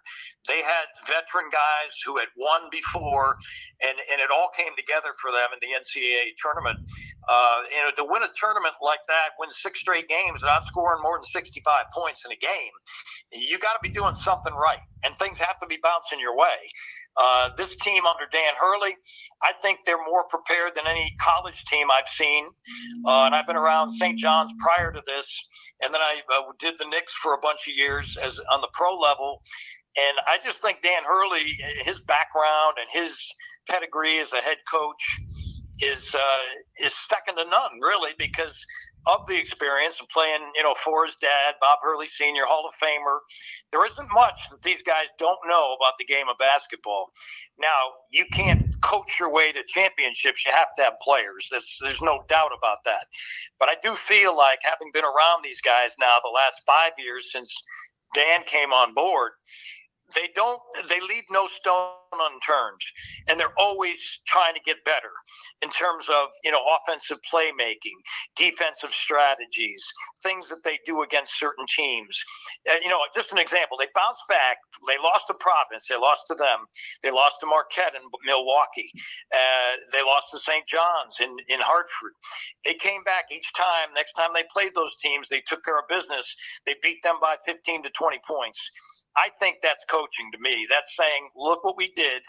They had veteran guys who had won before, and it all came together for them in the NCAA tournament. To win a tournament like that, win 6 straight games without scoring more than 65 points in a game, you got to be doing something right, and things have to be bouncing your way. This team under Dan Hurley, I think they're more prepared than any college team I've seen. And I've been around St. John's prior to this, and then I did the Knicks for a bunch of years as on the pro level. And I just think Dan Hurley, his background and his pedigree as a head coach is second to none, really, because of the experience of playing, for his dad, Bob Hurley Sr., Hall of Famer. There isn't much that these guys don't know about the game of basketball. Now, you can't coach your way to championships. You have to have players. There's no doubt about that. But I do feel like, having been around these guys now the last 5 years since Dan came on board, they leave no stone unturned, and they're always trying to get better in terms of, offensive playmaking, defensive strategies, things that they do against certain teams. Just an example, they bounced back. They lost to Providence. They lost to them. They lost to Marquette in Milwaukee. They lost to St. John's in Hartford. They came back each time. Next time they played those teams, they took care of business. They beat them by 15 to 20 points. I think that's coaching to me. That's saying, look what we did.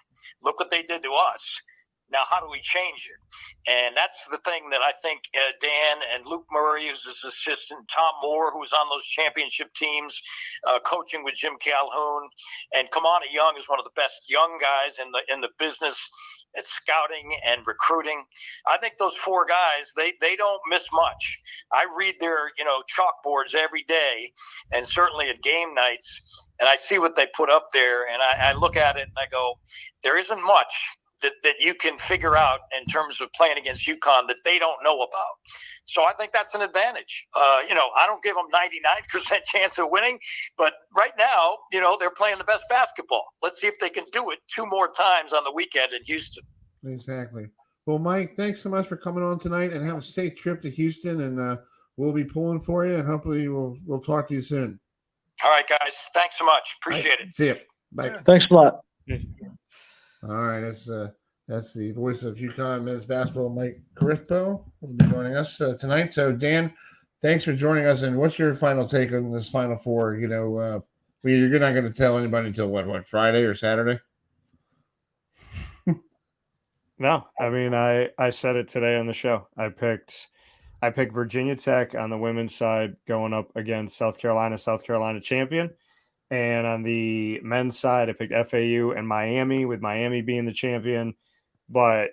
Look what they did to us. Now, how do we change it? And that's the thing that I think Dan and Luke Murray, who's his assistant, Tom Moore, who's on those championship teams, coaching with Jim Calhoun, and Kamani Young is one of the best young guys in the business at scouting and recruiting. I think those 4 guys, they don't miss much. I read their chalkboards every day, and certainly at game nights, and I see what they put up there, and I look at it and I go, there isn't much that you can figure out in terms of playing against UConn that they don't know about. So I think that's an advantage. I don't give them 99% chance of winning, but right now, they're playing the best basketball. Let's see if they can do it 2 more times on the weekend in Houston. Exactly. Well, Mike, thanks so much for coming on tonight, and have a safe trip to Houston, and we'll be pulling for you, and hopefully we'll talk to you soon. All right, guys. Thanks so much. Appreciate it. See you. Bye. Thanks a lot. All right, that's the voice of UConn men's basketball, Mike Crispo, will be joining us tonight. So, Dan, thanks for joining us. And what's your final take on this Final Four? You know, you're not going to tell anybody until what, Friday or Saturday? No, I mean, I said it today on the show. I picked Virginia Tech on the women's side going up against South Carolina champion. And on the men's side, I picked FAU and Miami, with Miami being the champion. But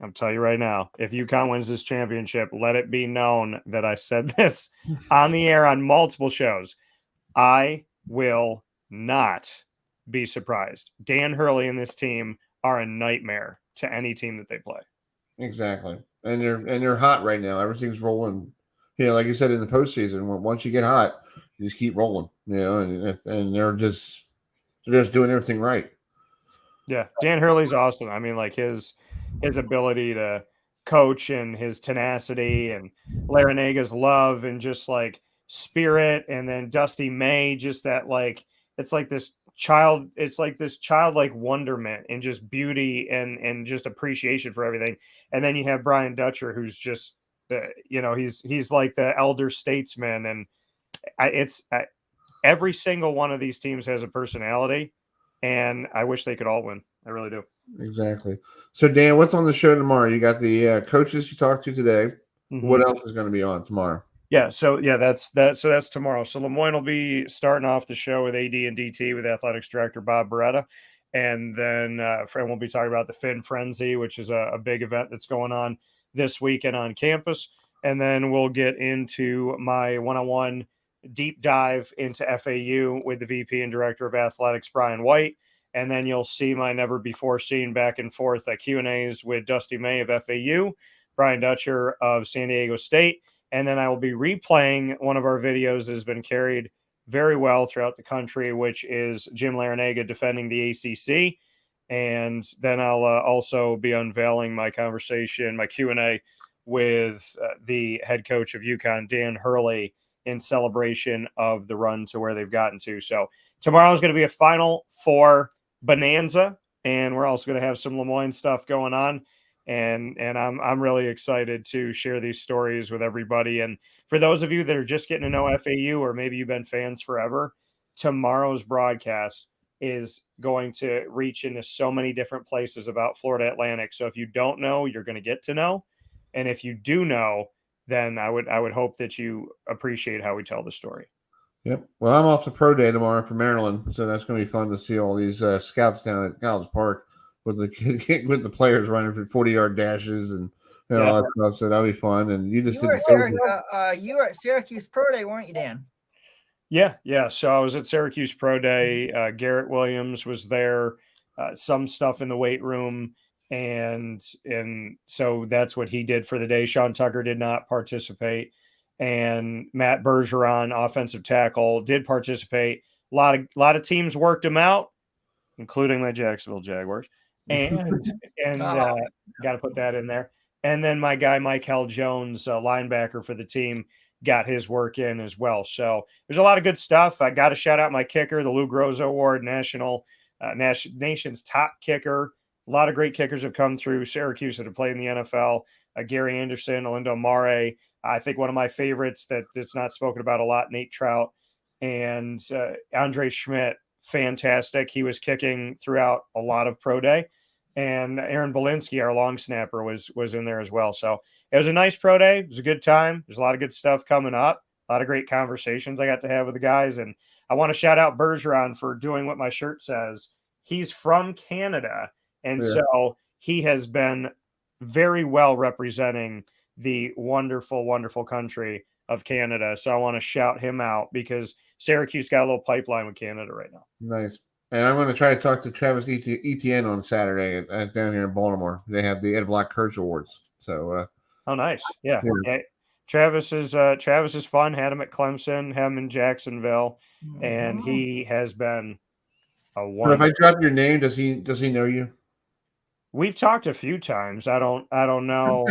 I'm telling you right now, if UConn wins this championship, let it be known that I said this on the air on multiple shows. I will not be surprised. Dan Hurley and this team are a nightmare to any team that they play. Exactly. And they're hot right now. Everything's rolling. You know, like you said in the postseason, once you get hot, you just keep rolling. You know, and they're just doing everything right. Yeah, Dan Hurley's awesome. I mean, like his ability to coach and his tenacity and Larinaga's love and just like spirit, and then Dusty May, just that like it's like this childlike wonderment and just beauty and just appreciation for everything. And then you have Brian Dutcher, who's just he's like the elder statesman, and every single one of these teams has a personality, and I wish they could all win. I really do. Exactly. So Dan, what's on the show tomorrow? You got the coaches you talked to today. Mm-hmm. What else is going to be on tomorrow? Yeah, so that's tomorrow. So Lemoyne will be starting off the show with AD and DT with Athletics Director Bob Beretta, and then Fred will be talking about the Fin Frenzy, which is a big event that's going on this weekend on campus, and then we'll get into my one-on-one deep dive into FAU with the VP and Director of Athletics Brian White, and then you'll see my never before seen back and forth Q&As with Dusty May of FAU, Brian Dutcher of San Diego State. And then I will be replaying one of our videos that has been carried very well throughout the country, which is Jim Larinaga defending the ACC. And then I'll also be unveiling my Q&A with the head coach of UConn, Dan Hurley, in celebration of the run to where they've gotten to. So tomorrow is going to be a Final Four bonanza, and we're also going to have some Lemoyne stuff going on. And I'm really excited to share these stories with everybody. And for those of you that are just getting to know FAU, or maybe you've been fans forever, tomorrow's broadcast is going to reach into so many different places about Florida Atlantic. So if you don't know, you're going to get to know. And if you do know, then I would hope that you appreciate how we tell the story. Yep. Well, I'm off to pro day tomorrow for Maryland, so that's going to be fun to see all these scouts down at College Park with the players running for 40-yard dashes and all that stuff. So that'll be fun. And you were at Syracuse Pro Day, weren't you, Dan? Yeah. So I was at Syracuse Pro Day. Garrett Williams was there. Some stuff in the weight room, and so that's what he did for the day. Sean Tucker did not participate, and Matt Bergeron, offensive tackle, did participate. A lot of teams worked him out, including my Jacksonville Jaguars. And got to put that in there. And then my guy, Mikel Jones, linebacker for the team, got his work in as well. So there's a lot of good stuff. I got to shout out my kicker, the Lou Groza Award, nation's top kicker. A lot of great kickers have come through Syracuse that have played in the NFL. Gary Anderson, Alindo Mare. I think one of my favorites that's not spoken about a lot, Nate Trout, and Andre Schmidt. Fantastic. He was kicking throughout a lot of pro day, and Aaron Belinsky, our long snapper, was in there as well. So it was a nice pro day. It was a good time. There's a lot of good stuff coming up, a lot of great conversations I got to have with the guys. And I want to shout out Bergeron for doing what my shirt says. He's from Canada. And so he has been very well representing the wonderful, wonderful country of Canada. So I want to shout him out because Syracuse got a little pipeline with Canada right now. Nice. And I'm going to try to talk to Travis Etienne on Saturday down here in Baltimore. They have the Ed Black Coach Awards. So, oh, nice. Yeah. Travis is fun. Had him at Clemson, had him in Jacksonville, and he has been a wonderful. So if I drop your name, does he know you? We've talked a few times. I don't know.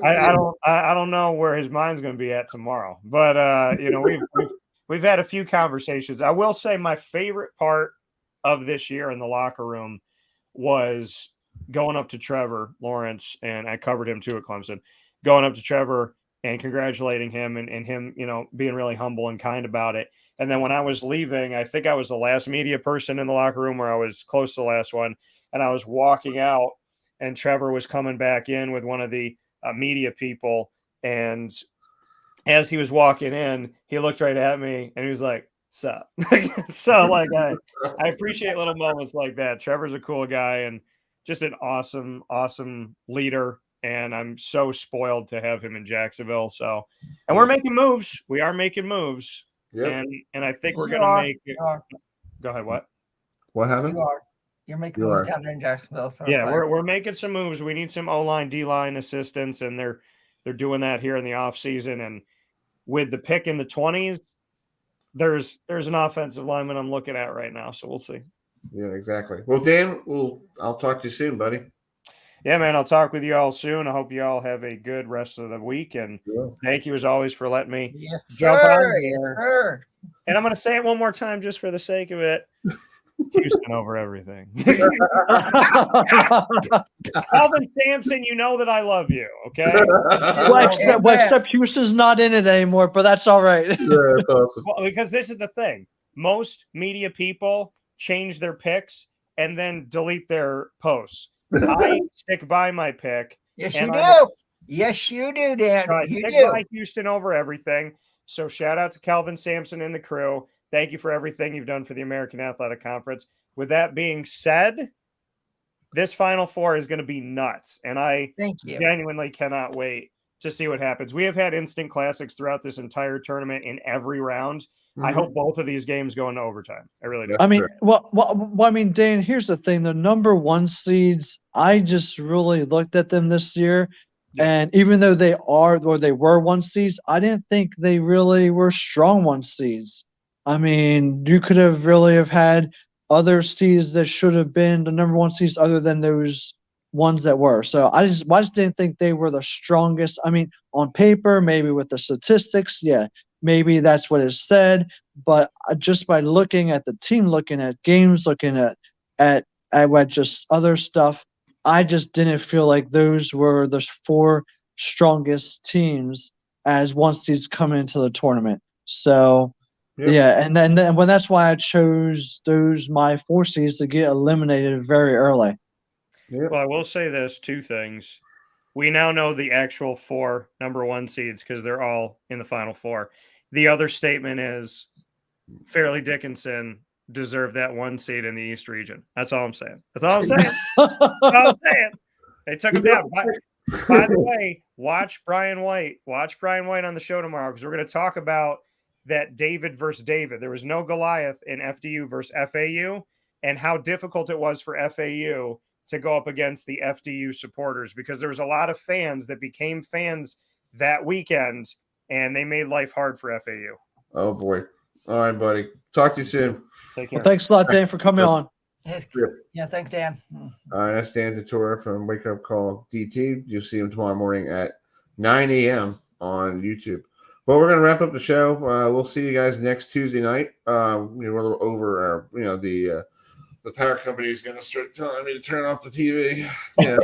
I don't know where his mind's going to be at tomorrow. But we've had a few conversations. I will say my favorite part of this year in the locker room was going up to Trevor Lawrence, and I covered him too at Clemson. Going up to Trevor and congratulating him and him, being really humble and kind about it. And then when I was leaving, I think I was the last media person in the locker room, or I was close to the last one. And I was walking out, and Trevor was coming back in with one of the media people. And as he was walking in, he looked right at me and he was like, "Sup?" So like, I appreciate little moments like that. Trevor's a cool guy and just an awesome, awesome leader. And I'm so spoiled to have him in Jacksonville. So, and we're making moves. We are making moves. Yep. And I think we're You going to are. make it. You are. Go ahead. What? What happened? You're making You moves are. down there in Jacksonville. So Yeah, it's like- we're making some moves. We need some O-line, D-line assistance, and they're doing that here in the offseason. And with the pick in the 20s, there's an offensive lineman I'm looking at right now. So we'll see. Yeah, exactly. Well, Dan, I'll talk to you soon, buddy. Yeah, man, I'll talk with you all soon. I hope you all have a good rest of the week. And thank you as always for letting me jump on here. Yes, sir. And I'm going to say it one more time just for the sake of it. Houston over everything. Calvin Sampson, you know that I love you, okay? Except Houston's not in it anymore, but that's all right. Yeah, that's awesome. Well, because this is the thing. Most media people change their picks and then delete their posts. I stick by my pick. Yes, you do. Yes, you do, Dan. I You stick do. by Houston over everything. So shout out to Calvin Sampson and the crew. Thank you for everything you've done for the American Athletic Conference. With that being said, this Final Four is going to be nuts. And I genuinely cannot wait to see what happens. We have had instant classics throughout this entire tournament in every round. I hope both of these games go into overtime. I really do. I mean, I mean, Dan, here's the thing. The number 1 seeds, I just really looked at them this year. And even though they were 1 seeds, I didn't think they really were strong 1 seeds. I mean, you could have really have had other seeds that should have been the number 1 seeds other than those ones that were. So I just didn't think they were the strongest. I mean, on paper, maybe with the statistics, yeah, maybe that's what is said. But just by looking at the team, looking at games, looking at what just other stuff, I just didn't feel like those were the 4 strongest teams as 1 seeds coming into the tournament. So. Yeah, and then well, that's why I chose my 4 seeds to get eliminated very early. Well, I will say this, 2 things. We now know the actual 4 number 1 seeds because they're all in the Final Four. The other statement is Fairleigh Dickinson deserved that 1 seed in the East region. That's all I'm saying. That's all I'm saying. That's all I'm saying. They took him down. By the way, watch Brian White. Watch Brian White on the show tomorrow because we're going to talk about that David versus David. There was no Goliath in FDU versus FAU, and how difficult it was for FAU to go up against the FDU supporters because there was a lot of fans that became fans that weekend, and they made life hard for FAU. Oh, boy. All right, buddy. Talk to you soon. Take care. Well, thanks a lot, Dan, for coming on. Yeah, thanks, Dan. That's Dan Tortora from Wake Up Call DT. You'll see him tomorrow morning at 9 a.m. on YouTube. Well, we're going to wrap up the show. We'll see you guys next Tuesday night. We're over the power company is going to start telling me to turn off the TV. Yeah.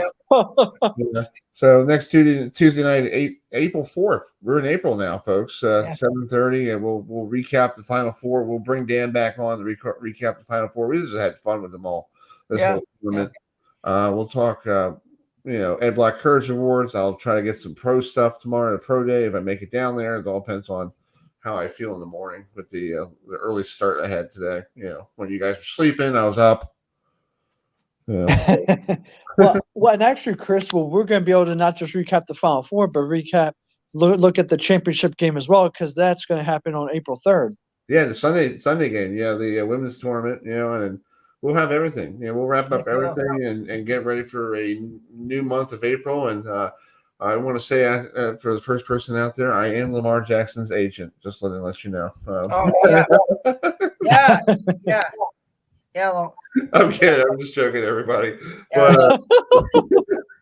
So next Tuesday night, April 4th. We're in April now, folks. 7:30, and we'll recap the Final Four. We'll bring Dan back on to recap the Final Four. We just had fun with them all this whole tournament. We'll talk. Ed Black Courage Awards. I'll try to get some pro stuff tomorrow at Pro Day if I make it down there. It all depends on how I feel in the morning with the early start I had today. When you guys were sleeping, I was up. Well, and actually, Chris, we're going to be able to not just recap the Final Four, but look at the championship game as well, because that's going to happen on April 3rd. Yeah, the Sunday game. Yeah, the women's tournament. And we'll have everything. We'll wrap up everything and get ready for a new month of April. And I want to say for the first person out there, I am Lamar Jackson's agent. Just let you know. Yeah. I'm kidding. I'm just joking, everybody. But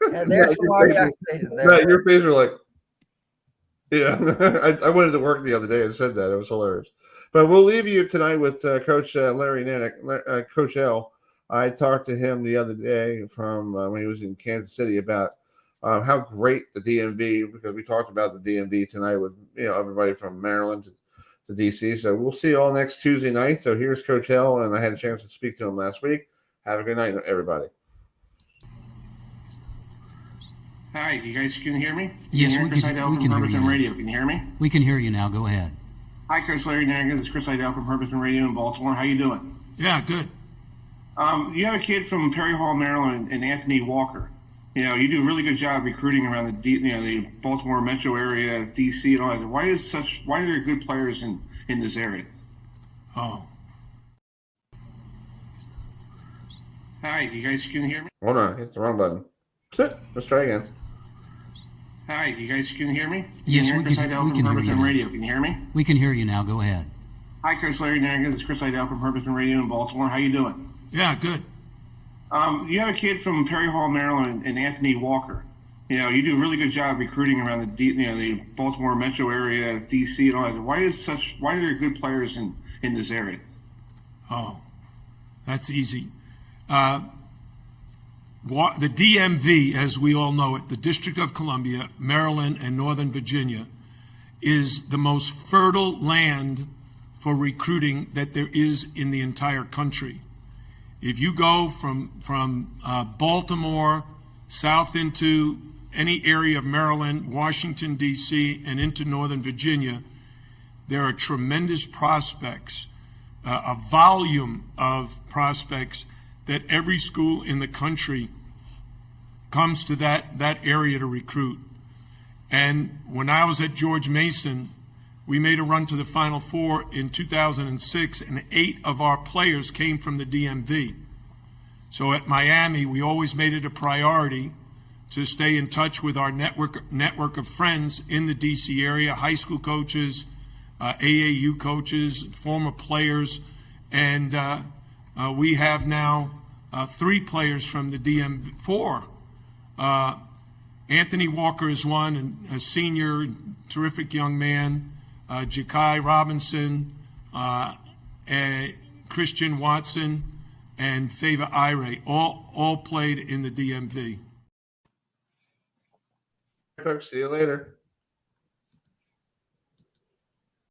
there's Lamar Jackson. Your face were like, yeah. I went to work the other day and said that. It was hilarious. But we'll leave you tonight with Coach Larry Nanick, Coach L. I talked to him the other day from when he was in Kansas City about how great the DMV, because we talked about the DMV tonight with everybody from Maryland to DC. So we'll see you all next Tuesday night. So here's Coach Hill, and I had a chance to speak to him last week. Have a good night, everybody. Hi, you guys can hear me? Yes, we Chris can Heidel from hear Herbison you. Radio. Can you hear me? We can hear you now. Go ahead. Hi, Coach Larry Naga. This is Chris Heidel from Herbison Radio in Baltimore. How you doing? Yeah, good. You have a kid from Perry Hall, Maryland, and Anthony Walker. You do a really good job recruiting around the Baltimore metro area, DC, and all that. Why are there good players in this area? Oh. Hi, you guys can hear me? Hold on, hit the wrong button. Let's try again. Hi, you guys can hear me? Yes, we Chris can. Heidel We from can hear Herbison you. Radio. Can you hear me? We can hear you now. Go ahead. Hi, Coach Larry Naga. This is Chris Heidel from Herbison Radio in Baltimore. How you doing? Yeah, good. You have a kid from Perry Hall, Maryland, and Anthony Walker. You do a really good job recruiting around the Baltimore metro area, DC, and all that. Why are there good players in this area? Oh, that's easy. The DMV, as we all know it, the District of Columbia, Maryland, and Northern Virginia, is the most fertile land for recruiting that there is in the entire country. If you go from Baltimore south into any area of Maryland, Washington, D.C., and into Northern Virginia, there are tremendous prospects, a volume of prospects that every school in the country comes to that area to recruit. And when I was at George Mason, we made a run to the Final Four in 2006, and 8 of our players came from the DMV. So at Miami, we always made it a priority to stay in touch with our network of friends in the DC area, high school coaches, AAU coaches, former players, and we have now 3 players from the DMV, 4. Anthony Walker is one, and a senior, terrific young man. Jakai Robinson, Christian Watson, and Favor Ire, all played in the DMV. Folks, see you later.